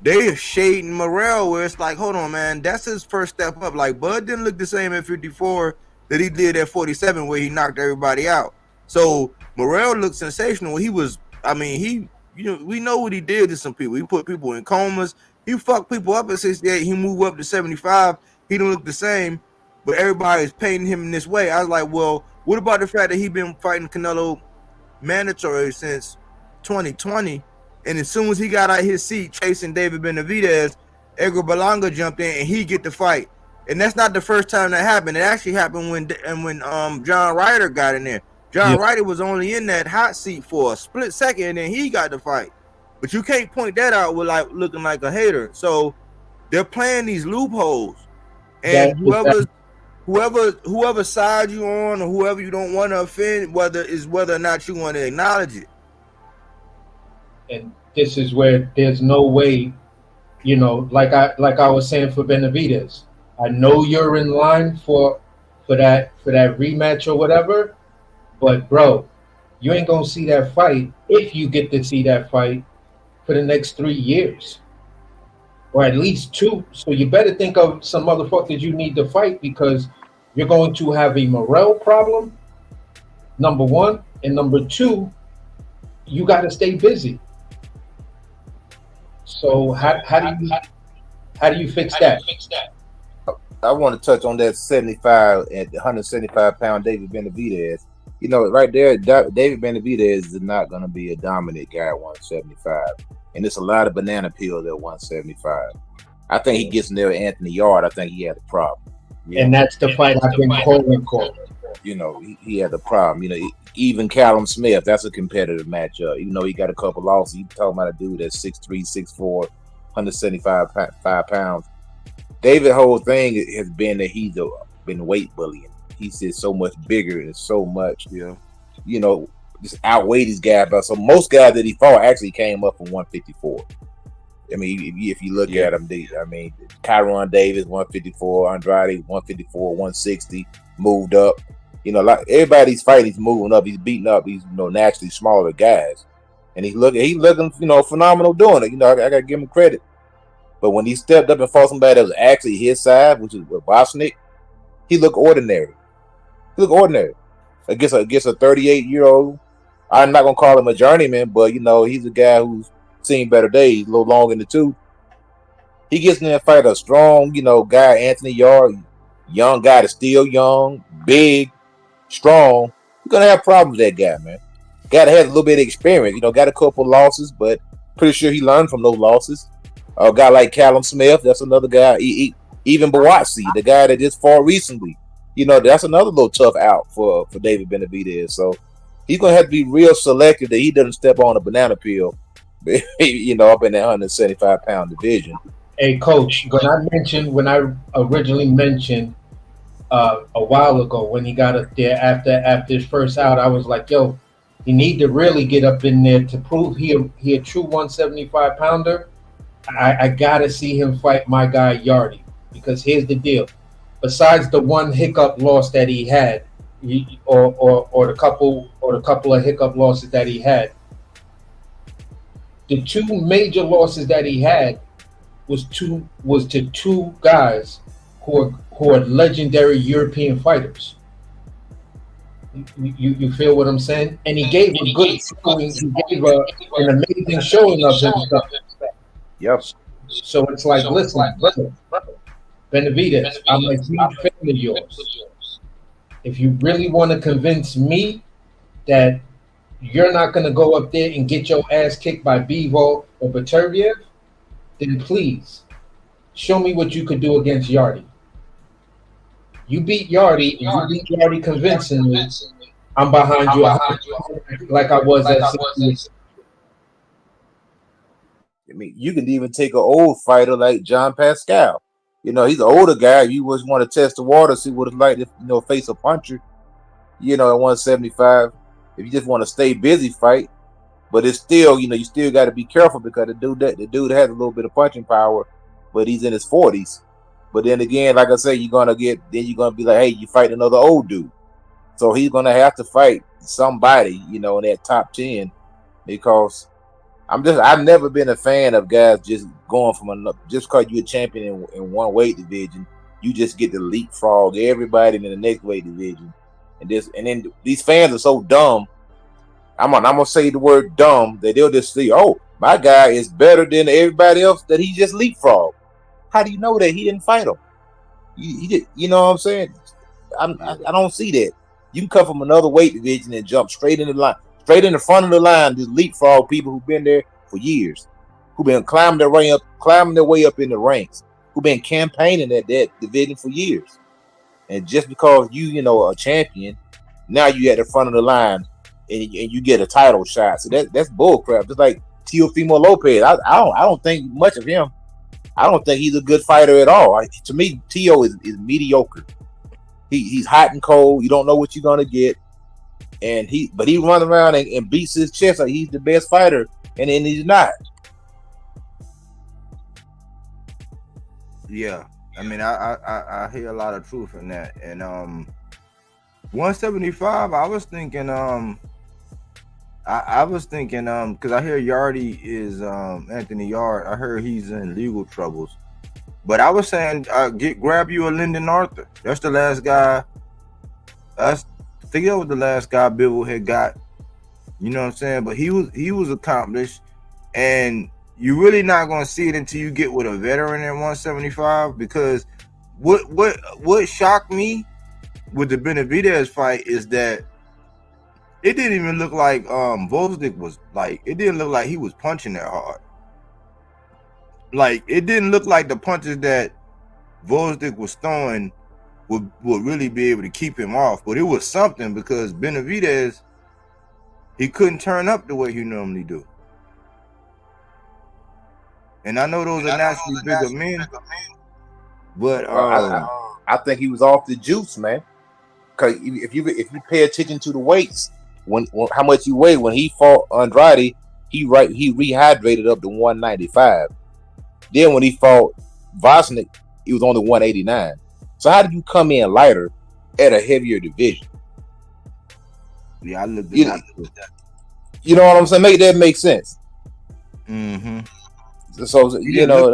Speaker 5: they are shading Morrell, where it's like, hold on, man, that's his first step up. Like Bud didn't look the same at 54 that he did at 47, where he knocked everybody out. So Morrell looked sensational. He was, I mean, we know what he did to some people. He put people in comas. He fucked people up at 68. He moved up to 75. He don't look the same, but everybody's painting him in this way. I was like, well, what about the fact that he been fighting Canelo mandatory since 2020, and as soon as he got out his seat chasing David Benavidez, Edgar Berlanga jumped in and he get the fight. And that's not the first time that happened. It actually happened when John Ryder got in there. John Ryder was only in that hot seat for a split second, and then he got the fight. But you can't point that out with like looking like a hater. So they're playing these loopholes, and whoever side you on, or whoever you don't want to offend, whether or not you want to acknowledge it.
Speaker 9: And this is where there's no way, like I was saying for Benavidez, I know you're in line for that rematch or whatever. But bro, you ain't gonna see that fight, if you get to see that fight, for the next 3 years, or at least 2. So you better think of some motherfuckers you need to fight, because you're going to have a Morrell problem, number 1, and number 2, you got to stay busy. So how do you fix that?
Speaker 8: I want to touch on that 75 and 175-pound David Benavidez. Right there, David Benavidez is not going to be a dominant guy at 175. And it's a lot of banana peels at 175. I think he gets in there with Anthony Yard. I think he had a problem.
Speaker 9: And that's the fight I've been calling.
Speaker 8: He had a problem. Even Callum Smith, that's a competitive matchup. Even though he got a couple losses, you talking about a dude that's 6'3", 6'4", 175 pounds. David's whole thing has been that he's been weight bullying. He's just so much bigger and so much, just outweigh these guys. But so most guys that he fought actually came up from 154. I mean, if you look at him, Kyron Davis 154, Andrade 154, 160, moved up. Like everybody's fighting, he's moving up. He's beating up these naturally smaller guys, and he's looking phenomenal doing it. I gotta give him credit. But when he stepped up and fought somebody that was actually his side, which is Bosnick, he looked ordinary. Against a 38-year-old. I'm not gonna call him a journeyman, but he's a guy who's seen better days, a little long in the tooth. He gets in there and fight a strong, guy, Anthony Yard, young guy that's still young, big, strong. You're gonna have problems with that guy, man. Guy that has a little bit of experience, got a couple losses, but pretty sure he learned from those losses. A guy like Callum Smith, that's another guy. Even Bawatsi, the guy that just fought recently, that's another little tough out for David Benavidez. So he's gonna have to be real selective that he doesn't step on a banana peel, you know, up in that 175-pound division.
Speaker 9: Hey, coach, when I originally mentioned a while ago when he got up there after his first out, I was like, yo, he need to really get up in there to prove he a true 175 pounder. I gotta see him fight my guy Yardy, because here's the deal. Besides the one hiccup loss that he had, or the couple of hiccup losses that he had, the two major losses that he had was to two guys who are legendary European fighters. You feel what I'm saying? And he gave a good showing. He gave an amazing showing of himself.
Speaker 8: Yep.
Speaker 9: So it's like, listen, brother, Benavidez, I'm a huge fan of yours. If you really want to convince me that you're not going to go up there and get your ass kicked by Bivol or Beterbiev, then please show me what you could do against Yardy. You beat Yardy, and you beat Yardy convincingly. I'm behind you, like I was at 6
Speaker 8: I mean, you can even take an old fighter like John Pascal. You know, he's an older guy. You just want to test the water, see what it's like to, you know, face a puncher, you know, at 175. If you just want to stay busy, fight. But it's still, you know, you still got to be careful, because the dude has a little bit of punching power, but he's in his 40s. But then again, like I say, you're gonna be like, hey, you fight another old dude. So he's gonna have to fight somebody, you know, in that top 10, because I've never been a fan of guys just going from just because you're a champion in one weight division, you just get to leapfrog everybody in the next weight division. And then these fans are so dumb. I'm gonna say the word dumb, that they'll just say, oh, my guy is better than everybody else that he just leapfrogged. How do you know that he didn't fight him? He did, you know what I'm saying? I don't see that. You can come from another weight division and jump straight in the line, straight in the front of the line, just leapfrog people who've been there for years, who've been climbing their way up in the ranks, who've been campaigning at that division for years. And just because you know, a champion, now you at the front of the line and you get a title shot. So that's bullcrap. Just like Teofimo Lopez, I don't think much of him. I don't think he's a good fighter at all. To me, Teo is mediocre. He's hot and cold. You don't know what you're gonna get, but he runs around and beats his chest like he's the best fighter, and then he's not.
Speaker 5: Yeah, I mean, I hear a lot of truth in that. And 175, I was thinking because I hear Yardy is Anthony Yard. I heard he's in legal troubles, but I was saying grab you a Lyndon Arthur. That's the last guy. I think that was the last guy Bivol had got. You know what I'm saying? But he was accomplished, and you're really not gonna see it until you get with a veteran at 175. Because what shocked me with the Benavidez fight is that it didn't even look like Volzdik was like. It didn't look like he was punching that hard. Like, it didn't look like the punches that Volzdik was throwing would really be able to keep him off. But it was something, because Benavidez, he couldn't turn up the way he normally do. And I know those are naturally bigger men, but
Speaker 8: I think he was off the juice, man. Because if you pay attention to the weights, when how much he weighed when he fought Andrade, he rehydrated up to 195. Then when he fought Vosnik, he was only 189. So how did you come in lighter at a heavier division?
Speaker 5: Yeah, I looked at that.
Speaker 8: You know what I'm saying? Make that make sense.
Speaker 5: Mm-hmm.
Speaker 8: So you know,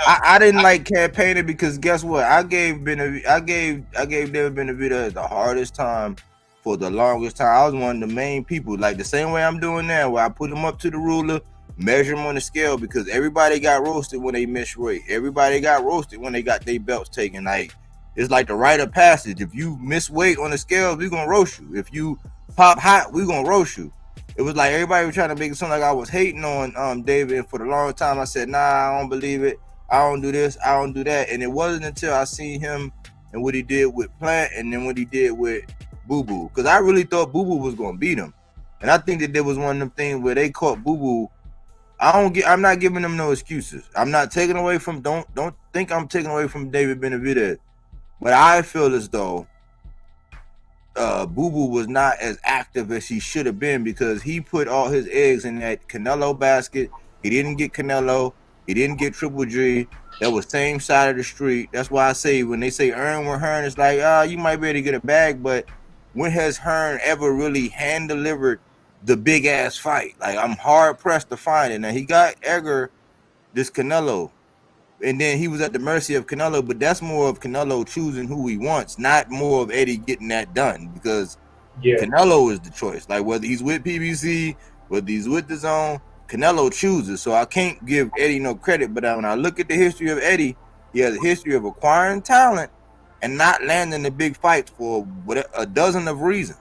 Speaker 5: I didn't like campaigning, because guess what? I gave David Benavidez the hardest time for the longest time. I was one of the main people, like the same way I'm doing now, where I put him up to the ruler, measure him on the scale, because everybody got roasted when they missed weight. Everybody got roasted when they got their belts taken. Like, it's like the rite of passage. If you miss weight on the scale, we're gonna roast you. If you pop hot, we're gonna roast you. It was like everybody was trying to make it sound like I was hating on David, and for the long time I said, nah, I don't believe it. I don't do this, I don't do that. And it wasn't until I seen him and what he did with Plant, and then what he did with Boo Boo, because I really thought Boo Boo was gonna beat him, and I think that there was one of them things where they caught Boo Boo. I'm not giving them no excuses. I'm not taking away from. Don't think I'm taking away from David Benavidez, but I feel as though Boo Boo was not as active as he should have been because he put all his eggs in that Canelo basket. He didn't get Canelo. He didn't get Triple G. That was same side of the street. That's why I say when they say earn with Hearn, it's like, you might be able to get a bag, but when has Hearn ever really hand delivered the big ass fight? Like, I'm hard pressed to find it. Now he got Edgar, this Canelo, and then he was at the mercy of Canelo, but that's more of Canelo choosing who he wants, not more of Eddie getting that done, because Canelo is the choice. Like, whether he's with PBC, whether he's with the zone, Canelo chooses. So I can't give Eddie no credit, but when I look at the history of Eddie, he has a history of acquiring talent and not landing the big fights for a dozen of reasons.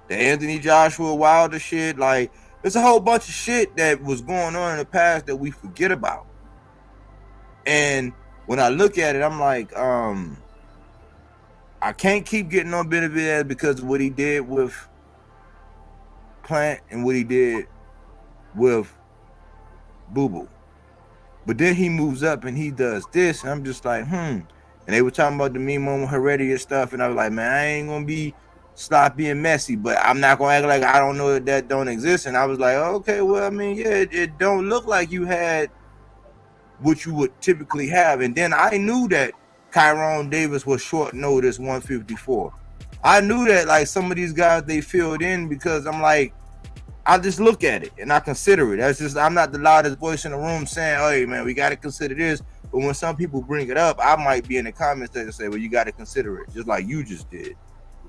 Speaker 5: The Anthony Joshua Wilder shit, like, there's a whole bunch of shit that was going on in the past that we forget about. And when I look at it, I'm like, I can't keep getting on Benavidez because of what he did with Plant and what he did with Boo Boo. But then he moves up and he does this, and I'm just like, And they were talking about the meme on Heredity and stuff, and I was like, man, I ain't gonna be sloppy and messy, but I'm not gonna act like I don't know that don't exist. And I was like, okay, well, I mean, yeah, it don't look like you had what you would typically have. And then I knew that Kyron Davis was short notice 154. I knew that, like, some of these guys, they filled in because I'm like, I just look at it and I consider it. That's just, I'm not the loudest voice in the room saying, hey, man, we got to consider this. But when some people bring it up, I might be in the comments that say, well, you got to consider it, just like you just did.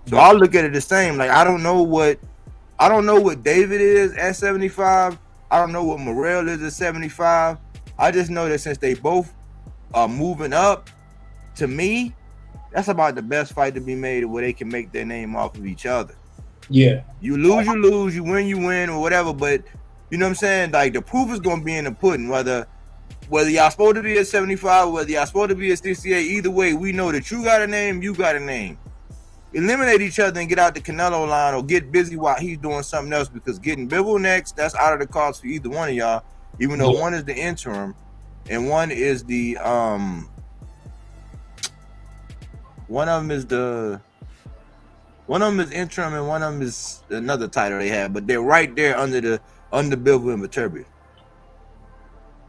Speaker 5: So I'll look at it the same. Like, I don't know what David is at 75. I don't know what Morrell is at 75. I just know that since they both are moving up, to me, that's about the best fight to be made where they can make their name off of each other.
Speaker 9: Yeah.
Speaker 5: You lose, you win, or whatever. But you know what I'm saying? Like, the proof is gonna be in the pudding. Whether y'all supposed to be at 75, or whether y'all supposed to be at 68, either way, we know that you got a name, you got a name. Eliminate each other and get out the Canelo line, or get busy while he's doing something else, because getting Bivol next, that's out of the cards for either one of y'all. Even though one is the interim and one is the one of them is interim and one of them is another title they have, but they're right there under Bivol and Viterbi.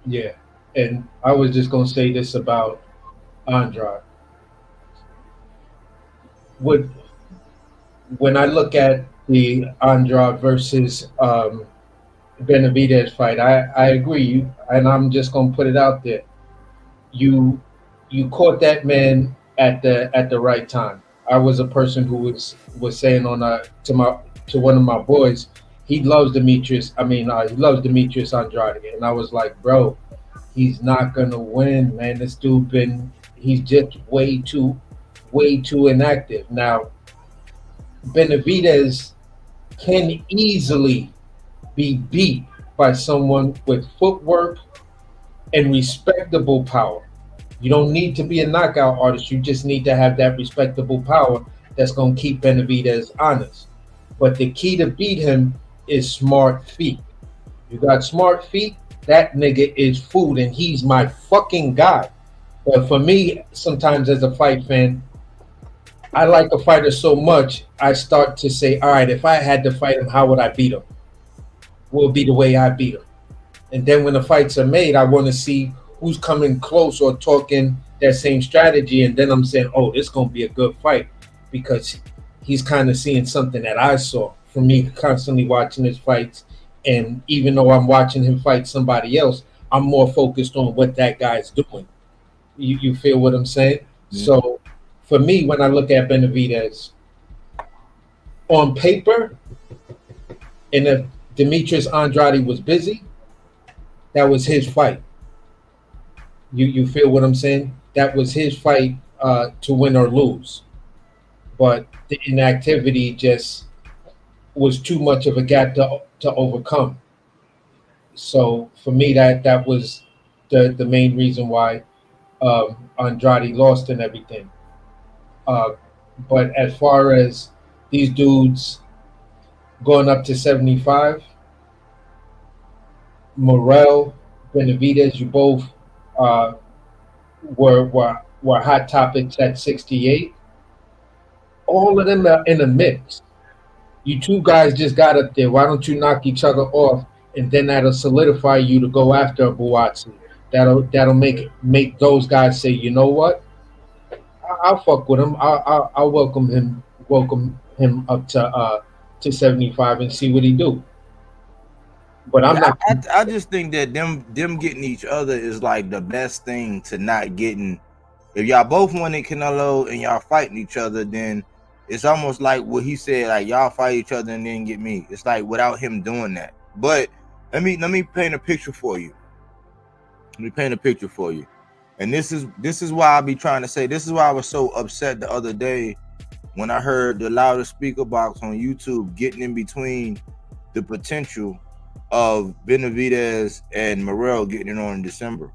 Speaker 9: Yeah, and I was just gonna say this about Andrade. When I look at the Andrade versus Benavidez fight, I agree, and I'm just gonna put it out there. You caught that man at the right time. I was a person who was saying to one of my boys, he loves Demetrius. he loves Demetrius Andrade, and I was like, bro, he's not gonna win, man. This dude he's just way too inactive. Now, Benavidez can easily be beat by someone with footwork and respectable power. You don't need to be a knockout artist. You just need to have that respectable power that's going to keep Benavidez honest. But the key to beat him is smart feet. You got smart feet, that nigga is food, and he's my fucking guy. But for me, sometimes as a fight fan, I like a fighter so much, I start to say, all right, if I had to fight him, how would I beat him? Will be the way I beat him. And then when the fights are made, I want to see who's coming close or talking that same strategy. And then I'm saying, oh, this is going to be a good fight, because he's kind of seeing something that I saw from me constantly watching his fights. And even though I'm watching him fight somebody else, I'm more focused on what that guy's doing. You feel what I'm saying? Yeah. So for me, when I look at Benavidez, on paper, and if Demetrius Andrade was busy, that was his fight. You feel what I'm saying? That was his fight to win or lose. But the inactivity just was too much of a gap to overcome. So for me, that was the main reason why Andrade lost and everything. But as far as these dudes going up to 75. Morrell, Benavidez, you both uh, were hot topics at 68. All of them are in a mix. You two guys just got up there. Why don't you knock each other off, and then that'll solidify you to go after a Buatsi. That'll make those guys say, you know what? I'll fuck with him. I'll welcome him up to 75 and see what he do. But I'm not.
Speaker 5: I just think that them getting each other is like the best thing to not getting. If y'all both wanted Canelo and y'all fighting each other, then it's almost like what he said, like y'all fight each other and then get me. It's like without him doing that. But let me paint a picture for you. Let me paint a picture for you. And this is why I be trying to say, this is why I was so upset the other day when I heard the loudest speaker box on YouTube getting in between the potential of Benavidez and Morrell getting it on in December.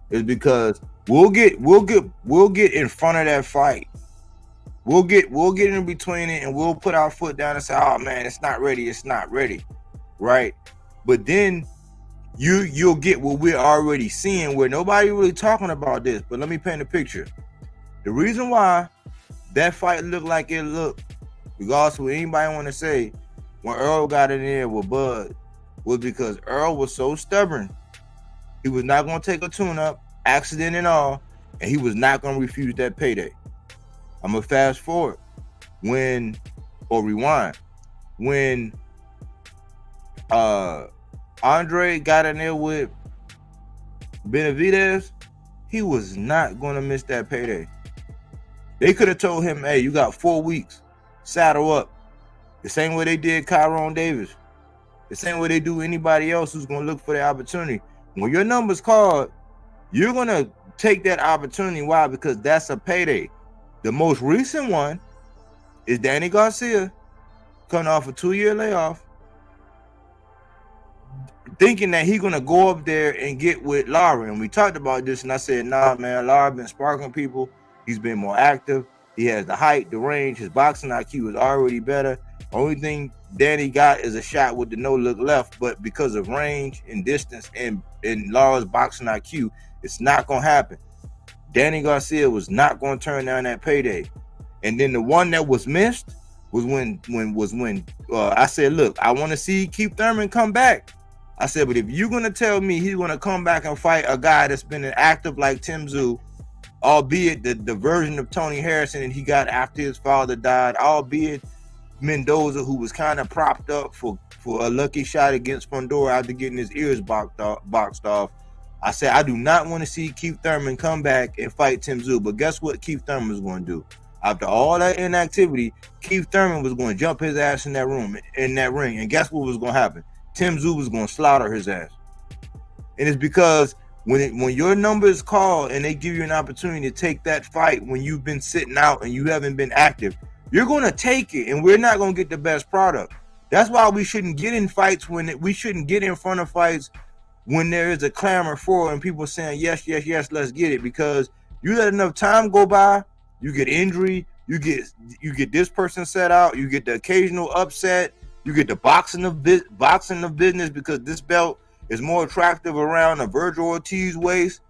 Speaker 5: Is because we'll get in front of that fight. We'll get in between it and we'll put our foot down and say, oh man, it's not ready, right? But then you'll get what we're already seeing, where nobody really talking about this. But let me paint a picture. The reason why that fight looked like it looked, regardless of what anybody want to say, when Earl got in there with Bud, was because Earl was so stubborn. He was not going to take a tune-up, accident and all, and he was not going to refuse that payday. I'm going to fast forward rewind. When Andre got in there with Benavidez, he was not going to miss that payday. They could have told him, hey, you got 4 weeks, saddle up. The same way they did Kyron Davis. The same way they do anybody else who's going to look for the opportunity. When your number's called, you're going to take that opportunity. Why? Because that's a payday. The most recent one is Danny Garcia coming off a 2-year layoff, thinking that he's going to go up there and get with Lara. And we talked about this, and I said, nah, man, Lara been sparking people. He's been more active. He has the height, the range. His boxing IQ is already better. Only thing Danny got is a shot with the no-look left, but because of range and distance and Lara's boxing IQ, it's not going to happen. Danny Garcia was not going to turn down that payday. And then the one that was missed was when I said, look, I want to see Keith Thurman come back. I said, but if you're going to tell me he's going to come back and fight a guy that's been active like Tim Tszyu, albeit the version of Tony Harrison that he got after his father died, albeit Mendoza, who was kind of propped up for a lucky shot against Fundora after getting his ears boxed off. I said, I do not want to see Keith Thurman come back and fight Tim Tszyu. But guess what Keith Thurman was going to do? After all that inactivity, Keith Thurman was going to jump his ass in that ring. And guess what was going to happen? Tim Tszyu was going to slaughter his ass. And it's because when your number is called and they give you an opportunity to take that fight when you've been sitting out and you haven't been active, you're going to take it, and we're not going to get the best product. That's why we shouldn't get in fights we shouldn't get in front of fights when there is a clamor for and people saying, yes, let's get it. Because you let enough time go by, you get injury, you get this person set out, you get the occasional upset, you get the boxing of business because this belt is more attractive around a Virgil Ortiz waist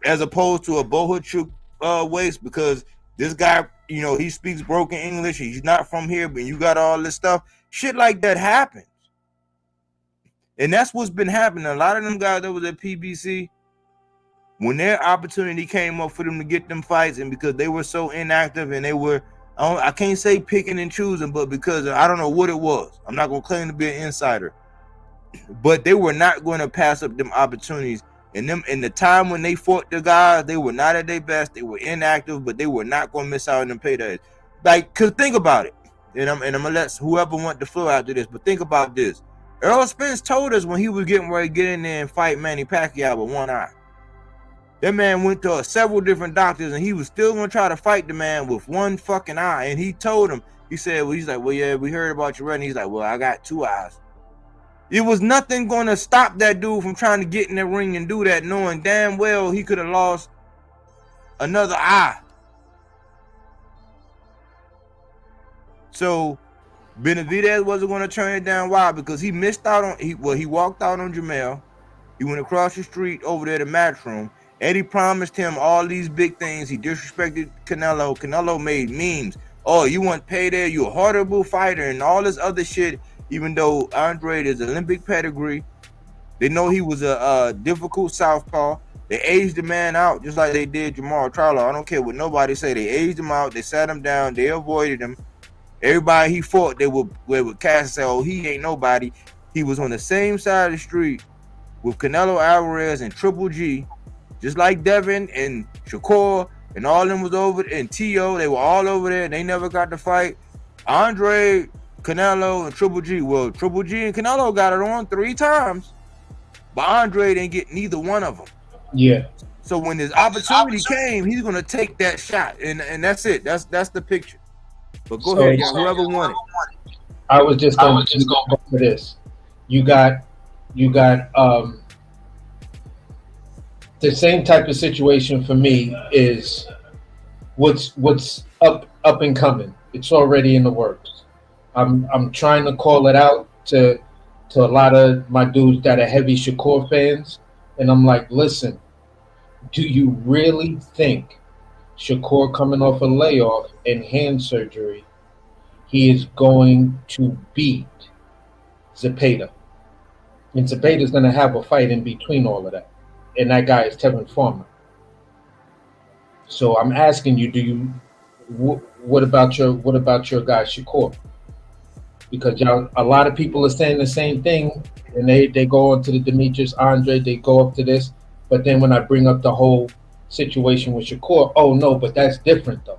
Speaker 5: as opposed to a Bohachuk waist, because this guy, he speaks broken English. He's not from here, but you got all this stuff. Shit like that happens. And that's what's been happening. A lot of them guys that was at PBC, when their opportunity came up for them to get them fights, and because they were so inactive and they were, I can't say picking and choosing, but because I don't know what it was. I'm not going to claim to be an insider. But they were not going to pass up them opportunities. And them in the time when they fought the guys, they were not at their best. They were inactive, but they were not going to miss out on them paydays. Like, cause think about it. And I'm gonna let whoever want the floor after this. But think about this. Errol Spence told us when he was getting ready to get in there and fight Manny Pacquiao with one eye. That man went to several different doctors, and he was still gonna try to fight the man with one fucking eye. And he told him, he's like, well, yeah, we heard about your run. He's like, well, I got 2 eyes. It was nothing going to stop that dude from trying to get in the ring and do that, knowing damn well he could have lost another eye. So Benavidez wasn't going to turn it down. Why? Because he missed out on he walked out on Jermell. He went across the street over there to Matchroom. Eddie promised him all these big things. He disrespected Canelo. Canelo made memes. Oh, you want payday? You're a horrible fighter and all this other shit. Even though Andre is Olympic pedigree, they know he was a difficult southpaw. They aged the man out just like they did Jermell Charlo. I don't care what nobody say. They aged him out. They sat him down. They avoided him. Everybody he fought, they would cast and say, "Oh, he ain't nobody." He was on the same side of the street with Canelo Alvarez and Triple G, just like Devin and Shakur and all them was over, and T.O. They were all over there. They never got to fight. Andre, Canelo, and Triple G. Well, Triple G and Canelo got it on 3 times, but Andre didn't get neither one of them.
Speaker 9: Yeah.
Speaker 5: So when his opportunity came, he's gonna take that shot, and that's it. That's the picture. But go ahead, whoever won it.
Speaker 9: I was just going to go for this. You got the same type of situation for me is what's up and coming. It's already in the works. I'm trying to call it out to a lot of my dudes that are heavy Shakur fans, and I'm like, listen, do you really think Shakur coming off a layoff and hand surgery, he is going to beat Zepeda? And Zepeda's going to have a fight in between all of that. And that guy is Tevin Farmer. So I'm asking you, what about your guy Shakur? Because a lot of people are saying the same thing, and they go on to the Demetrius Andre, they go up to this, but then when I bring up the whole situation with Shakur, oh no, but that's different though.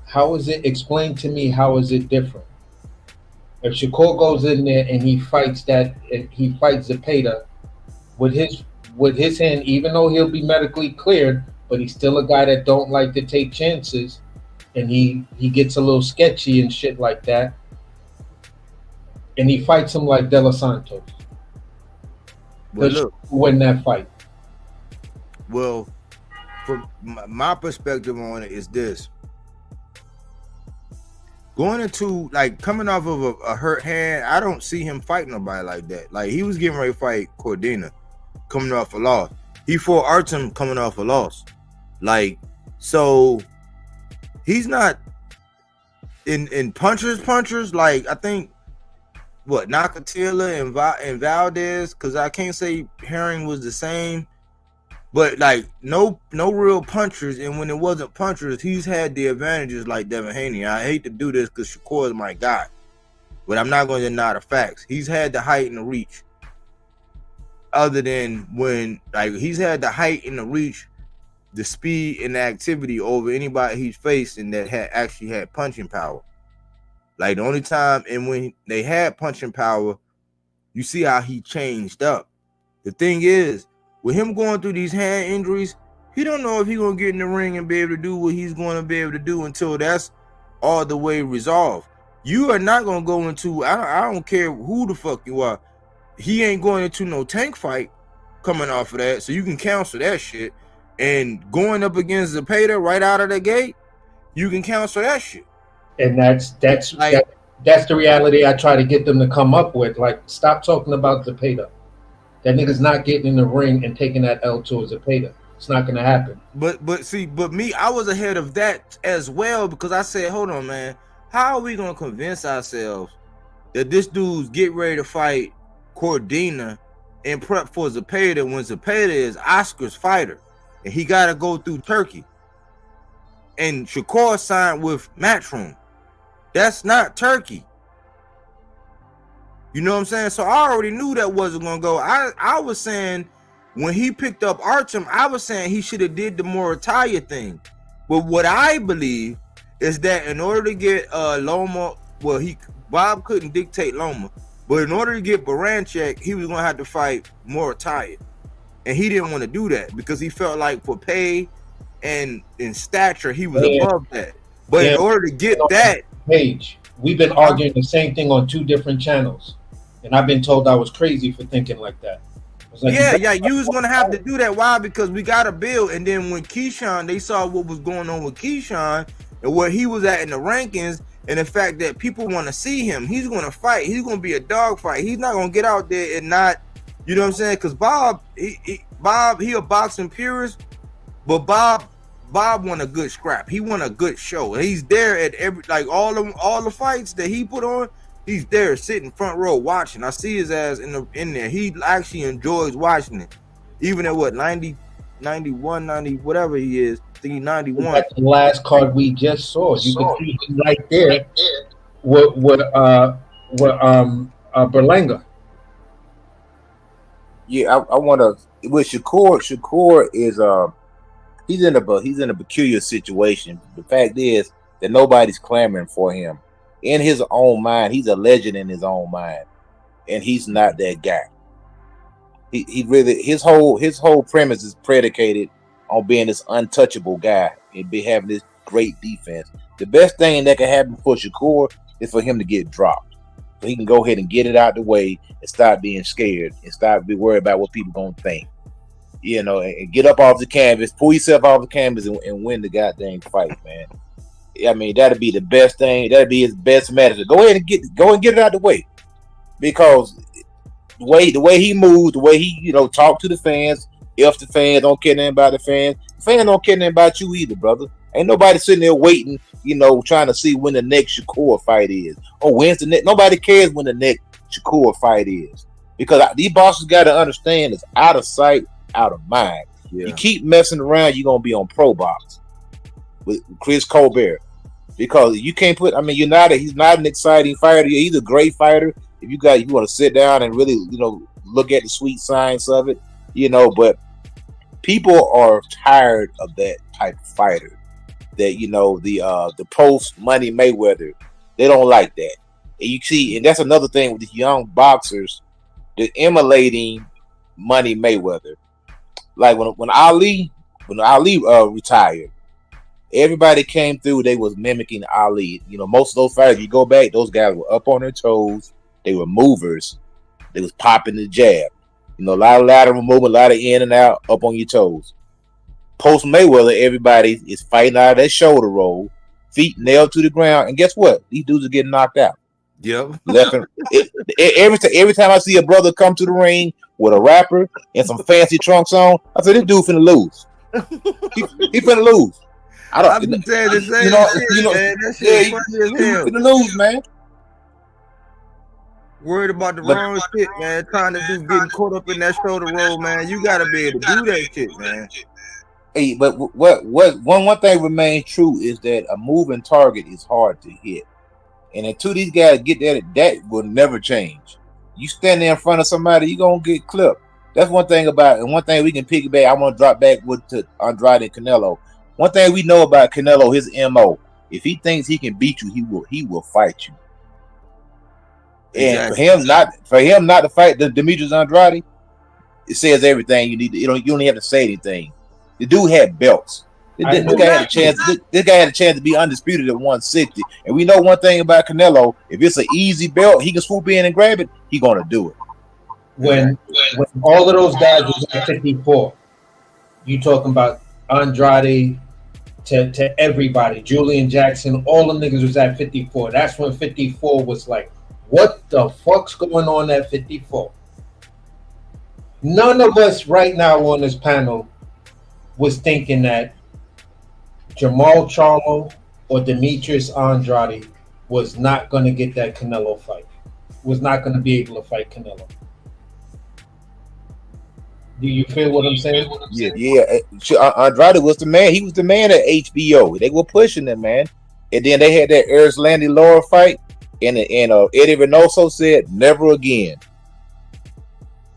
Speaker 9: How is it? Explain to me, how is it different? If Shakur goes in there and he fights Zepeda with his hand, even though he'll be medically cleared, but he's still a guy that don't like to take chances, and he gets a little sketchy and shit like that, and he fights him like De Los Santos.
Speaker 5: Well, look,
Speaker 9: win that fight.
Speaker 5: Well, from my perspective on it is this. Going into, like, coming off of a hurt hand, I don't see him fighting nobody like that. Like, he was getting ready to fight Cordina, coming off a loss. He fought Artem coming off a loss. Like, so he's not in punchers. Like, I think, Nakatila and Valdez, because I can't say Herring was the same. But, like, no real punchers, and when it wasn't punchers, he's had the advantages like Devin Haney. I hate to do this because Shakur is my guy, but I'm not going to deny the facts. He's had the height and the reach. Other than when, like, he's had the height and the reach, the speed and the activity over anybody he's faced and that actually had punching power. Like, the only time, and when they had punching power, you see how he changed up. The thing is, with him going through these hand injuries, he don't know if he's going to get in the ring and be able to do what he's going to be able to do until that's all the way resolved. You are not going to go into, I don't care who the fuck you are, he ain't going into no tank fight coming off of that, so you can cancel that shit. And going up against Zepeda right out of the gate, you can cancel that shit. And that's
Speaker 9: the reality I try to get them to come up with. Like, stop talking about Zepeda. That nigga's not getting in the ring and taking that L to a Zepeda. It's not gonna happen. But me, I was ahead of that as well, because I said, hold on, man, how are we gonna convince ourselves that this dude's get ready to fight Cordina and prep for Zepeda when Zepeda is Oscar's fighter and he gotta go through Turkey? And Shakur signed with Matchroom. That's not Turkey. You know what I'm saying? So I already knew that wasn't going to go. I was saying when he picked up Artem, I was saying he should have did the Moritalia thing. But what I believe is that in order to get Loma, Bob couldn't dictate Loma, but in order to get Baranchek, he was going to have to fight Moritalia. And he didn't want to do that because he felt like for pay and in stature, he was above that. But in order to get that... Page, we've been arguing the same thing on 2 different channels. And I've been told I was crazy for thinking like that. Like, you was going to have to do that. Why? Because we got a bill. And then when Keyshawn, they saw what was going on with Keyshawn and where he was at in the rankings,
Speaker 5: And the fact that people want to see him, he's going to fight. He's going to be a dog fight. He's not going to get out there and not, you know what I'm saying? Because Bob, he a boxing purist, but Bob won a good scrap. He won a good show. He's there at every, like all the fights that he put on. He's there sitting front row watching. I see his ass in there. He actually enjoys watching it, even at what 90, 91, 90, whatever he is. I think he's 91.
Speaker 9: That's the last card we just saw. You can see him right there with Berlanga.
Speaker 8: Yeah, I want to. With Shakur is he's in a peculiar situation. The fact is that nobody's clamoring for him. In his own mind, he's a legend in his own mind, and he's not that guy. He really his whole premise is predicated on being this untouchable guy and be having this great defense. The best thing that can happen for Shakur is for him to get dropped, so he can go ahead and get it out the way and stop being scared and stop be worried about what people gonna think. You know, and get up off the canvas, pull yourself off the canvas, and win the goddamn fight, man. I mean, that'd be the best thing. That'd be his best medicine. Go ahead and get it out the way, because the way he moves, the way he talk to the fans. If the fans don't care nothing about the fans don't care nothing about you either, brother. Ain't nobody sitting there waiting, trying to see when the next Shakur fight is. Or when's the next? Nobody cares when the next Shakur fight is, because these bosses got to understand it's out of sight, out of mind. Yeah. You keep messing around, you're gonna be on Pro Box with Chris Colbert, because you can't put. I mean, he's not an exciting fighter. He's a great fighter. If you want to sit down and really, look at the sweet science of it, but people are tired of that type of fighter. That the post Money Mayweather, they don't like that. And you see, and that's another thing with these young boxers, they're emulating Money Mayweather. Like when Ali retired, everybody came through. They was mimicking Ali. Most of those fighters, you go back, those guys were up on their toes. They were movers. They was popping the jab. A lot of lateral movement, a lot of in and out, up on your toes. Post Mayweather, everybody is fighting out of that shoulder roll, feet nailed to the ground, and guess what? These dudes are getting knocked out.
Speaker 5: Yep.
Speaker 8: Every time I see a brother come to the ring with a rapper and some fancy trunks on, I say, this dude finna lose. He finna lose.
Speaker 5: I've been saying the same shit, man. That shit funny as hell.
Speaker 8: He finna lose, man.
Speaker 5: Worried about the wrong shit, man. Trying to getting caught up in that shoulder roll, man. You gotta be able to do that shit, man.
Speaker 8: Hey, but one thing remains true is that a moving target is hard to hit, and until these guys get that will never change. You stand there in front of somebody, you gonna get clipped. That's one thing about, and one thing we can piggyback. I want to drop back to Andrade and Canelo. One thing we know about Canelo, his MO. If he thinks he can beat you, he will fight you. And for him not to fight Demetrius Andrade, it says everything you need to. You don't even have to say anything. The dude had belts. This guy had a chance. This guy had a chance to be undisputed at 160. And we know one thing about Canelo: if it's an easy belt, he can swoop in and grab it. He gonna do it.
Speaker 9: When all of those guys was at 54, you talking about Andrade to everybody, Julian Jackson, all them niggas was at 54. That's when 54 was like, what the fuck's going on at 54? None of us right now on this panel was thinking that Jermell Charlo or Demetrius Andrade was not going to get that Canelo fight, was not going to be able to fight Canelo. Do you feel what I'm saying?
Speaker 8: Yeah. Andrade was the man. He was the man at HBO. They were pushing him, man. And then they had that Erislandy Laura fight, and Eddie Reynoso said, never again.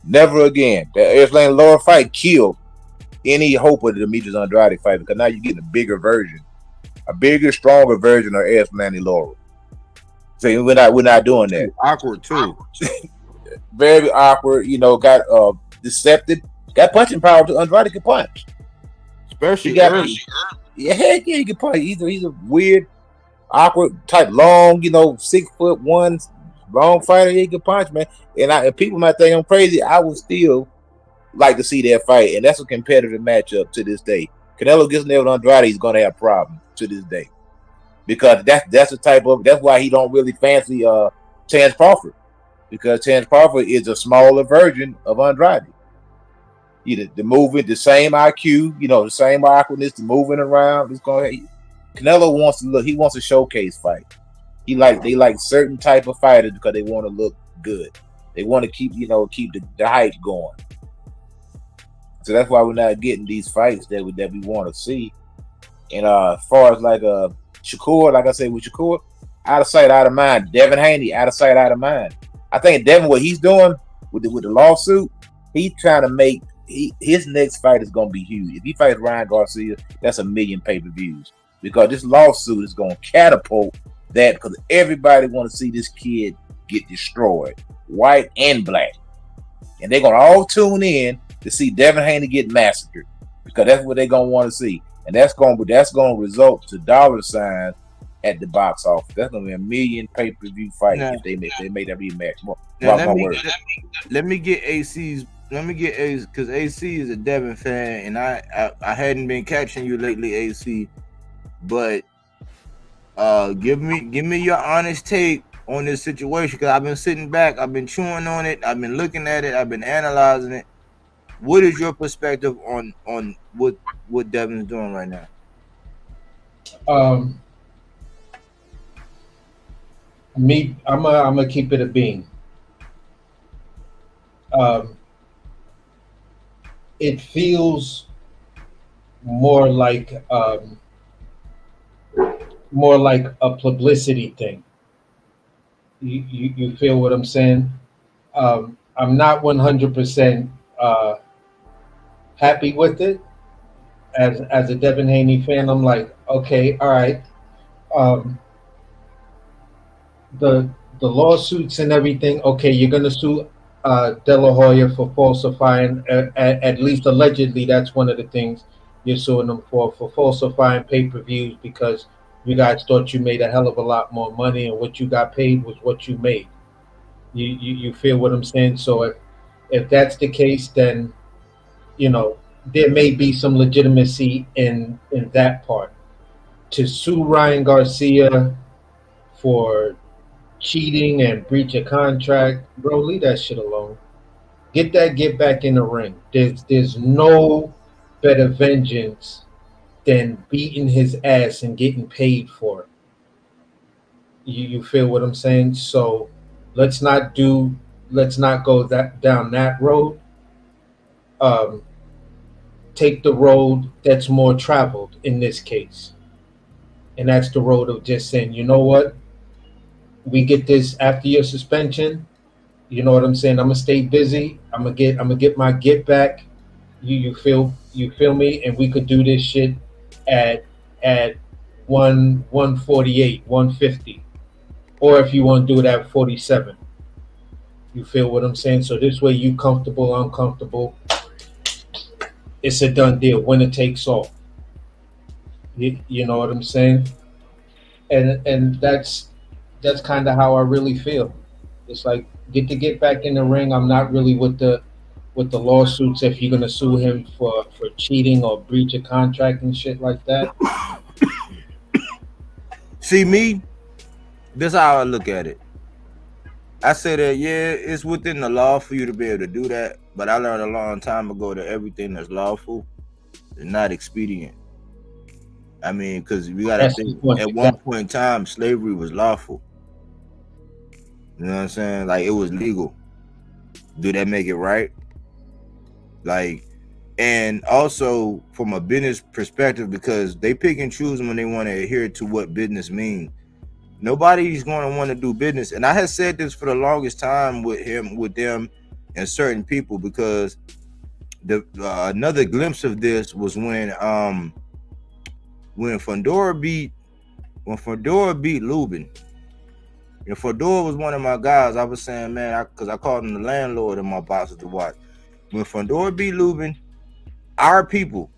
Speaker 8: Never again. The Erislandy Laura fight killed any hope of the Demetrius Andrade fight, because now you're getting a bigger version, a bigger, stronger version of Erislandy Laura. So we're not doing that.
Speaker 5: Awkward too.
Speaker 8: Very awkward. Got deceptive. Got punching power. Andrade can punch,
Speaker 5: especially early.
Speaker 8: Yeah, heck yeah, he can punch. He's a weird, awkward type, long, 6'1", long fighter. He can punch, man. And people might think I'm crazy. I would still like to see that fight, and that's a competitive matchup to this day. Canelo gets nailed on Andrade, he's gonna have problems to this day. because that's why he don't really fancy Terence Crawford, because Terence Crawford is a smaller version of Andrade. The moving, the same IQ, the same awkwardness, the moving around. Canelo wants to look. He wants a showcase fight. They like certain type of fighters because they want to look good. They want to keep the hype going. So that's why we're not getting these fights that we want to see. And as far as like Shakur, like I said with Shakur, out of sight, out of mind. Devin Haney, out of sight, out of mind. I think Devin, what he's doing with the lawsuit, he's trying to make his next fight is going to be huge. If he fights Ryan Garcia, that's 1 million pay-per-views, because this lawsuit is going to catapult that, because everybody want to see this kid get destroyed, white and black, and they're going to all tune in to see Devin Haney get massacred, because that's what they're going to want to see, and that's going to result to dollar signs at the box office. That's going to be 1 million pay-per-view fight if they make that rematch.
Speaker 5: Let me get AC's. Because AC is a Devin fan, and I hadn't been catching you lately, AC. But give me your honest take on this situation, because I've been sitting back, I've been chewing on it, I've been looking at it, I've been analyzing it. What is your perspective on what Devin's doing right now?
Speaker 9: I'm gonna keep it a bean. It feels more like a publicity thing. You feel what I'm saying? I'm not 100% happy with it. As a Devin Haney fan, I'm like, okay, all right. The lawsuits and everything. Okay, you're gonna sue De La Hoya for falsifying, at least allegedly, that's one of the things you're suing them for falsifying pay-per-views, because you guys thought you made a hell of a lot more money, and what you got paid was what you made. You feel what I'm saying? So if that's the case, then there may be some legitimacy in that part. To sue Ryan Garcia for cheating and breach of contract, bro, leave that shit alone. Get back in the ring. There's no better vengeance than beating his ass and getting paid for it. You feel what I'm saying? So let's not go down that road. Take the road that's more traveled in this case, and that's the road of just saying, you know what? We get this after your suspension. You know what I'm saying? I'm gonna stay busy. I'm gonna get my get back. You feel me? And we could do this shit at 148, 150, or if you want to do it at 47. You feel what I'm saying? So this way, you comfortable, uncomfortable. It's a done deal. Winner takes all. You know what I'm saying? And that's kind of how I really feel. It's like, get back in the ring. I'm not really with the lawsuits if you're gonna sue him for cheating or breach of contract and shit like that.
Speaker 5: See me, this is how I look at it. I say that it's within the law for you to be able to do that, but I learned a long time ago that everything that's lawful is not expedient. I mean, because we gotta think, at one point in time, slavery was lawful. You know what I'm saying? Like, it was legal. Do that make it right? Like, and also from a business perspective, because they pick and choose when they want to adhere to what business means. Nobody's going to want to do business. And I had said this for the longest time with them and certain people, because another glimpse of this was when Fedora beat Lubin. And Fedora was one of my guys. I was saying, man, because I called him the landlord in my boxes to watch. When Fedora beat Lubin, our people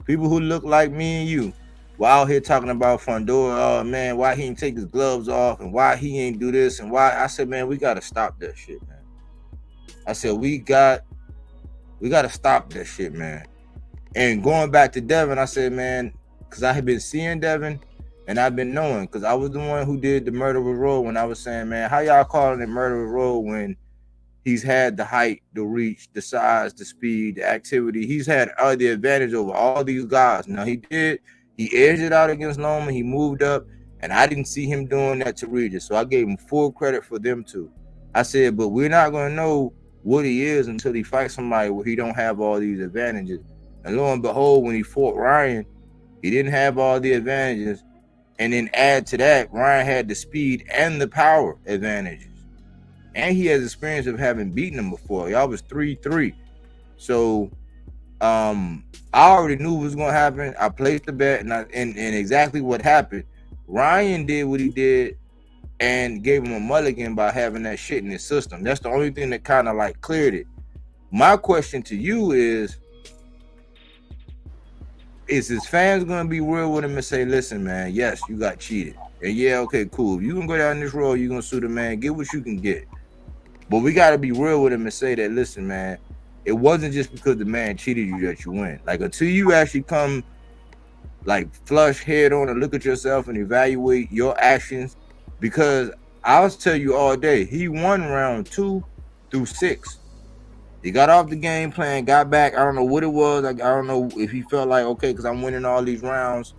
Speaker 5: who look like me and you, were out here talking about Fedora. Oh man, why he ain't take his gloves off, and why he ain't do this, and why. I said, man, we gotta stop that shit, man. I said, we gotta stop that shit, man. And going back to Devin, I said, man, because I had been seeing Devin, And I've been knowing because I was the one who did the murderer road when I was saying, man, how y'all calling it murderer road when he's had the height, the reach, the size, the speed, the activity. He's had the advantage over all these guys. Now he edged it out against Loma. He moved up, and I didn't see him doing that to Regis. So I gave him full credit for them too. I said, but we're not going to know what he is until he fights somebody where he don't have all these advantages. And lo and behold, when he fought Ryan, he didn't have all the advantages. And then add to that, Ryan had the speed and the power advantages. And he has experience of having beaten him before. Y'all was 3-3. So I already knew what was going to happen. I placed the bet, and exactly what happened. Ryan did what he did and gave him a mulligan by having that shit in his system. That's the only thing that kind of like cleared it. My question to you is his fans going to be real with him and say, listen, man, yes, you got cheated. And yeah, okay, cool. If you can go down this road, you're going to sue the man, get what you can get. But we got to be real with him and say that, listen, man, it wasn't just because the man cheated you that you win. Like, until you actually come, like, flush head on and look at yourself and evaluate your actions, because I'll tell you all day, he won round 2 through 6. He got off the game plan, got back. I don't know what it was. Like, I don't know if he felt like, okay, because I'm winning all these rounds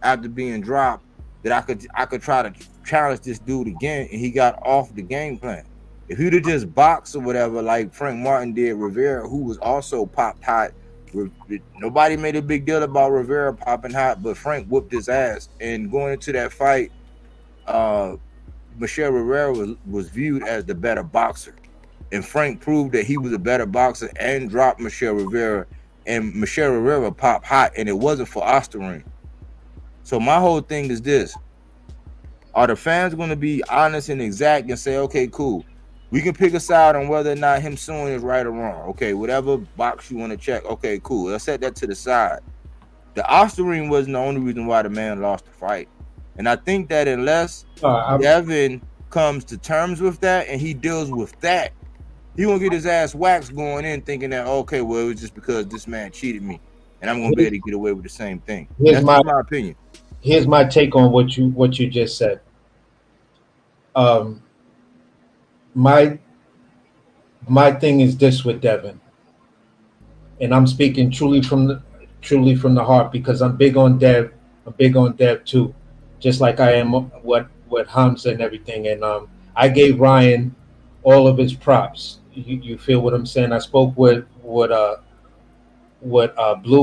Speaker 5: after being dropped, that I could try to challenge this dude again, and he got off the game plan. If he'd have just boxed or whatever, like Frank Martin did Rivera, who was also popped hot, nobody made a big deal about Rivera popping hot, but Frank whooped his ass. And going into that fight, Michelle Rivera was viewed as the better boxer. And Frank proved that he was a better boxer and dropped Michelle Rivera. And Michelle Rivera popped hot, and it wasn't for Osterring. So my whole thing is this. Are the fans going to be honest and exact and say, okay, cool, we can pick a side on whether or not him suing is right or wrong. Okay, whatever box you want to check. Okay, cool. Let's set that to the side. The Osterring wasn't the only reason why the man lost the fight. And I think that unless Devin comes to terms with that and he deals with that, he gonna get his ass waxed going in thinking that, okay, well, it was just because this man cheated me and I'm gonna be able to get away with the same thing. That's my opinion.
Speaker 9: Here's my take on what you just said. My thing is this with Devin, and I'm speaking truly from the heart, because I'm big on Dev. I'm big on Dev too, just like I am what Hamza and everything. And I gave Ryan all of his props. You feel what I'm saying? I spoke with Blue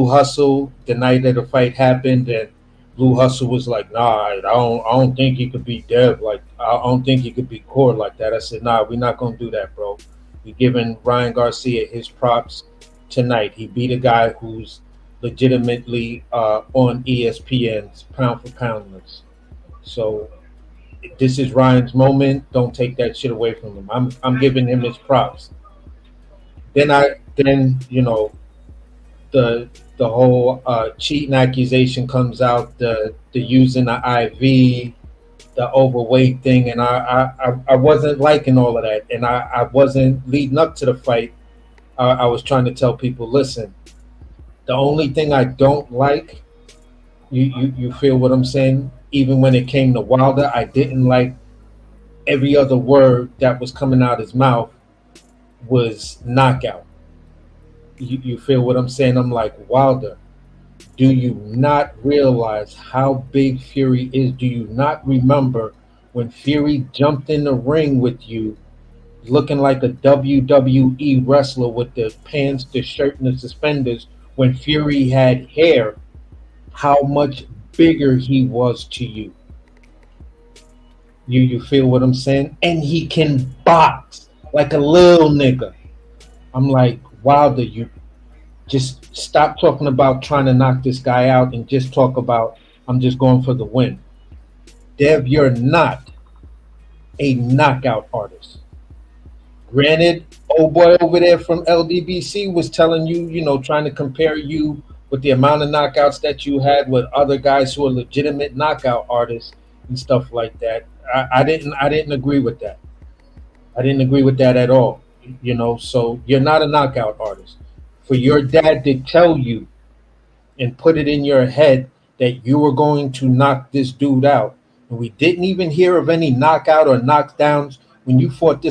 Speaker 9: Hustle the night that the fight happened, and Blue Hustle was like, nah, I don't think he could beat Dev. Like, I don't think he could beat Cord like that. I said, nah, we're not gonna do that, bro. We're giving Ryan Garcia his props tonight. He beat a guy who's legitimately on ESPN's pound for pound list. So this is Ryan's moment. Don't take that shit away from him. I'm giving him his props. Then you know, the whole cheating accusation comes out, the using the IV, the overweight thing, and I wasn't liking all of that, and I wasn't leading up to the fight. I was trying to tell people, listen, the only thing I don't like, you feel what I'm saying? Even when it came to Wilder, I didn't like every other word that was coming out his mouth was knockout. You feel what I'm saying? I'm like, Wilder, do you not realize how big Fury is? Do you not remember when Fury jumped in the ring with you looking like a WWE wrestler with the pants, the shirt, and the suspenders, when Fury had hair, how much bigger he was to you? You feel what I'm saying? And he can box like a little nigga. I'm like, Wilder, you just stop talking about trying to knock this guy out and just talk about, I'm just going for the win. Dev, you're not a knockout artist. Granted, old boy over there from LDBC was telling you, you know, trying to compare you with the amount of knockouts that you had with other guys who are legitimate knockout artists and stuff like that. I didn't agree with that. I didn't agree with that at all. You know, so you're not a knockout artist. For your dad to tell you and put it in your head that you were going to knock this dude out, and we didn't even hear of any knockout or knockdowns when you fought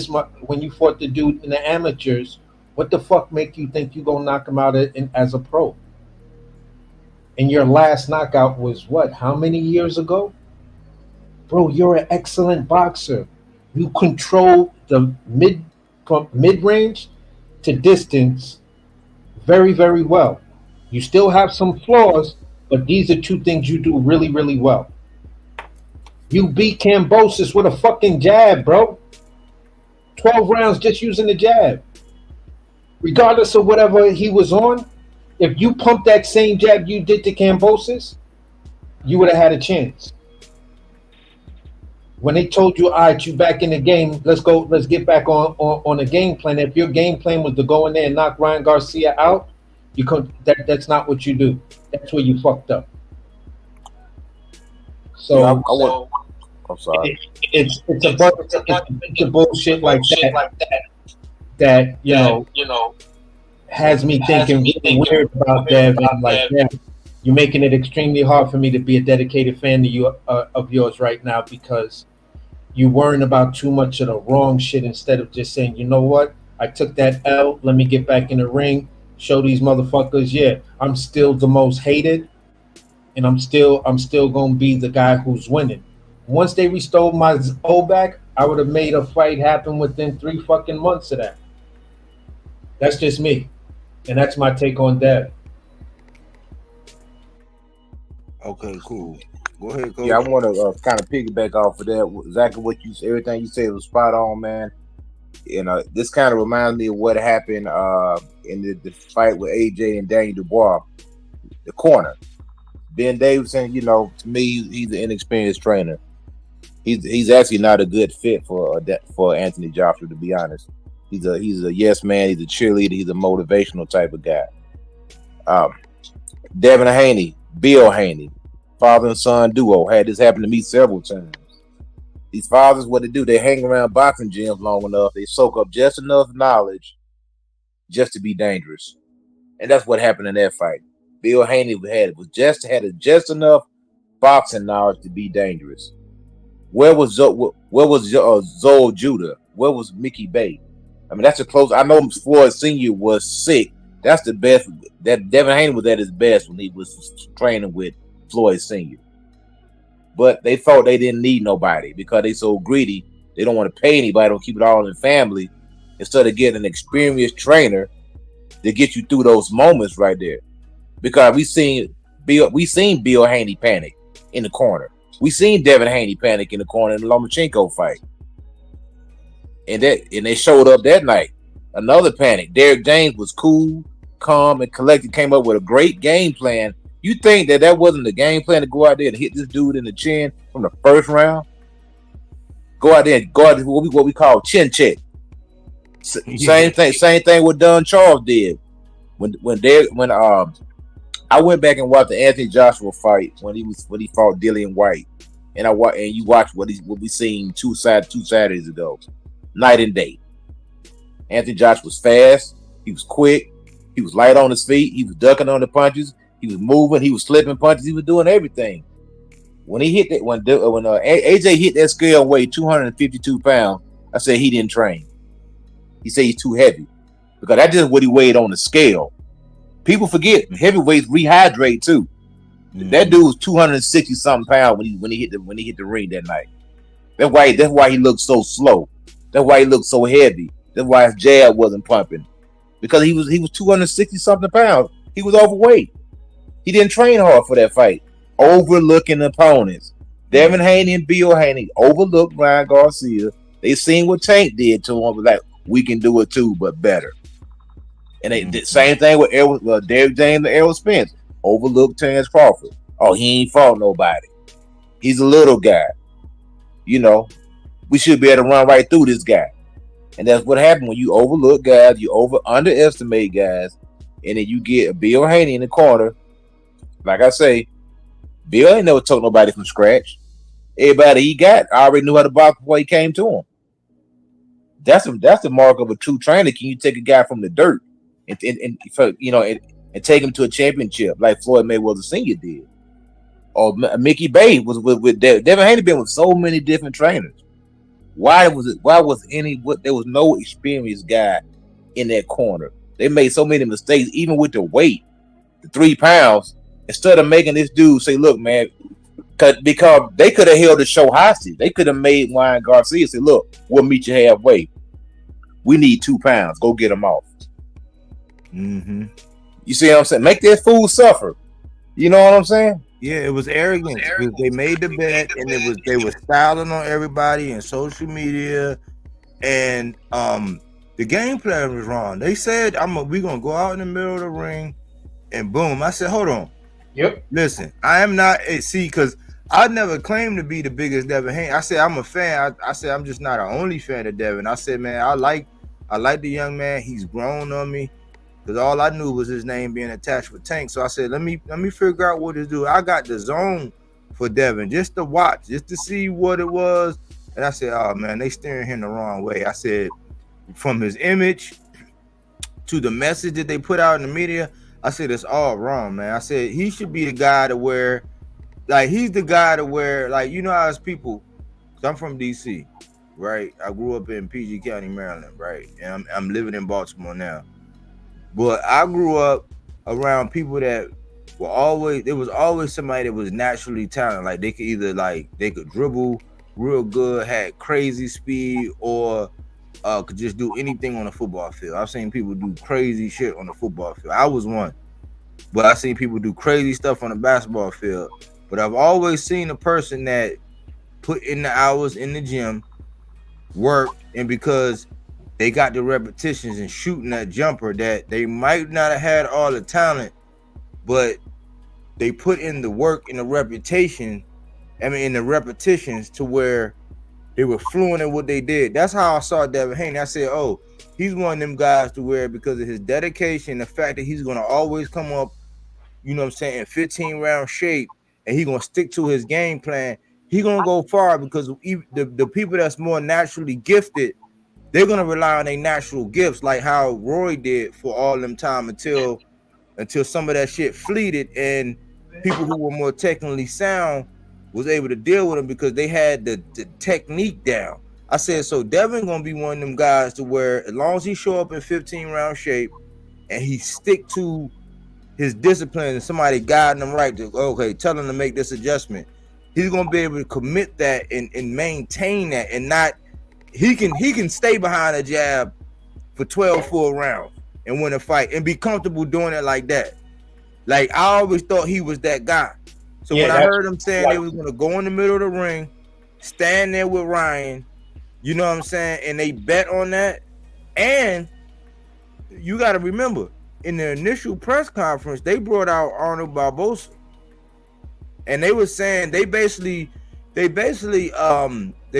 Speaker 9: when you fought the dude in the amateurs. What the fuck make you think you gonna knock him out as a pro? And your last knockout was what? How many years ago? Bro, you're an excellent boxer. You control the from mid range to distance very, very well. You still have some flaws, but these are two things you do really, really well. You beat Kambosos with a fucking jab, bro. 12 rounds just using the jab. Regardless of whatever he was on, if you pumped that same jab you did to Kambosos, you would have had a chance. When they told you, all right, you back in the game, let's get back on the game plan. If your game plan was to go in there and knock Ryan Garcia out, that's not what you do. That's where you fucked up. So
Speaker 8: yeah, I'm sorry.
Speaker 9: It's a bunch of bullshit like that you know has me thinking really weird about Devin. Like, yeah, you're making it extremely hard for me to be a dedicated fan to you of yours right now, because you worrying about too much of the wrong shit instead of just saying, you know what, I took that L, let me get back in the ring, show these motherfuckers, yeah, I'm still the most hated, and I'm still gonna be the guy who's winning. Once they restored my O back, I would have made a fight happen within 3 fucking months of that. That's just me, and that's my take on that.
Speaker 5: Okay, cool. Go ahead, Coach.
Speaker 8: Yeah, I want to kind of piggyback off of that. Exactly what you said. Everything you said was spot on, man. This kind of reminds me of what happened in the fight with AJ and Daniel Dubois, the corner. Ben Davison, to me, he's an inexperienced trainer. He's actually not a good fit for Anthony Joshua, to be honest. He's a yes man. He's a cheerleader. He's a motivational type of guy. Devin Haney, Bill Haney, father and son duo, had this happen to me several times. These fathers, what they do, they hang around boxing gyms long enough, they soak up just enough knowledge just to be dangerous, and that's what happened in that fight. Bill Haney had just enough boxing knowledge to be dangerous. Where was Zoe Judah? Where was Mickey Bay? I mean, that's a close. I know Floyd Sr. was sick. That's the best. That Devin Haney was at his best when he was training with Floyd Sr. But they thought they didn't need nobody because they so greedy. They don't want to pay anybody. Don't keep it all in the family. Instead of getting an experienced trainer to get you through those moments right there. Because we seen Bill Haney panic in the corner. We seen Devin Haney panic in the corner in the Lomachenko fight. And they showed up that night. Another panic. Derek James was cool, calm, and collected, came up with a great game plan. You think that wasn't the game plan to go out there and hit this dude in the chin from the first round? Go out there and guard what we call chin check. Same thing what Don Charles did. When I went back and watched the Anthony Joshua fight when he fought Dillian White, and you watch what we seen two Saturdays ago, night and day. Anthony Joshua was fast, he was quick, he was light on his feet, he was ducking on the punches, he was moving, he was slipping punches, he was doing everything. When he hit that, when AJ hit that scale and weighed 252 pounds, I said he didn't train. He said he's too heavy because that's just what he weighed on the scale. People forget heavyweights rehydrate too. Mm-hmm. That dude was 260 something pounds when he hit the ring that night. That's why he looked so slow. That's why he looked so heavy. That's why his jab wasn't pumping, because he was 260 something pounds. He was overweight. He didn't train hard for that fight. Overlooking opponents. Devin Haney and Bill Haney overlooked Ryan Garcia. They seen what Tank did to him. Like, we can do it too, but better. And they did same thing with Derek James and Errol Spence. Overlooked Terence Crawford. Oh, he ain't fought nobody. He's a little guy. We should be able to run right through this guy. And that's what happened when you overlook guys, you underestimate guys, and then you get a Bill Haney in the corner. Like I say, Bill ain't never took nobody from scratch. Everybody he got already knew how to box before he came to him. That's the mark of a true trainer. Can you take a guy from the dirt and take him to a championship like Floyd Mayweather Sr. did? or Mickey Bay was with Devin. Devin Haney been with so many different trainers. Why was it? Why was there was no experienced guy in that corner? They made so many mistakes, even with the weight, the 3 pounds. Instead of making this dude say, "Look, man," because they could have held the show hostage. They could have made Ryan Garcia say, "Look, we'll meet you halfway. We need 2 pounds. Go get him off."
Speaker 5: Mm-hmm.
Speaker 8: You see what I'm saying? Make that fool suffer. You know what I'm saying?
Speaker 5: Yeah, it was arrogance because they made the bet and they were styling on everybody and social media, and the game plan was wrong. They said we gonna go out in the middle of the ring, and boom. I said, hold on.
Speaker 9: Yep.
Speaker 5: Listen, I am not because I never claimed to be the biggest Devin Haney. I said I'm a fan. I said I'm just not an only fan of Devin. I said, man, I like the young man. He's grown on me. Because all I knew was his name being attached with Tank. So I said, let me figure out what to do. I got the zone for Devin just to watch, just to see what it was. And I said, oh, man, they steering him the wrong way. I said, from his image to the message that they put out in the media, I said, it's all wrong, man. I said, he should be the guy to where, like, he's the guy to where, like, you know how as people, because I'm from D.C., right? I grew up in PG County, Maryland, right? And I'm living in Baltimore now. But I grew up around people that there was always somebody that was naturally talented. Like they could dribble real good, had crazy speed, or could just do anything on a football field. I've seen people do crazy shit on the football field. I was one. But I've seen people do crazy stuff on the basketball field. But I've always seen a person that put in the hours in the gym, work, and because they got the repetitions and shooting that jumper that they might not have had all the talent, but they put in the work and the repetitions to where they were fluent in what they did. That's how I saw Devin Haney. I said, oh, he's one of them guys to where because of his dedication, the fact that he's going to always come up, you know what I'm saying, in 15-round shape, and he's going to stick to his game plan, he's going to go far because the people that's more naturally gifted, they're going to rely on their natural gifts like how Roy did for all them time until some of that shit fleeted and people who were more technically sound was able to deal with them because they had the technique down. I said, so Devin going to be one of them guys to where as long as he show up in 15-round shape and he stick to his discipline and somebody guiding him right to, okay, tell him to make this adjustment, he's going to be able to commit that and maintain that and not, he can stay behind a jab for 12 full rounds and win a fight and be comfortable doing it like that. Like, I always thought he was that guy. So when I heard him saying they was going to go in the middle of the ring, stand there with Ryan, you know what I'm saying, and they bet on that. And you got to remember, in the initial press conference, they brought out Arnold Barboza. And they were saying they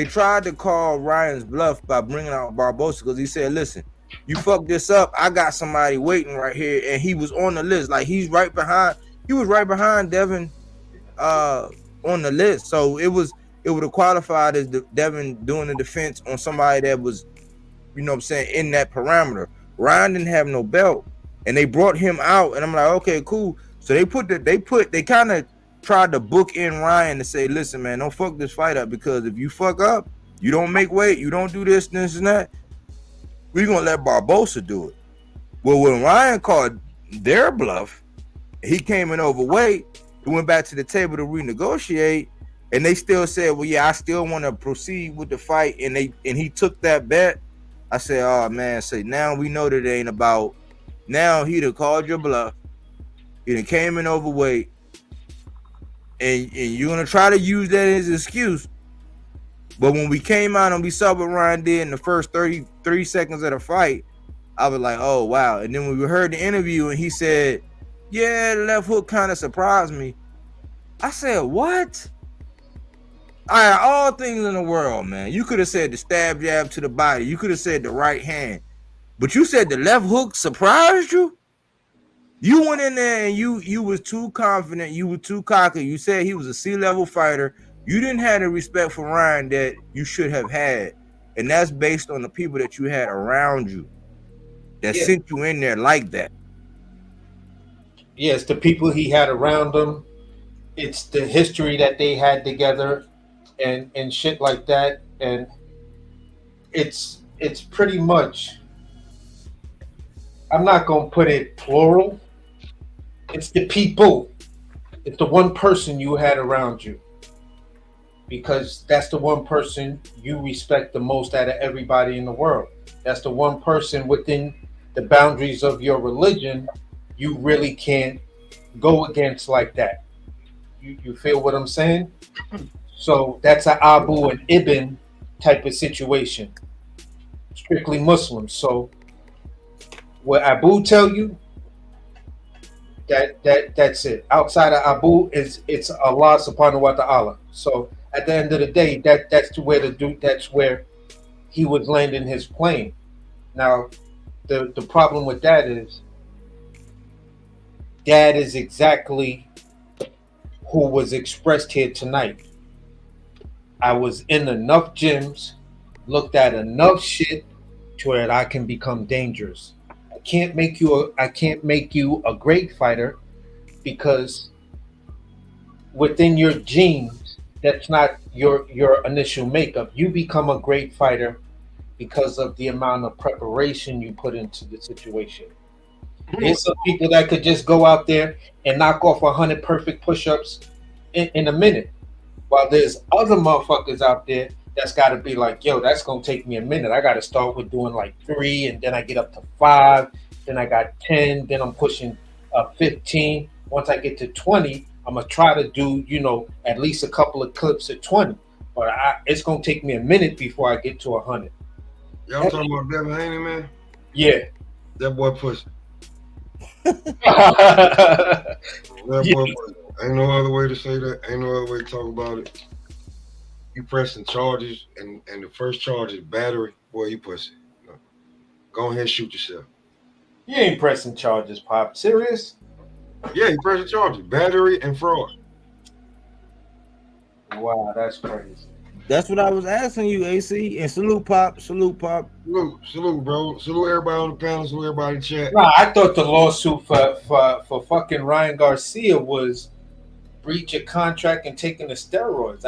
Speaker 5: tried to call Ryan's bluff by bringing out Barboza because he said, listen, you fucked this up. I got somebody waiting right here. And he was on the list. Like he was right behind Devin on the list. So it would have qualified as Devin doing the defense on somebody that was, you know what I'm saying, in that parameter. Ryan didn't have no belt. And they brought him out. And I'm like, okay, cool. So they kind of tried to book in Ryan to say, listen, man, don't fuck this fight up because if you fuck up, you don't make weight, you don't do this and that, we're going to let Barboza do it. Well, when Ryan called their bluff, he came in overweight, he went back to the table to renegotiate, and they still said, well, yeah, I still want to proceed with the fight, and he took that bet. I said, oh, man, say now we know that it ain't about, now he done called your bluff, he done came in overweight, and you're going to try to use that as an excuse. But when we came out and we saw what Ryan did in the first 33 seconds of the fight, I was like, oh, wow. And then when we heard the interview and he said, yeah, the left hook kind of surprised me. I said, what? All things in the world, man. You could have said the stab jab to the body. You could have said the right hand. But you said the left hook surprised you? You went in there and you was too confident. You were too cocky. You said he was a C-level fighter. You didn't have the respect for Ryan that you should have had. And that's based on the people that you had around you that sent you in there like that.
Speaker 9: Yes, the people he had around him it's the history that they had together and shit like that. And it's pretty much, I'm not gonna put it plural. It's the people. It's the one person you had around you. Because that's the one person you respect the most out of everybody in the world. That's the one person within the boundaries of your religion you really can't go against like that. You feel what I'm saying? So that's an Abu and Ibn type of situation. Strictly Muslim. So what Abu tell you, that's it. Outside of Abu, it's Allah subhanahu wa ta'ala. So at the end of the day, that's where the dude, that's where he was landing his plane. Now, the problem with that is that is exactly who was expressed here tonight. I was in enough gyms, looked at enough shit to where I can become dangerous. I can't make you a great fighter because within your genes, that's not your initial makeup. You become a great fighter because of the amount of preparation you put into the situation. There's some people that could just go out there and knock off 100 perfect push-ups in a minute, while there's other motherfuckers out there that's got to be like, yo, that's gonna take me a minute. I got to start with doing like 3, and then I get up to 5, then I got 10, then I'm pushing 15. Once I get to 20, I'm gonna try to do, at least a couple of clips at 20. But it's gonna take me a minute before I get to 100.
Speaker 10: Y'all talking about Devin Haney, man?
Speaker 9: Yeah.
Speaker 10: That boy pussy. That boy pussy. Ain't no other way to say that. Ain't no other way to talk about it. You pressing charges, and the first charge is battery. Boy, you pussy. No. Go ahead and shoot yourself.
Speaker 9: You ain't pressing charges, Pop. Serious?
Speaker 10: Yeah, he pressing charges. Battery and fraud.
Speaker 9: Wow, that's crazy.
Speaker 5: That's what I was asking you, AC. And salute, Pop. Salute, Pop.
Speaker 10: Salute, bro. Salute everybody on the panel. Salute everybody in the chat.
Speaker 9: Nah, I thought the lawsuit for fucking Ryan Garcia was breach of contract and taking the steroids.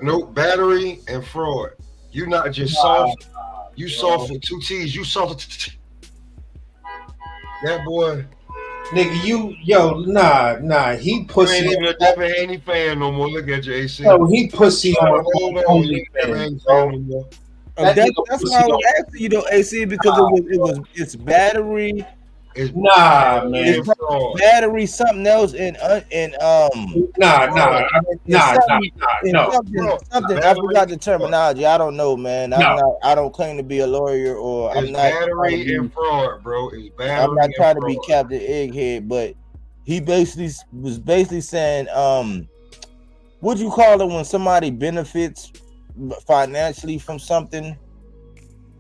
Speaker 10: Nope, battery and fraud. You not just soft. You soft for 2 T's. You soft. That boy.
Speaker 9: Nigga, nah. He pussy.
Speaker 10: You ain't even a Devin Haney fan no more. Look at your AC.
Speaker 9: No, he pussy on
Speaker 5: OnlyFans. That's why I was asking you though, AC, because it's battery.
Speaker 9: Nah, man.
Speaker 5: It's battery, something else, and
Speaker 9: nah.
Speaker 5: Something. I forgot the terminology. I don't know, man. I don't claim to be a lawyer, or
Speaker 10: it's
Speaker 5: I'm not
Speaker 10: battery and fraud, bro. It's battery.
Speaker 5: I'm not trying to be Captain Egghead, but he was basically saying, what you call it when somebody benefits financially from something?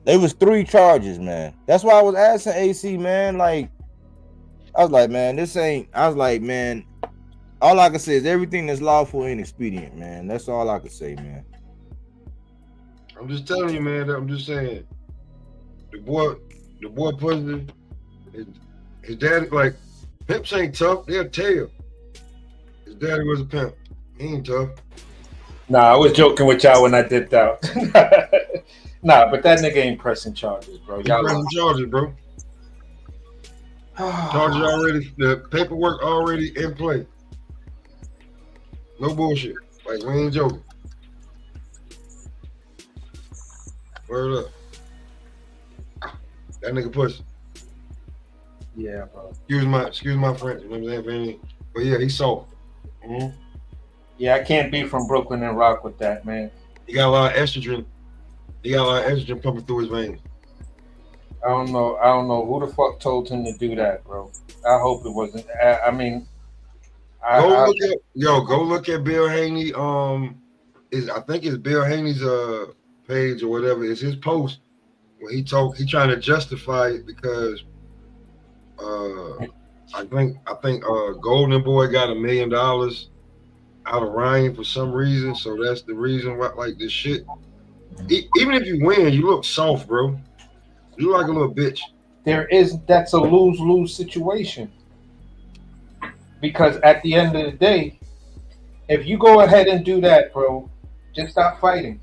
Speaker 5: There was 3 charges, man. That's why I was asking AC, man. Like, I was like, man, man, all I can say is everything that's lawful and expedient, man. That's all I can say, man.
Speaker 10: I'm just telling you, man. I'm just saying. The boy pussy. His daddy, like, pimps ain't tough. They'll tell you. His daddy was a pimp. He ain't tough.
Speaker 9: Nah, I was joking with y'all when I dipped out. Nah, but that nigga ain't pressing charges, bro.
Speaker 10: Y'all pressing charges, bro. Charges already, the paperwork already in play. No bullshit. Like, we ain't joking. Word up. That nigga pussy.
Speaker 9: Yeah, bro.
Speaker 10: Excuse my French, you know what I'm saying? But yeah, he's soft. Mm-hmm.
Speaker 9: Yeah, I can't be from Brooklyn and rock with that, man.
Speaker 10: He got a lot of estrogen. He got a lot of estrogen pumping through his veins.
Speaker 9: I don't know who the fuck told him to do that, bro. I hope it wasn't. I mean,
Speaker 10: go look at Bill Haney. I think it's Bill Haney's page or whatever. It's his post where he trying to justify it because I think Golden Boy got $1 million out of Ryan for some reason. So that's the reason why, like, this shit. Even if you win, you look soft, bro. You look like a little bitch.
Speaker 9: That's a lose-lose situation. Because at the end of the day, if you go ahead and do that, bro, just stop fighting,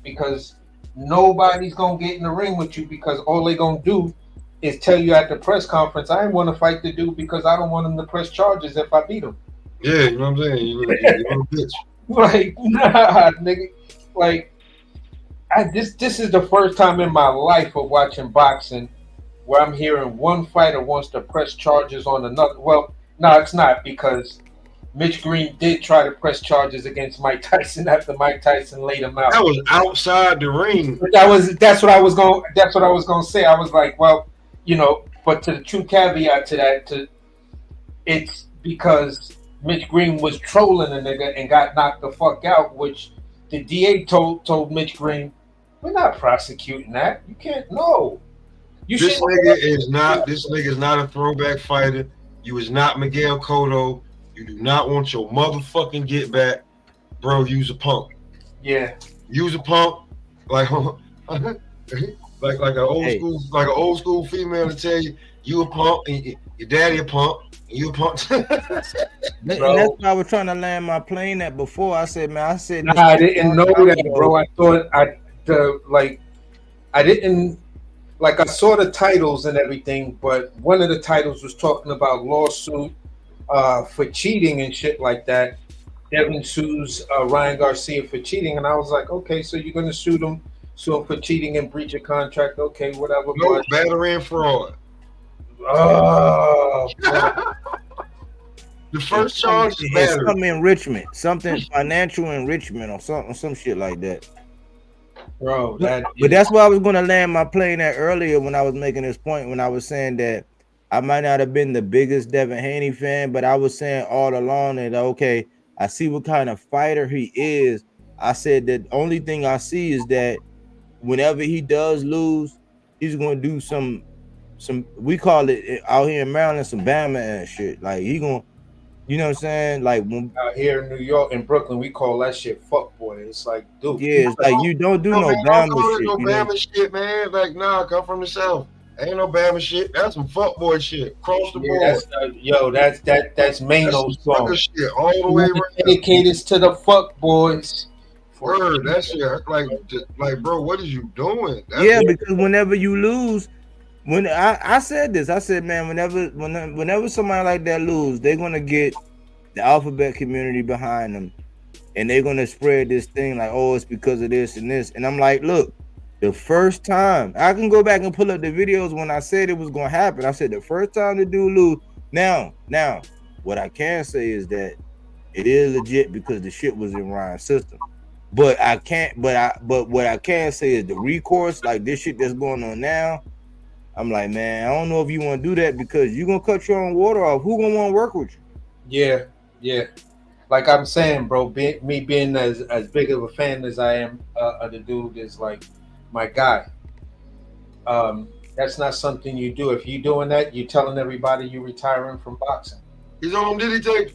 Speaker 9: because nobody's gonna get in the ring with you, because all they're gonna do is tell you at the press conference, I didn't want to fight the dude because I don't want him to press charges if I beat him.
Speaker 10: Yeah, you know what I'm saying? You little bitch.
Speaker 9: Like, nah, nigga. Like, this is the first time in my life of watching boxing where I'm hearing one fighter wants to press charges on another. Well, no, it's not, because Mitch Green did try to press charges against Mike Tyson after Mike Tyson laid him out.
Speaker 10: That was outside the ring.
Speaker 9: But that's what I was going to say. I was like, well, you know, but to the true caveat to that, it's because Mitch Green was trolling a nigga and got knocked the fuck out, which the DA told Mitch Green, we're not prosecuting that. You can't. No.
Speaker 10: This nigga is not a throwback fighter. You is not Miguel Cotto. You do not want your motherfucking get back, bro. Use a punk.
Speaker 9: Yeah.
Speaker 10: Use a punk, like an old school female to tell you, you a punk and your daddy a punk and you a punk.
Speaker 5: And that's why I was trying to land my plane at before. I said, man,
Speaker 9: nah, I didn't know that, bro. I thought I didn't. Like, I saw the titles and everything, but one of the titles was talking about lawsuit for cheating and shit like that. Devin sues Ryan Garcia for cheating, and I was like, okay, so you're gonna sue him for cheating and breach of contract? Okay, whatever.
Speaker 10: No, battery and fraud.
Speaker 9: Oh,
Speaker 10: the first charge is battery.
Speaker 5: Some enrichment, something financial enrichment, or some shit like that.
Speaker 9: Bro,
Speaker 5: but that's why I was gonna land my plane at earlier when I was making this point, when I was saying that I might not have been the biggest Devin Haney fan, but I was saying all along that, okay, I see what kind of fighter he is. I said that only thing I see is that whenever he does lose, he's gonna do some we call it out here in Maryland some Bama ass shit. Like he gonna, you know what I'm saying? Like when
Speaker 9: out here in New York and Brooklyn, we call that shit fuck boy. It's like, dude,
Speaker 5: yeah, it's like you don't do no Bama shit.
Speaker 10: No Bama shit, man. Like, nah, come from the South. Ain't no Bama shit. That's some fuckboy shit. Cross the board.
Speaker 9: That's Mano's song.
Speaker 10: Shit all the way around.
Speaker 9: Dedicated to the fuck boys.
Speaker 10: Word, that shit. Like, bro, what is you doing?
Speaker 5: Because whenever you lose, when I said this, I said, man, whenever somebody like that lose, they're gonna get the alphabet community behind them, and they're gonna spread this thing like, oh, it's because of this and this. And I'm like, look. The first time, I can go back and pull up the videos when I said it was going to happen. I said the first time the dude lose. Now, what I can say is that it is legit because the shit was in Ryan's system. But what I can say is the recourse, like this shit that's going on now. I'm like, man, I don't know if you want to do that because you're gonna cut your own water off. Who gonna want to work with you?
Speaker 9: Yeah. Like I'm saying, bro, me being as big of a fan as I am of the dude is like my guy. That's not something you do. If you're doing that, you're telling everybody you're retiring from boxing.
Speaker 10: He's on Diddy tape.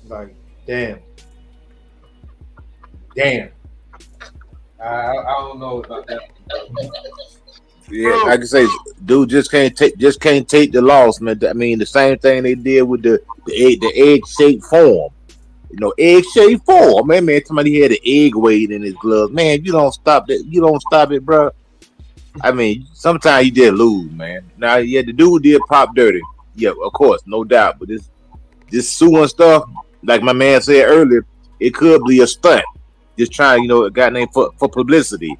Speaker 9: Like, damn. I don't know about that.
Speaker 8: Yeah, like I say, dude just can't take the loss, man. I mean, the same thing they did with the egg-shaped form. You know, egg-shaped form. Man, somebody had an egg weight in his glove. Man, you don't stop it, bro. I mean, sometimes you did lose, man. Now, yeah, the dude did pop dirty. Yeah, of course, no doubt. But this suing stuff, like my man said earlier, it could be a stunt. Just trying, a guy named for publicity.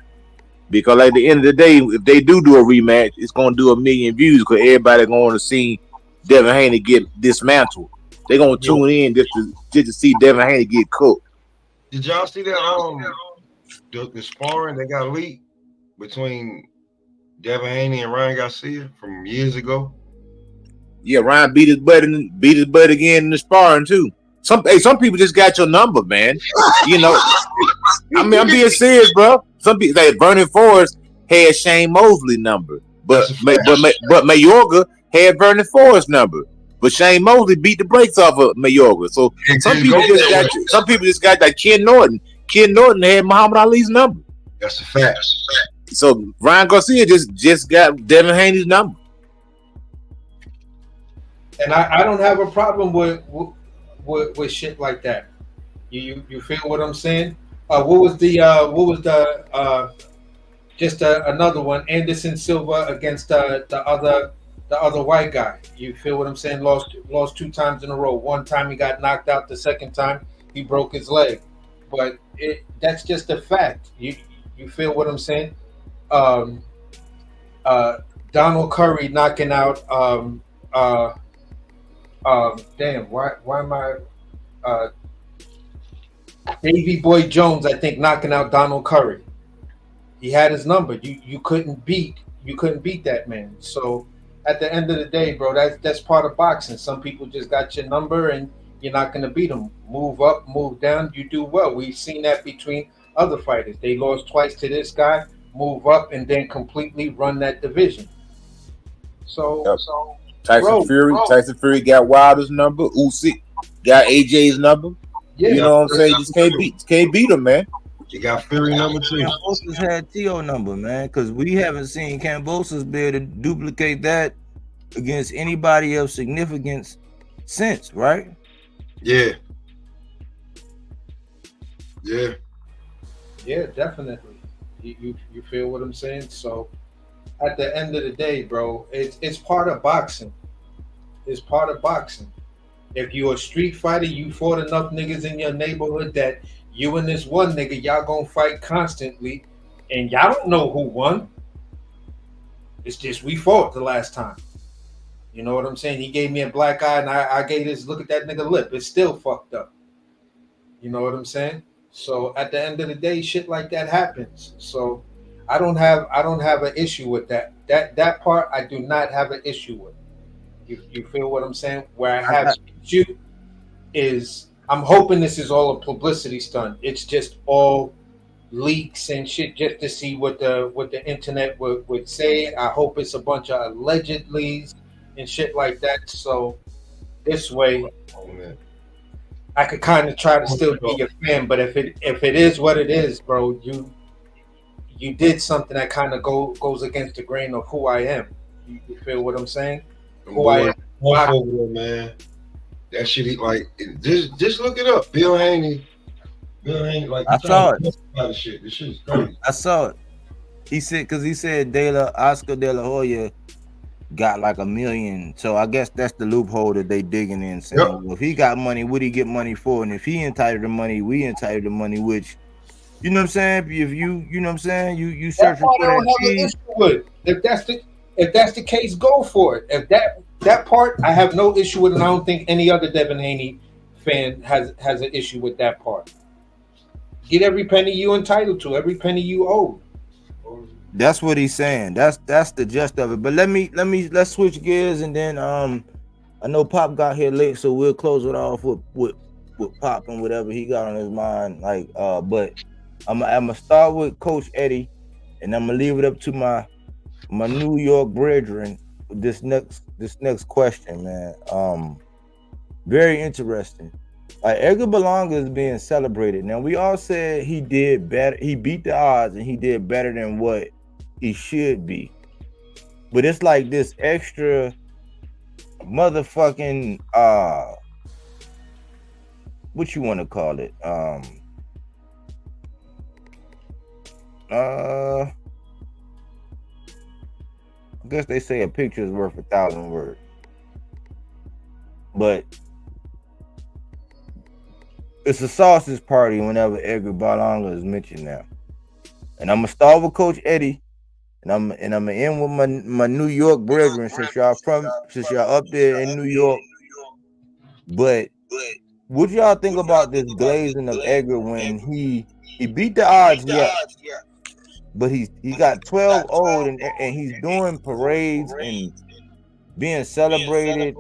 Speaker 8: Because at the end of the day, if they do a rematch, it's going to do 1 million views because everybody going to see Devin Haney get dismantled. They're going to tune in just to see Devin Haney get cooked.
Speaker 10: Did y'all see that? The sparring that got leaked between Devin Haney and Ryan Garcia from years ago.
Speaker 8: Yeah, Ryan beat his butt again in the sparring too. Some people just got your number, man. I mean, I'm being serious, bro. Some people like Vernon Forrest had Shane Mosley's number, but Mayorga had Vernon Forrest's number. But Shane Mosley beat the brakes off of Mayorga. So some people just got like Ken Norton. Ken Norton had Muhammad Ali's number.
Speaker 10: That's a fact.
Speaker 8: So Ryan Garcia just got Devin Haney's number.
Speaker 9: And I don't have a problem with shit like that. You feel what I'm saying? What was the another one? Anderson Silva against the other white guy. You feel what I'm saying? Lost 2 times in a row. One time he got knocked out. The second time he broke his leg. But that's just a fact. You feel what I'm saying? Donald Curry knocking out damn, why am I Davey Boy Jones, I think, knocking out Donald Curry. He had his number. You couldn't beat that man. So at the end of the day, bro, that's part of boxing. Some people just got your number and you're not gonna beat them. Move up, move down, you do well. We've seen that between other fighters. They lost twice to this guy, move up and then completely run that division. So
Speaker 8: Tyson Fury got Wilder's number. Usyk got AJ's number.
Speaker 9: Yeah,
Speaker 8: you know what I'm saying? Just can't beat him, man.
Speaker 10: You got Fury number 2.
Speaker 5: Kambosos had T.O. number, man, because we haven't seen Kambosos be able to duplicate that against anybody of significance since, right?
Speaker 10: Yeah,
Speaker 9: definitely. You feel what I'm saying? So at the end of the day, bro, it's part of boxing. It's part of boxing. If you're a street fighter, you fought enough niggas in your neighborhood that you and this one nigga, y'all gonna fight constantly, and y'all don't know who won. It's just we fought the last time. You know what I'm saying? He gave me a black eye, and I gave this look at that nigga lip. It's still fucked up. You know what I'm saying? So at the end of the day, shit like that happens. So I don't have an issue with that. That part I do not have an issue with. You feel what I'm saying? Where I have issue is I'm hoping this is all a publicity stunt. It's just all leaks and shit just to see what the internet would say. I hope it's a bunch of allegedlys and shit like that. So this way I could kind of try to still be your fan. But if it is what it is, bro, you did something that kind of goes against the grain of who I am. You feel what I'm saying? Who I am.
Speaker 10: Over, man. That shit, like, just look it up. Bill Haney, like,
Speaker 5: I saw it.
Speaker 10: This shit is crazy.
Speaker 5: I saw it. He said Oscar De La Hoya got like $1 million. So I guess that's the loophole that they digging in. Saying, well, if he got money, what he get money for? And if he entitled to money, we entitled to money. Which, you know what I'm saying? If you know what I'm saying, you searching for that cheese.
Speaker 9: If that's the case, go for it. If that part, I have no issue with, and I don't think any other Devin Haney fan has an issue with that part. Get every penny you entitled to, every penny you owe.
Speaker 5: That's what he's saying. That's the gist of it. But let's switch gears, and then I know Pop got here late, so we'll close it off with Pop and whatever he got on his mind. Like, but I'm gonna start with Coach Eddie, and I'm gonna leave it up to my New York brethren with this next question, man. Very interesting. Like, Edgar Berlanga is being celebrated. Now, we all said he did better. He beat the odds and he did better than what he should be. But it's like this extra motherfucking what you want to call it? I guess they say a picture is worth 1,000 words. But it's a sausage party whenever Edgar Berlanga is mentioned now. And I'm gonna start with Coach Eddie, and I'm gonna end with my New York brethren, since y'all up there in New York. But what y'all think about this glazing of Edgar when he beat the odds, yeah. But he got 12-0 and he's doing parades and being celebrated.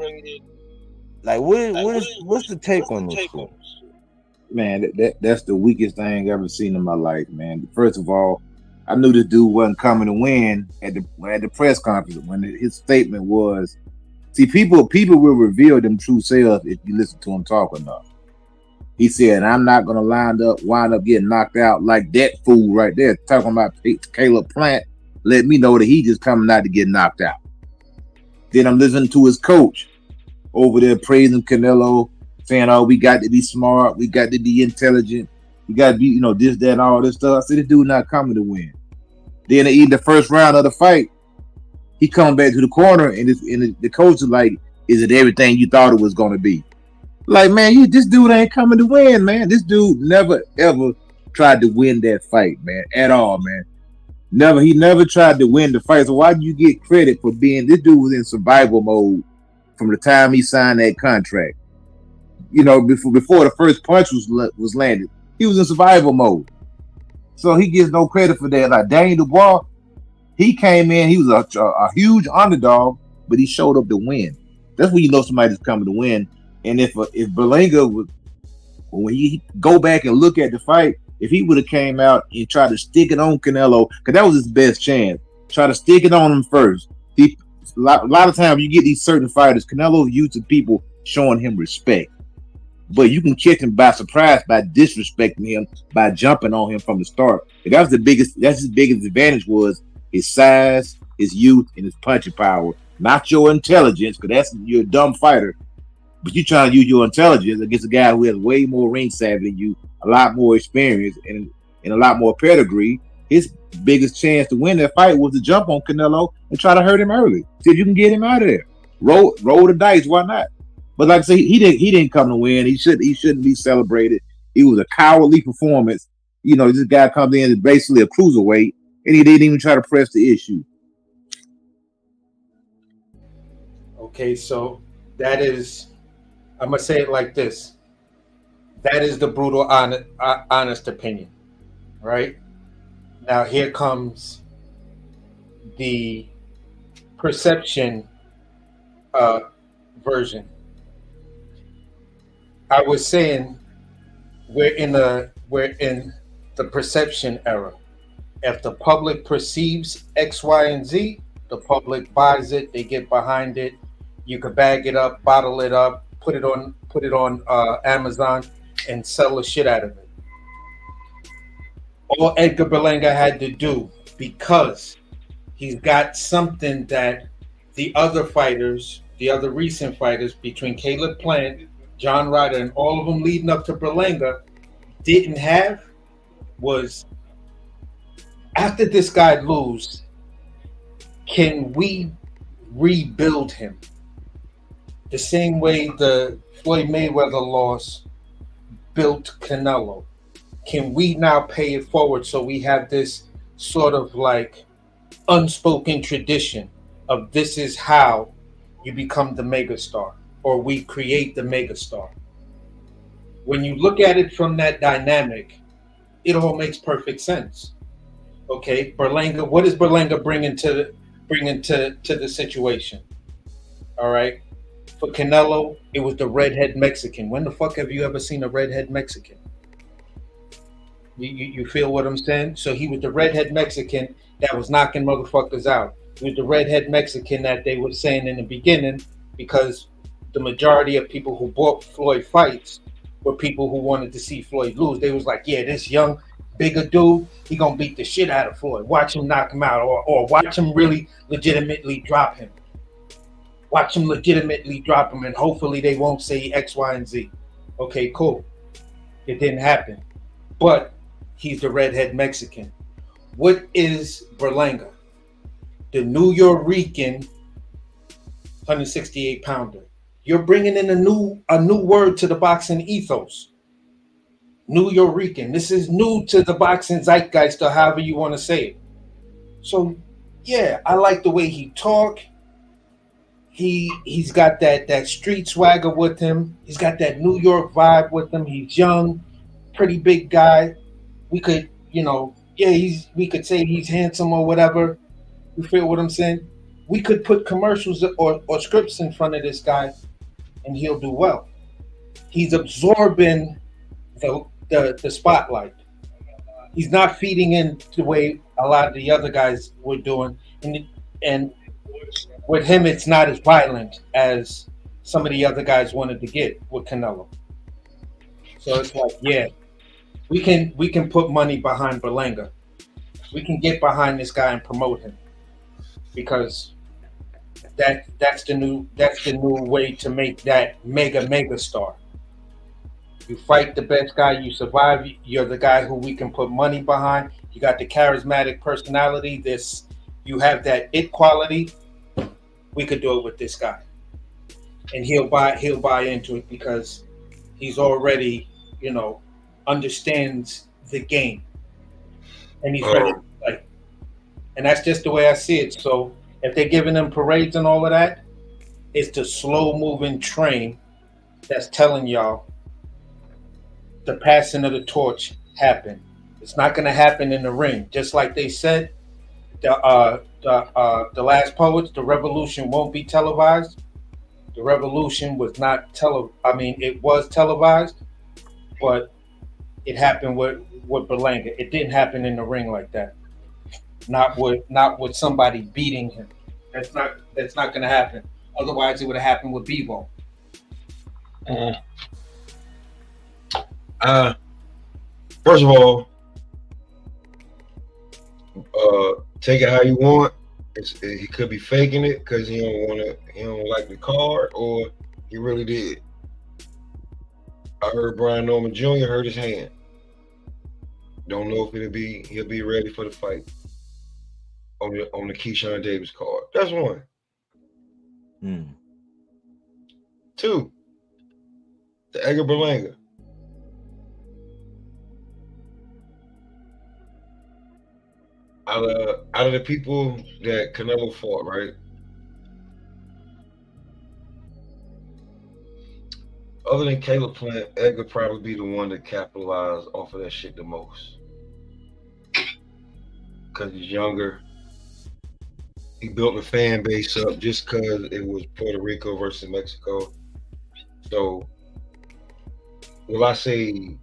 Speaker 5: Like, what's the take on this?
Speaker 8: Man, that's the weakest thing I've ever seen in my life, man. First of all, I knew this dude wasn't coming to win at the press conference when his statement was, see, people will reveal them true selves if you listen to them talk enough. He said, I'm not going to wind up getting knocked out like that fool right there talking about Caleb Plant. Let me know that he just coming out to get knocked out. Then I'm listening to his coach over there praising Canelo, saying, "Oh, we got to be smart, we got to be intelligent, we got to be, this, that, and all this stuff." I said, "This dude not coming to win." Then in the first round of the fight, he come back to the corner, and the coach is like, "Is it everything you thought it was going to be?" Like, man, this dude ain't coming to win, man. This dude never ever tried to win that fight, man, at all, man. He never tried to win the fight. So why do you get credit for being? This dude was in survival mode from the time he signed that contract. Before the first punch was landed, he was in survival mode. So he gets no credit for that. Like Daniel Dubois, he came in, he was a huge underdog, but he showed up to win. That's when you know somebody's coming to win. And if Berlanga would, when you go back and look at the fight, if he would have came out and tried to stick it on Canelo, because that was his best chance, try to stick it on him first. A lot of times you get these certain fighters, Canelo used to people showing him respect, but you can catch him by surprise by disrespecting him, by jumping on him from the start. And that's his biggest advantage was his size, his youth, and his punching power, not your intelligence, because you're a dumb fighter. But you're trying to use your intelligence against a guy who has way more ring savvy than you, a lot more experience, and a lot more pedigree. His biggest chance to win that fight was to jump on Canelo and try to hurt him early. See if you can get him out of there. Roll the dice, why not? But like I say, he didn't come to win. He shouldn't be celebrated. It was a cowardly performance. This guy comes in as basically a cruiserweight, and he didn't even try to press the issue.
Speaker 9: Okay, so that is, I'm gonna say it like this. That is the brutal, honest opinion, right? Now here comes the perception version. I was saying we're in the perception era. If the public perceives X, Y, and Z, the public buys it. They get behind it. You could bag it up, bottle it up, put it on Amazon, and sell the shit out of it. All Edgar Berlanga had to do, because he's got something that the other fighters, the other recent fighters, between Caleb Plant, John Ryder, and all of them leading up to Berlanga, didn't have, was after this guy lose, can we rebuild him? The same way the Floyd Mayweather loss built Canelo. Can we now pay it forward so we have this sort of like unspoken tradition of this is how you become the megastar, or we create the megastar? When you look at it from that dynamic, it all makes perfect sense. Okay, Berlanga, what is Berlanga bringing to the situation? All right, for Canelo, it was the redhead Mexican. When the fuck have you ever seen a redhead Mexican? You feel what I'm saying? So he was the redhead Mexican that was knocking motherfuckers out. He was the redhead Mexican that they were saying in the beginning, because the majority of people who bought Floyd fights were people who wanted to see Floyd lose. They was like, yeah, this young, bigger dude, he gonna beat the shit out of Floyd. Watch him knock him out, or watch him really legitimately drop him. Watch him legitimately drop him, and hopefully they won't say X, Y, and Z. Okay, cool. It didn't happen. But he's the redhead Mexican. What is Berlanga? The New Yorican 168 pounder. You're bringing in a new word to the boxing ethos. New Yorican. This is new to the boxing zeitgeist, or however you want to say it. So yeah, I like the way he talk. He's got that street swagger with him. He's got that New York vibe with him. He's young, pretty big guy. We could, we could say he's handsome or whatever. You feel what I'm saying? We could put commercials or scripts in front of this guy, and he'll do well. He's absorbing the spotlight. He's not feeding in the way a lot of the other guys were doing, and with him, it's not as violent as some of the other guys wanted to get with Canelo. So it's like, yeah, we can put money behind Berlanga. We can get behind this guy and promote him, because That's the new way to make that mega star. You fight the best guy, you survive. You're the guy who we can put money behind. You got the charismatic personality. You have that it quality. We could do it with this guy, and he'll buy into it because he's already, understands the game, and he's ready to play. And that's just the way I see it. So if they're giving them parades and all of that, it's the slow moving train that's telling y'all the passing of the torch happened. It's not going to happen in the ring. Just like they said, the last poets, the revolution won't be televised. The revolution was not it was televised, but it happened with Berlanga. It didn't happen in the ring like that. Not with somebody beating him. That's not going to happen. Otherwise, it would have happened with Bebo.
Speaker 10: First of all, take it how you want. He could be faking it because he don't like the card, or he really did. I heard Brian Norman Jr. hurt his hand. Don't know if he'll be ready for the fight on the Keyshawn Davis card. That's one. 2, the Edgar Berlanga. Out of the people that Canelo fought, right? Other than Caleb Plant, Edgar probably be the one that capitalized off of that shit the most. Because he's younger. He built a fan base up just because it was Puerto Rico versus Mexico. So, will I say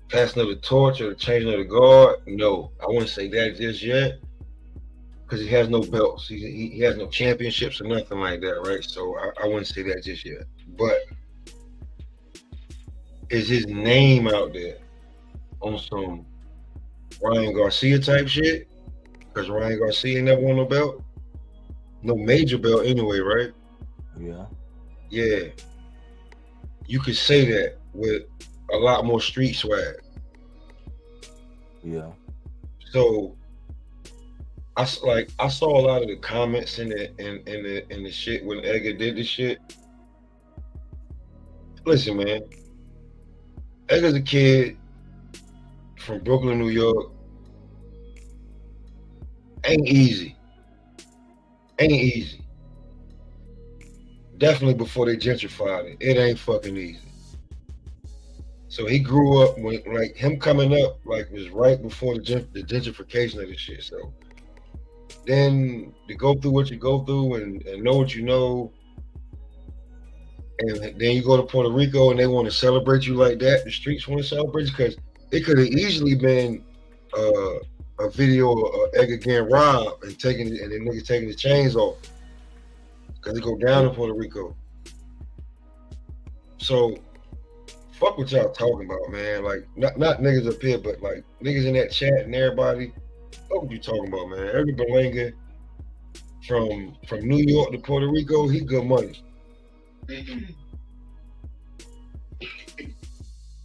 Speaker 10: passing of the torch or changing of the guard? No, I wouldn't say that just yet, because he has no belts. He has no championships or nothing like that, right? So I wouldn't say that just yet. But is his name out there on some Ryan Garcia type shit? Because Ryan Garcia never won no belt, no major belt anyway, right? Yeah. You could say that with a lot more street swag.
Speaker 5: Yeah.
Speaker 10: So I saw a lot of the comments in the shit when Edgar did this shit. Listen, man. Edgar's a kid from Brooklyn, New York. Ain't easy. Definitely before they gentrified it. It ain't fucking easy. So he grew up when, like, him coming up, like, was right before the gentrification of this shit. So then to go through what you go through and know what you know, and then you go to Puerto Rico and they want to celebrate you like that. The streets want to celebrate you because it could have easily been a video of Edgar getting robbed and the niggas taking the chains off because they go down in Puerto Rico. So fuck what y'all talking about, man. Like, not niggas up here, but like niggas in that chat and everybody. Fuck what you talking about, man. Edgar Berlanga from New York to Puerto Rico, he good money.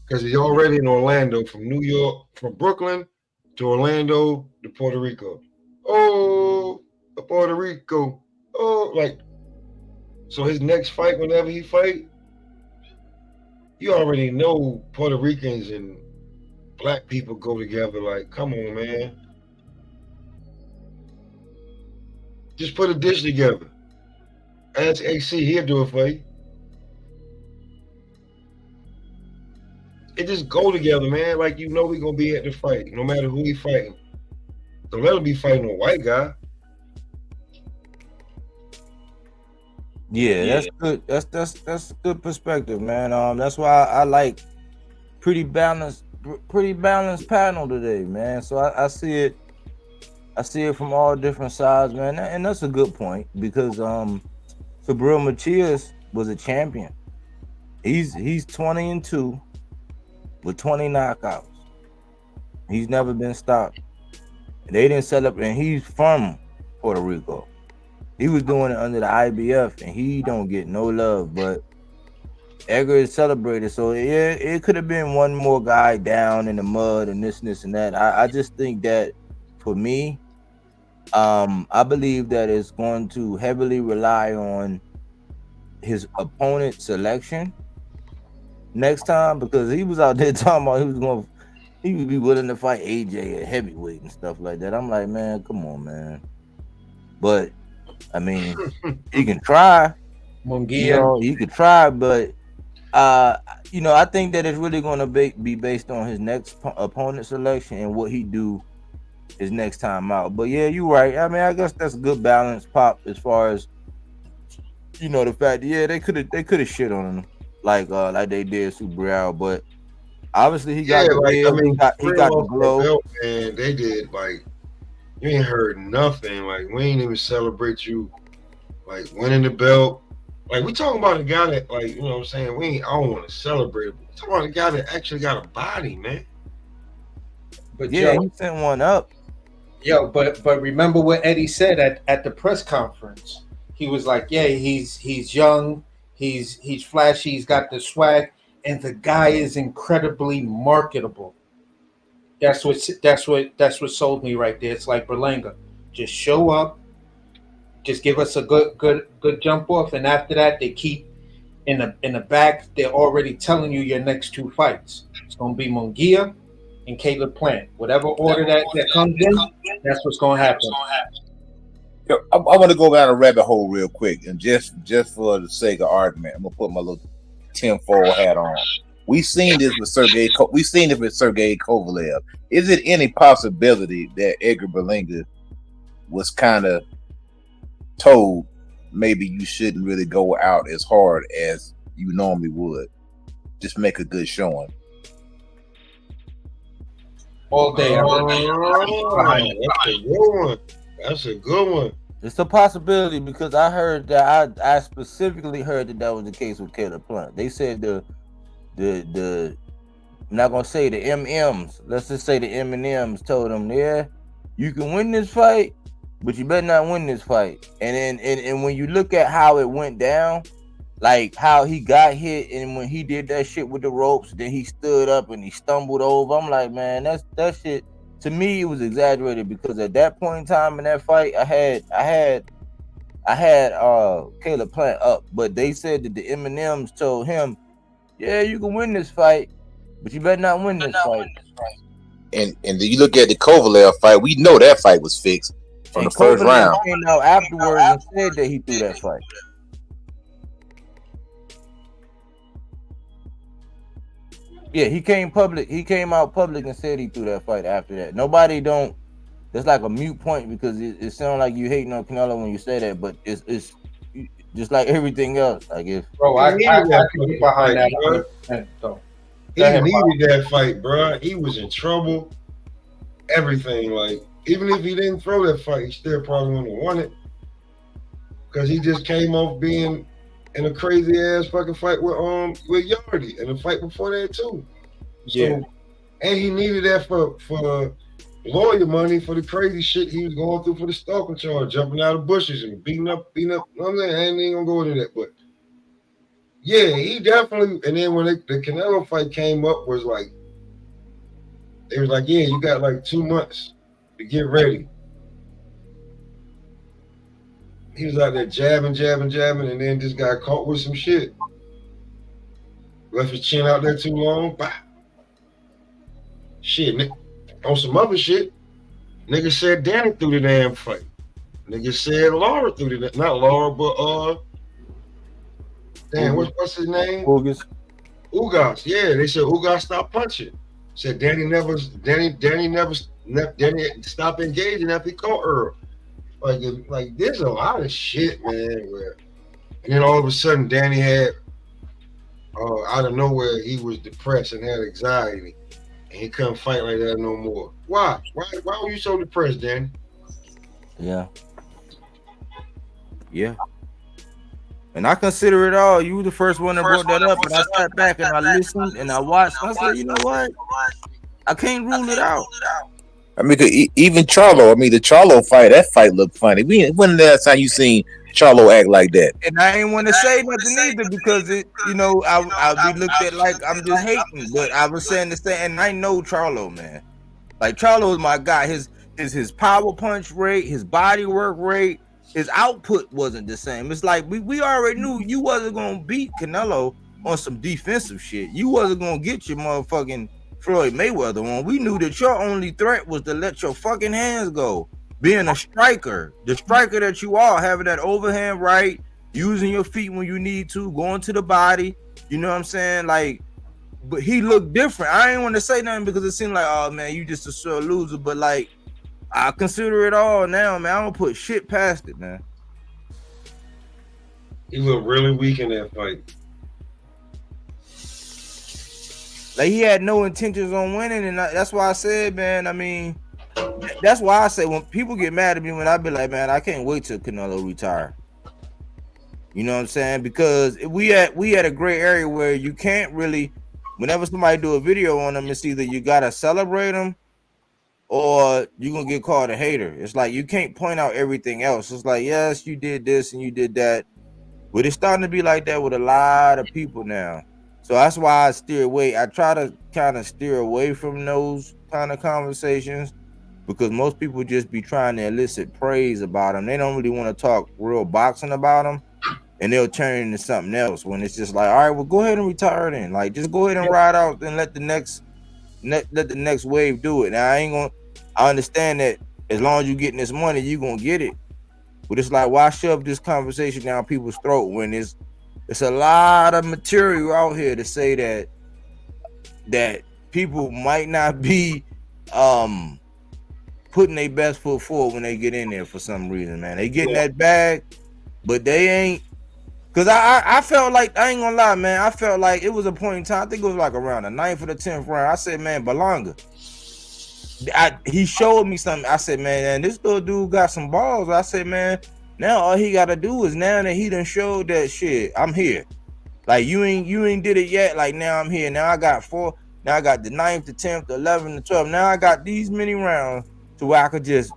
Speaker 10: Because he's already in Orlando, from New York, from Brooklyn to Orlando to Puerto Rico. Oh, Puerto Rico. Oh, like, so his next fight, whenever he fight, you already know Puerto Ricans and black people go together. Like, come on, man. Just put a dish together. Ask AC, he'll do it for you. It just go together, man. Like, you know we gonna be at the fight, no matter who he fighting. Don't let him be fighting a white guy.
Speaker 5: Yeah, that's good. That's a good perspective, man. That's why I like pretty balanced panel today, man. So I see it from all different sides, man, and that's a good point because Subriel Matias was a champion. He's 20-2 with 20 knockouts. He's never been stopped. They didn't set up, and he's from Puerto Rico. He was doing it under the IBF, and he don't get no love. But Edgar is celebrated, so yeah, it could have been one more guy down in the mud and this and that. I just think that for me, I believe that it's going to heavily rely on his opponent selection next time, because he was out there talking about he would be willing to fight AJ at heavyweight and stuff like that. I'm like, man, come on, man. But I mean, he can try.
Speaker 9: Munguia.
Speaker 5: He could try, but I think that it's really going to be based on his next opponent selection and what he do his next time out. But yeah, you're right. I mean, I guess that's a good balance, Pop, as far as the fact that they could have shit on him like they did Super Real, but obviously he got he got the glow.
Speaker 10: Belt, and they did like you ain't heard nothing. Like we ain't even celebrate you like winning the belt. Like we talking about a guy that like what I'm saying, I don't want to celebrate it. We talking about a guy that actually got a body, man.
Speaker 9: But
Speaker 5: yeah, he sent one up.
Speaker 9: Yo, but remember what Eddie said at the press conference. He was like, yeah, he's young, he's flashy, he's got the swag, and the guy is incredibly marketable. That's what sold me right there. It's like Berlanga. Just show up, just give us a good jump off, and after that they keep in the back, they're already telling you your next two fights. It's gonna be Munguia and Caleb Plant. Whatever order that comes in, that's what's gonna happen.
Speaker 8: Yo, I want to go down a rabbit hole real quick, and just for the sake of argument, I'm gonna put my little tinfoil hat on. We've seen this with Sergey Kovalev. Is it any possibility that Edgar Berlanga was kind of told maybe you shouldn't really go out as hard as you normally would? Just make a good showing.
Speaker 9: All day.
Speaker 10: That's a good one.
Speaker 5: It's a possibility, because I heard that I specifically heard that was the case with Caleb Plant. They said the I'm not gonna say the MMs, let's just say the M&Ms told him, yeah, you can win this fight, but you better not win this fight. And then and when you look at how it went down, like how he got hit, and when he did that shit with the ropes, then he stood up and he stumbled over. I'm like, man, that shit. To me, it was exaggerated, because at that point in time in that fight, I had Caleb Plant up, but they said that the M&Ms told him, yeah, you can win this fight, but you better not win this fight.
Speaker 8: And then you look at the Kovalev fight, we know that fight was fixed from the first round.
Speaker 5: Came out afterwards and said that he threw that fight. Yeah, he came out public and said he threw that fight after that. It's like a mute point, because it sounds like you hating on Canelo when you say that, but it's just like everything else. Like if
Speaker 9: I get behind that.
Speaker 10: He needed that fight, bro. He was in trouble. Everything, like even if he didn't throw that fight, he still probably wouldn't have won it, because he just came off being in a crazy ass fucking fight with Yardy, and the fight before that too.
Speaker 9: Yeah.
Speaker 10: So, and he needed that for lawyer money for the crazy shit he was going through for the stalking charge, jumping out of bushes and beating up. You know what I'm saying? I ain't gonna go into that, but yeah, he definitely. And then when the Canelo fight came up, was like, they was like, yeah, you got like 2 months to get ready. He was out there jabbing, and then just got caught with some shit. Left his chin out there too long. Bah. Shit, on some other shit, nigga said Danny threw the damn fight. Nigga said Laura threw the, not Laura, but damn, what's his name? Ugas. Yeah, they said Ugas stopped punching. Said Danny never stopped engaging after he caught Earl. Like there's a lot of shit, man. And then all of a sudden, Danny had out of nowhere, he was depressed and had anxiety, and he couldn't fight like that no more. Why were you so depressed, Danny?
Speaker 5: Yeah. And I consider it all. You were the first one that brought that up, and I sat back and I listened and I watched. And I said, you know what? I can't rule it out.
Speaker 8: I mean, even Charlo. I mean, the Charlo fight. That fight looked funny. When the last time you seen Charlo act like that?
Speaker 5: And I ain't want to say nothing either because it, I'll be looked at like I'm just hating. But I was saying the same, and I know Charlo, man. Like Charlo is my guy. His power punch rate, his body work rate, his output wasn't the same. It's like we already knew you wasn't gonna beat Canelo on some defensive shit. You wasn't gonna get your motherfucking Floyd Mayweather on. We knew that your only threat was to let your fucking hands go. Being a striker, the striker that you are, having that overhand right, using your feet when you need to, going to the body. You know what I'm saying? Like, but he looked different. I ain't want to say nothing because it seemed like, oh man, you just a sore loser. But like, I consider it all now, man. I don't put shit past it, man.
Speaker 10: He looked really weak in that fight.
Speaker 5: Like he had no intentions on winning, and that's why I said, man. I mean, that's why I say when people get mad at me, when I be like, man, I can't wait till Canelo retire. You know what I'm saying? Because we at a gray area where you can't really, whenever somebody do a video on them, it's either you gotta celebrate them or you're gonna get called a hater. It's like you can't point out everything else. It's like, yes, you did this and you did that, but it's starting to be like that with a lot of people now. So that's why I steer away. I try to kind of steer away from those kind of conversations because most people just be trying to elicit praise about them. They don't really want to talk real boxing about them, and they'll turn into something else when it's just like, all right, well, go ahead and retire then. Like, just go ahead and ride out and let the next wave do it. Now, I understand that as long as you're getting this money, you're going to get it. But it's like, why shove this conversation down people's throat when it's a lot of material out here to say that people might not be putting their best foot forward when they get in there for some reason, man. They getting that bag, but they ain't. Because I felt like, I ain't gonna lie, man, I felt like it was a point in time, I think it was like around the 9th or the 10th round. I said, man, Berlanga, he showed me something. I said, man, this little dude got some balls. I said, man, now all he gotta do is now that he done showed that shit, I'm here. Like you ain't did it yet. Like now I'm here. Now I got 4. Now I got the 9th, the 10th, the 11th, the 12th. Now I got these many rounds to where I could just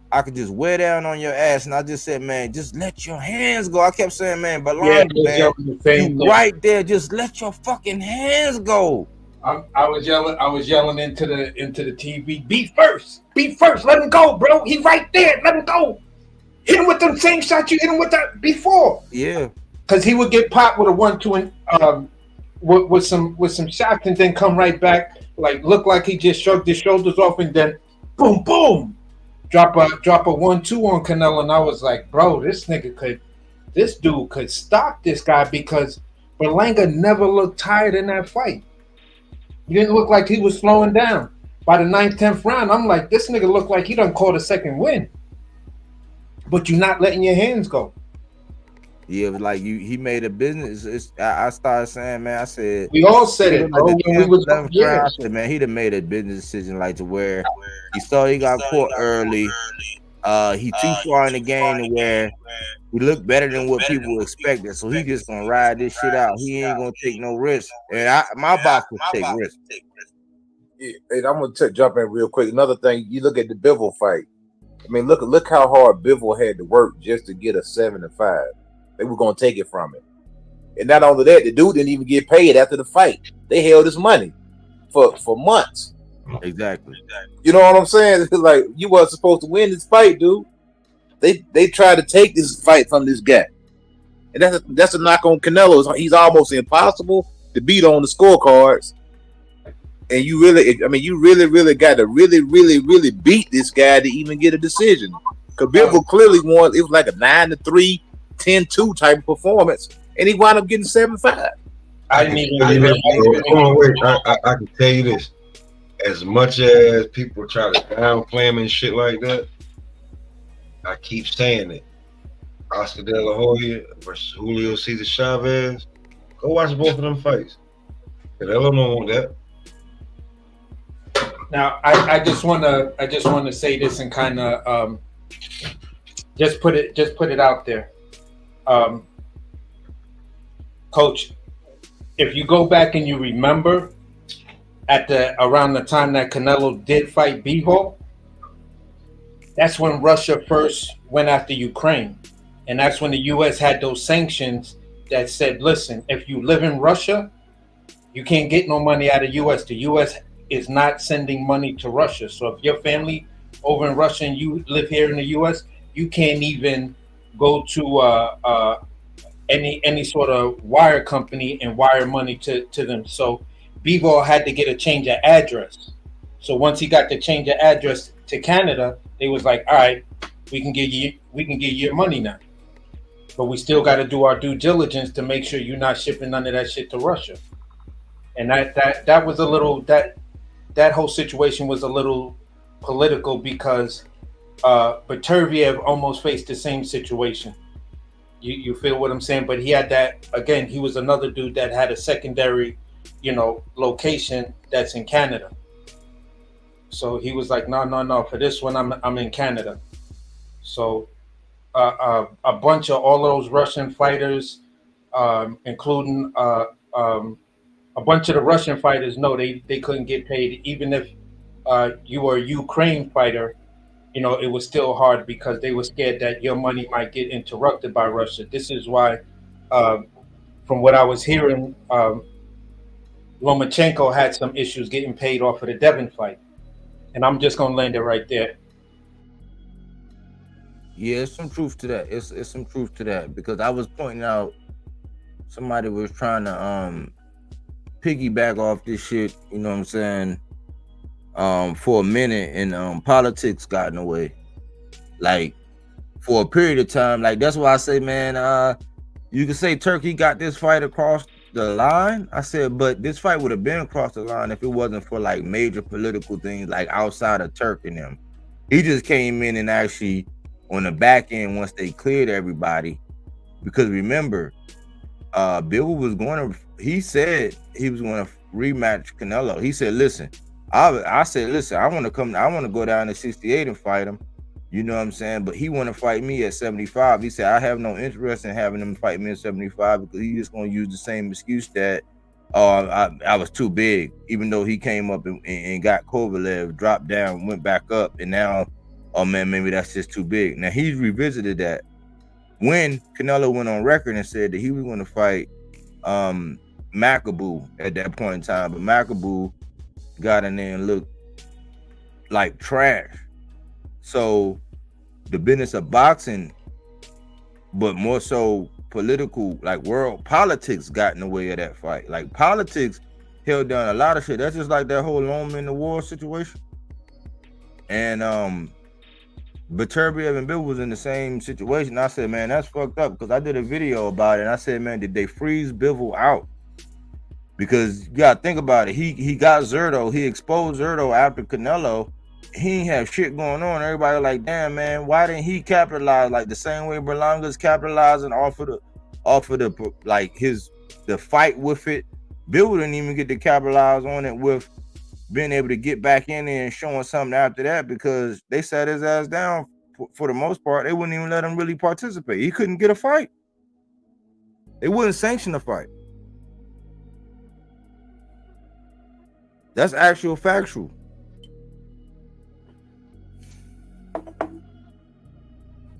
Speaker 5: wear down on your ass. And I just said, man, just let your hands go. I kept saying, man, but man, you right there, just let your fucking hands go.
Speaker 9: I was yelling into the TV. Beat first, let him go, bro. He right there, let him go. Hit him with them same shots you hit him with that before.
Speaker 5: Yeah,
Speaker 9: because he would get popped with a 1-2 and with some shots and then come right back, like look like he just shrugged his shoulders off and then boom, boom, drop a 1-2 on Canelo. And I was like, bro, this dude could stop this guy because Berlanga never looked tired in that fight. He didn't look like he was slowing down. By the 9th, 10th round, I'm like, this nigga looked like he done caught a second win. But you're not letting your hands go.
Speaker 5: Yeah, it was like he made a business. I started saying, man, I said
Speaker 9: we all said it, bro.
Speaker 5: When we was I said, man, he done made a business decision like to where he saw he got caught early. He too far in the game to where he looked better than what people expected. So he just gonna ride this shit out. He ain't gonna take no risk. And my boxers take risks.
Speaker 8: Yeah, and I'm gonna jump in real quick. Another thing, you look at the Bivol fight. I mean, look how hard Bivol had to work just to get a 7-5. They were gonna take it from him. And not only that, the dude didn't even get paid after the fight. They held his money for months.
Speaker 5: Exactly.
Speaker 8: You know what I'm saying? It's like you weren't supposed to win this fight, dude. They tried to take this fight from this guy. And that's a knock on Canelo. He's almost impossible to beat on the scorecards. And you really got to really beat this guy to even get a decision. Because Bivol clearly won. It was like a 9-3, 10-2 type of performance, and he wound up getting 7-5.
Speaker 10: I can tell you this: as much as people try to downplay him and shit like that, I keep saying it. Oscar De La Hoya versus Julio Cesar Chavez. Go watch both of them fights. Canelo don't want that.
Speaker 9: Now, I just want to say this and kind of just put it out there, Coach. If you go back and you remember, around the time that Canelo did fight Bivol, that's when Russia first went after Ukraine. And that's when the US had those sanctions that said, listen, if you live in Russia, you can't get no money out of US. The US is not sending money to Russia. So if your family over in Russia and you live here in the US, you can't even go to any sort of wire company and wire money to them. So Bevo had to get a change of address. So once he got the change of address to Canada, they was like, all right, we can give you your money now. But we still got to do our due diligence to make sure you're not shipping none of that shit to Russia. And that was a little, that whole situation was a little political because Baturviev almost faced the same situation. You feel what I'm saying? But he had that, again, he was another dude that had a secondary, location that's in Canada. So he was like, no, for this one, I'm in Canada. So a bunch of all those Russian fighters, including a bunch of the Russian fighters, no, they couldn't get paid. Even if you were a Ukraine fighter, it was still hard because they were scared that your money might get interrupted by Russia. This is why, from what I was hearing, Lomachenko had some issues getting paid off of the Devin fight. And I'm just going to land it right there.
Speaker 5: Yeah, it's some truth to that. It's some truth to that because I was pointing out somebody was trying to piggyback off this shit, you know what I'm saying, for a minute, and politics got in the way. Like for a period of time, like that's why I say, man, you can say Turkey got this fight across the line. I said, but this fight would have been across the line if it wasn't for like major political things like outside of Turk and them. He just came in and actually on the back end once they cleared everybody, because remember, Bill was going to, he said he was going to rematch Canelo. He said, listen, I said, listen, I want to go down to 68 and fight him. You know what I'm saying? But he want to fight me at 75. He said, I have no interest in having him fight me at 75 because he's just going to use the same excuse that I was too big, even though he came up and got Kovalev, dropped down, went back up, and now, oh man, maybe that's just too big. Now he's revisited that when Canelo went on record and said that he was going to fight Macaboo at that point in time, but Macaboo got in there and looked like trash. So the business of boxing, but more so political, like world politics, got in the way of that fight. Like politics held down a lot of shit. That's just like that whole Loma in the war situation. And Baturviev and Bill was in the same situation. I said, man, that's fucked up, because I did a video about it and I said, man, did they freeze Bivol out? Because you gotta think about it. He got Zerto, he exposed Zerto after Canelo. He ain't have shit going on. Everybody like, damn, man, why didn't he capitalize like the same way Berlanga's capitalizing off of the like the fight with it? Bill didn't even get to capitalize on it with being able to get back in there and showing something after that, because they sat his ass down for the most part. They wouldn't even let him really participate. He couldn't get a fight. They wouldn't sanction a fight. That's actual factual.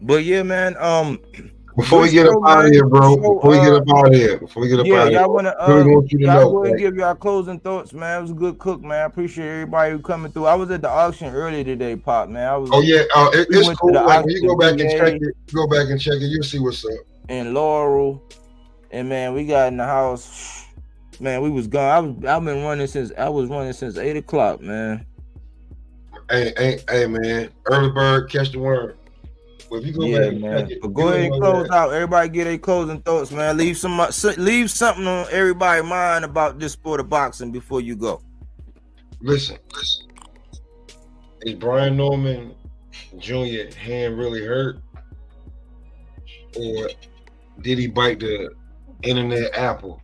Speaker 5: But yeah, man.
Speaker 10: Before we get up out of here, bro. Before we get up out of here.
Speaker 5: Y'all wanna
Speaker 10: really want you to know,
Speaker 5: go and give y'all closing thoughts, man. It was a good cook, man. I appreciate everybody who coming through. I was at the auction earlier today, Pop, man.
Speaker 10: It's cool. Like, when you go back and check it, you'll see what's up.
Speaker 5: And Laurel, and man, we got in the house. Man, we was gone. I've been running since 8 o'clock, man.
Speaker 10: Hey, man. Early bird catch the worm. Well, if you go back, man.
Speaker 5: But go ahead and close out. Everybody get their closing thoughts, man. Leave something on everybody's mind about this sport of boxing before you go.
Speaker 10: Listen. Is Brian Norman Jr. hand really hurt, or did he bite the internet apple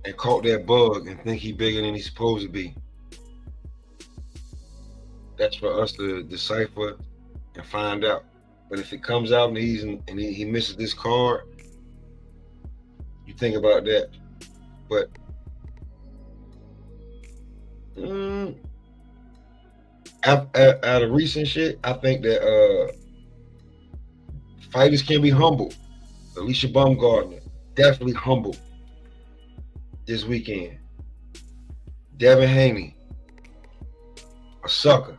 Speaker 10: and caught that bug and think he bigger than he's supposed to be? That's for us to decipher and find out. But if it comes out and he misses this card, you think about that. But out of recent shit, I think that fighters can be humble. Alicia Baumgartner, definitely humble this weekend. Devin Haney, a sucker.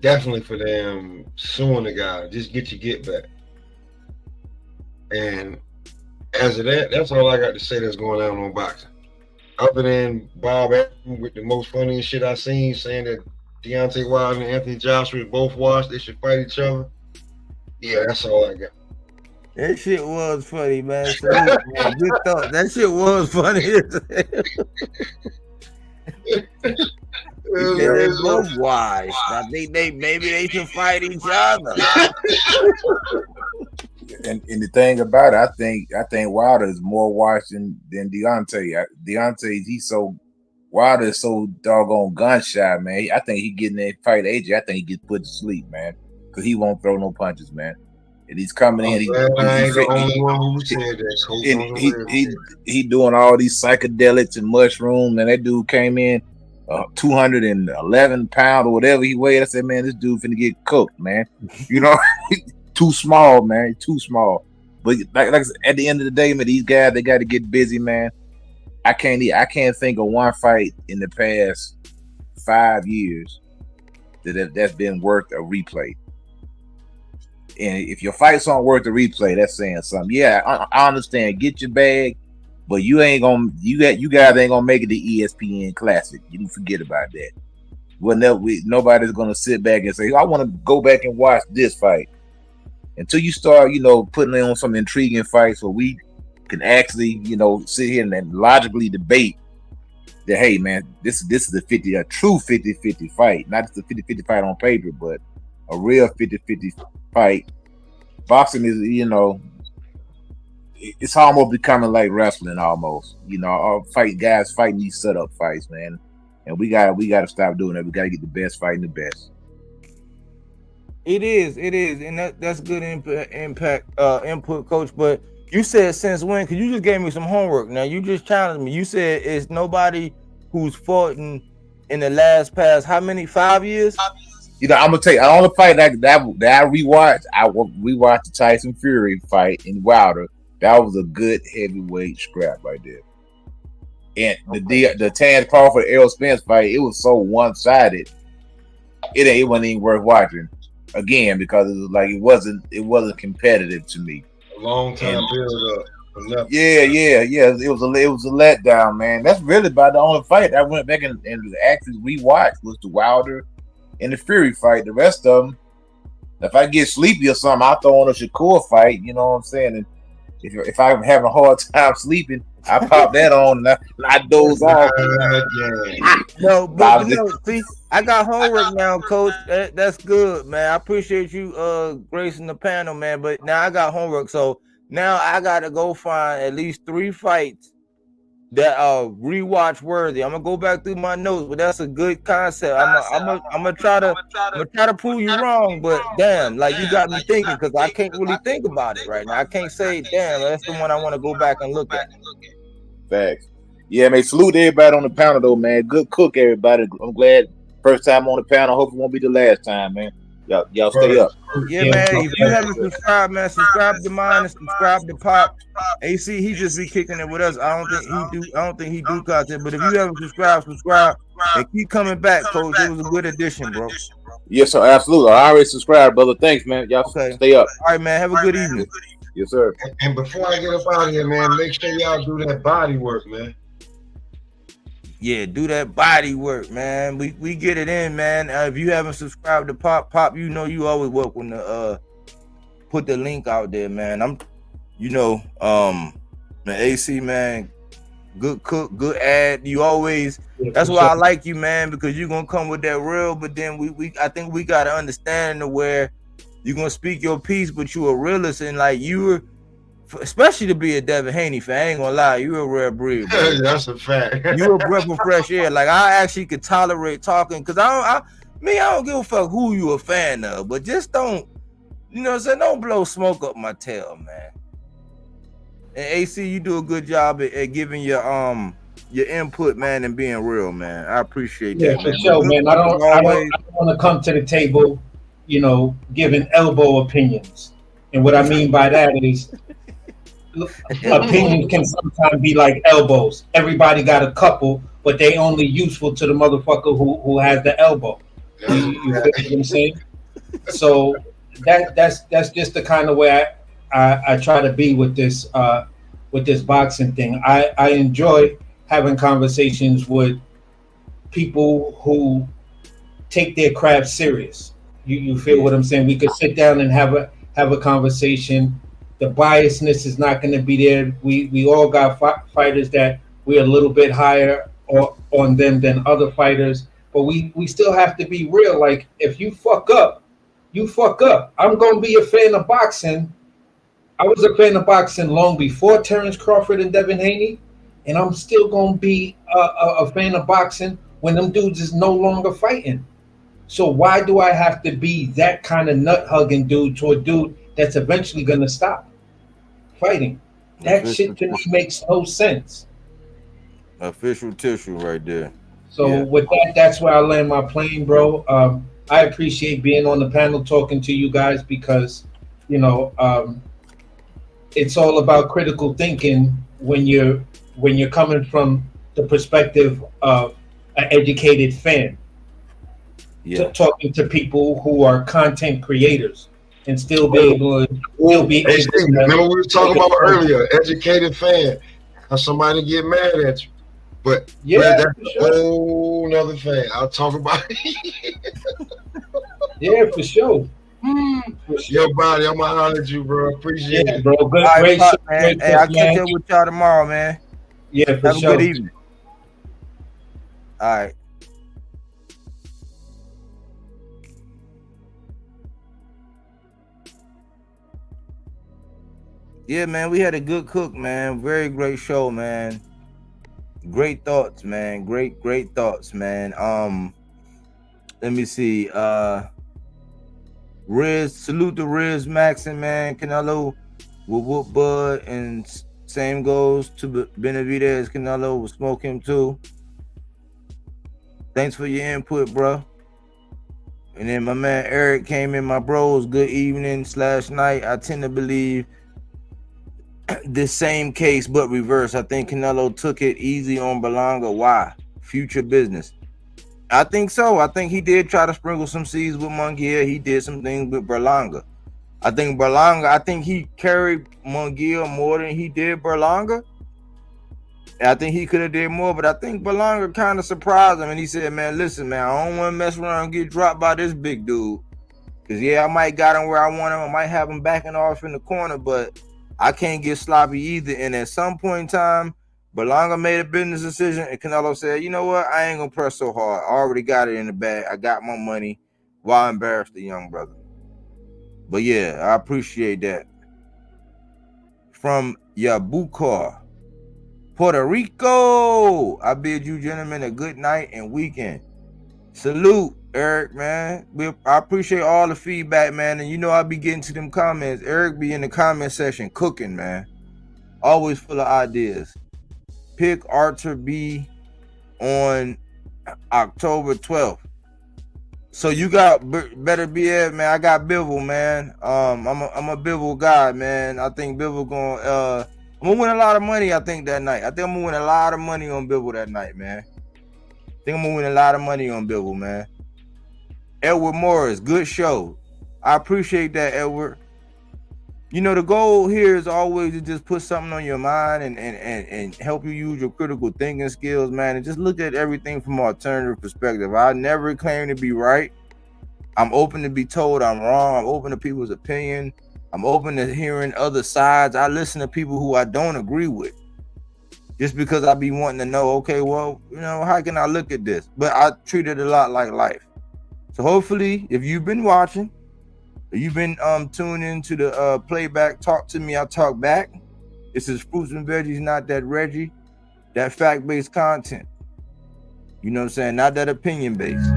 Speaker 10: Definitely for them suing the guy. Just get your get back. And as of that, that's all I got to say that's going on boxing. Other than Bob Arum with the most funniest shit I seen, saying that Deontay Wilder and Anthony Joshua both watched, they should fight each other. Yeah, that's all I got.
Speaker 5: That shit was funny, man. So, man, good thought. That shit was funny. They're both wise. I think maybe they should fight each other.
Speaker 8: And the thing about it, I think Wilder is more washed than Deontay. Wilder is so doggone gun shy, man. I think he getting that fight AJ. I think he gets put to sleep, man, because he won't throw no punches, man. And he's coming in. He doing all these psychedelics and mushrooms, and that dude came in 211 pounds or whatever he weighed. I said, man, this dude finna get cooked, man. You know, too small, man. Too small. But like I said, at the end of the day, man, these guys, they got to get busy, man. I can't think of one fight in the past 5 years that's been worth a replay. And if your fights aren't worth a replay, that's saying something. Yeah, I understand. Get your bag, but you guys ain't gonna make it to ESPN Classic. You can forget about that. Well, nobody's gonna sit back and say, I want to go back and watch this fight. Until you start, putting on some intriguing fights where we can actually, sit here and logically debate that, hey, man, this is a true 50-50 fight. Not just a 50-50 fight on paper, but a real 50-50 fight. Boxing is, it's almost becoming like wrestling almost. Guys fighting these setup fights, man. And we gotta stop doing that. We gotta get the best fighting the best.
Speaker 5: It is, and that's good input, Coach. But you said since when? Because you just gave me some homework. Now you just challenged me. You said it's nobody who's fought in the last past how many 5 years?
Speaker 8: I'm gonna tell you, the only fight that I rewatched, we watched the Tyson Fury fight in Wilder. That was a good heavyweight scrap right there. And the Terence Crawford Errol Spence fight, it was so one-sided. It wasn't even worth watching again because it was like it wasn't competitive to me.
Speaker 10: A long time build up.
Speaker 8: Yeah. It was a letdown, man. That's really about the only fight I went back and actually rewatched was the Wilder and the Fury fight. The rest of them, if I get sleepy or something, I'll throw on a Shakur fight. You know what I'm saying? And if I'm having a hard time sleeping, I pop that on and I doze off.
Speaker 5: No, but see, I got homework now, Coach. That's good, man. I appreciate you gracing the panel, man. But now I got homework, so now I gotta go find at least 3 fights that are rewatch worthy. I'm gonna go back through my notes, but that's a good concept. I'm gonna try to prove you wrong, but damn, like you got me thinking because I can't really think about it right now. I can't say, damn, that's the one I want to go back and look at.
Speaker 8: Facts. Yeah, man. Salute everybody on the panel though, man. Good cook, everybody. I'm glad first time on the panel. Hope it won't be the last time, man. Y'all stay up.
Speaker 5: Yeah, man. If you haven't subscribed, man, subscribe to mine and subscribe to Pop. AC, he just be kicking it with us. I don't think he do content. But if you haven't subscribe, and keep coming back, Coach. It was a good addition, bro.
Speaker 8: Yes, sir. Absolutely. I already subscribed, brother. Thanks, man. Y'all stay up.
Speaker 5: All right, man. Have a good evening.
Speaker 8: Yes, sir.
Speaker 10: And before I get up out of here, man, make sure y'all do that body work, man.
Speaker 5: Yeah, do that body work, man. We get it in, man. If you haven't subscribed to Pop, you always welcome to put the link out there, man. Man, AC, man, good cook, good ad. You always, that's why I like you, man, because you're gonna come with that real. But then I think we gotta understand where you're gonna speak your piece, but you a realist and like you're. Especially to be a Devin Haney fan, I ain't gonna lie, you're a rare breed, bro.
Speaker 10: That's a fact.
Speaker 5: You're a breath of fresh air. Like I actually could tolerate talking because I don't give a fuck who you a fan of, but just don't, don't blow smoke up my tail, man. And AC, you do a good job at giving your your input, man, and being real, man. I appreciate
Speaker 9: Yeah,
Speaker 5: that,
Speaker 9: for
Speaker 5: man.
Speaker 9: sure,
Speaker 5: Good
Speaker 9: man.
Speaker 5: luck as always.
Speaker 9: I don't want to come to the table, giving elbow opinions. And what I mean by that is opinions can sometimes be like elbows. Everybody got a couple, but they only useful to the motherfucker who has the elbow. You feel what I'm saying? So that's just the kind of way I try to be with this boxing thing. I enjoy having conversations with people who take their craft serious. You feel what I'm saying? We could sit down and have a conversation. The biasness is not going to be there. We all got fighters that we're a little bit higher on them than other fighters, but we still have to be real. Like, if you fuck up, you fuck up. I'm going to be a fan of boxing. I was a fan of boxing long before Terence Crawford and Devin Haney, and I'm still going to be a fan of boxing when them dudes is no longer fighting. So why do I have to be that kind of nut-hugging dude to a dude that's eventually going to stop fighting? That shit to me makes no sense.
Speaker 5: Official tissue right there.
Speaker 9: So with that, that's where I land my plane, bro. I appreciate being on the panel talking to you guys because, it's all about critical thinking when you're coming from the perspective of an educated fan. Talking to people who are content creators and still be able to
Speaker 10: remember we were talking about earlier, educated fan. How somebody get mad at you. But that's a whole nother thing. I'll talk about it.
Speaker 9: Yeah, for sure.
Speaker 10: Your body, I'm gonna holler at you, bro. Appreciate it,
Speaker 9: bro. Good,
Speaker 5: all
Speaker 9: great,
Speaker 5: right, man.
Speaker 9: great
Speaker 5: Hey, I'll catch up with y'all tomorrow, man.
Speaker 9: Yeah, for
Speaker 5: Have
Speaker 9: sure.
Speaker 5: a good evening. All right. Yeah, man, we had a good cook, man. Very great show, man. Great thoughts, man. Great thoughts, man. Let me see. Riz, salute to Riz Maxon, man. Canelo will whoop Bud, and same goes to Benavidez. Canelo will smoke him too. Thanks for your input, bro. And then my man Eric came in. My bros, good evening / night. I tend to believe this same case, but reverse. I think Canelo took it easy on Berlanga. Why? Future business. I think so. I think he did try to sprinkle some seeds with Munguia. He did some things with Berlanga. I think he carried Munguia more than he did Berlanga. I think he could have did more, but I think Berlanga kind of surprised him, and he said, man, listen, man, I don't want to mess around and get dropped by this big dude. Because, I might got him where I want him. I might have him backing off in the corner, but I can't get sloppy either. And at some point in time, Berlanga made a business decision, and Canelo said, you know what? I ain't going to press so hard. I already got it in the bag. I got my money. Why embarrass the young brother? But, I appreciate that. From Yabucoa, Puerto Rico, I bid you gentlemen a good night and weekend. Salute, Eric, man. I appreciate all the feedback, man. And I'll be getting to them comments. Eric be in the comment section cooking, man. Always full of ideas. Pick Arthur B on October 12th. So you got better be it, man. I got Bivol, man. I'm a Bivol guy, man. I think Bivol I'm gonna win a lot of money, I think, that night. I think I'm gonna win a lot of money on Bivol that night, man. Man. Edward Morris, good show. I appreciate that, Edward. The goal here is always to just put something on your mind and help you use your critical thinking skills, man, and just look at everything from an alternative perspective. I never claim to be right. I'm open to be told I'm wrong. I'm open to people's opinion. I'm open to hearing other sides. I listen to people who I don't agree with, just because I be wanting to know, okay, well, how can I look at this? But I treat it a lot like life. So hopefully, if you've been watching, you've been tuned into the playback, talk to me, I talk back. This is Fruits and Veggies, not that Reggie. That fact-based content. You know what I'm saying? Not that opinion-based.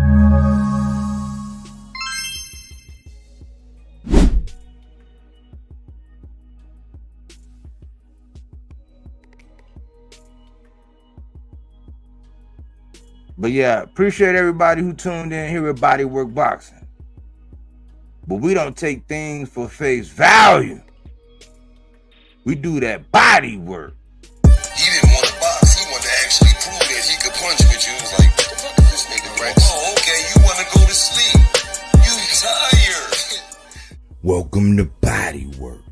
Speaker 5: But yeah, appreciate everybody who tuned in here at Bodywork Boxing. But we don't take things for face value. We do that body work.
Speaker 11: He didn't want to box. He wanted to actually prove that he could punch with you. He was like, what the fuck is this nigga? Right? Oh, okay, you want to go to sleep. You tired.
Speaker 5: Welcome to Bodywork.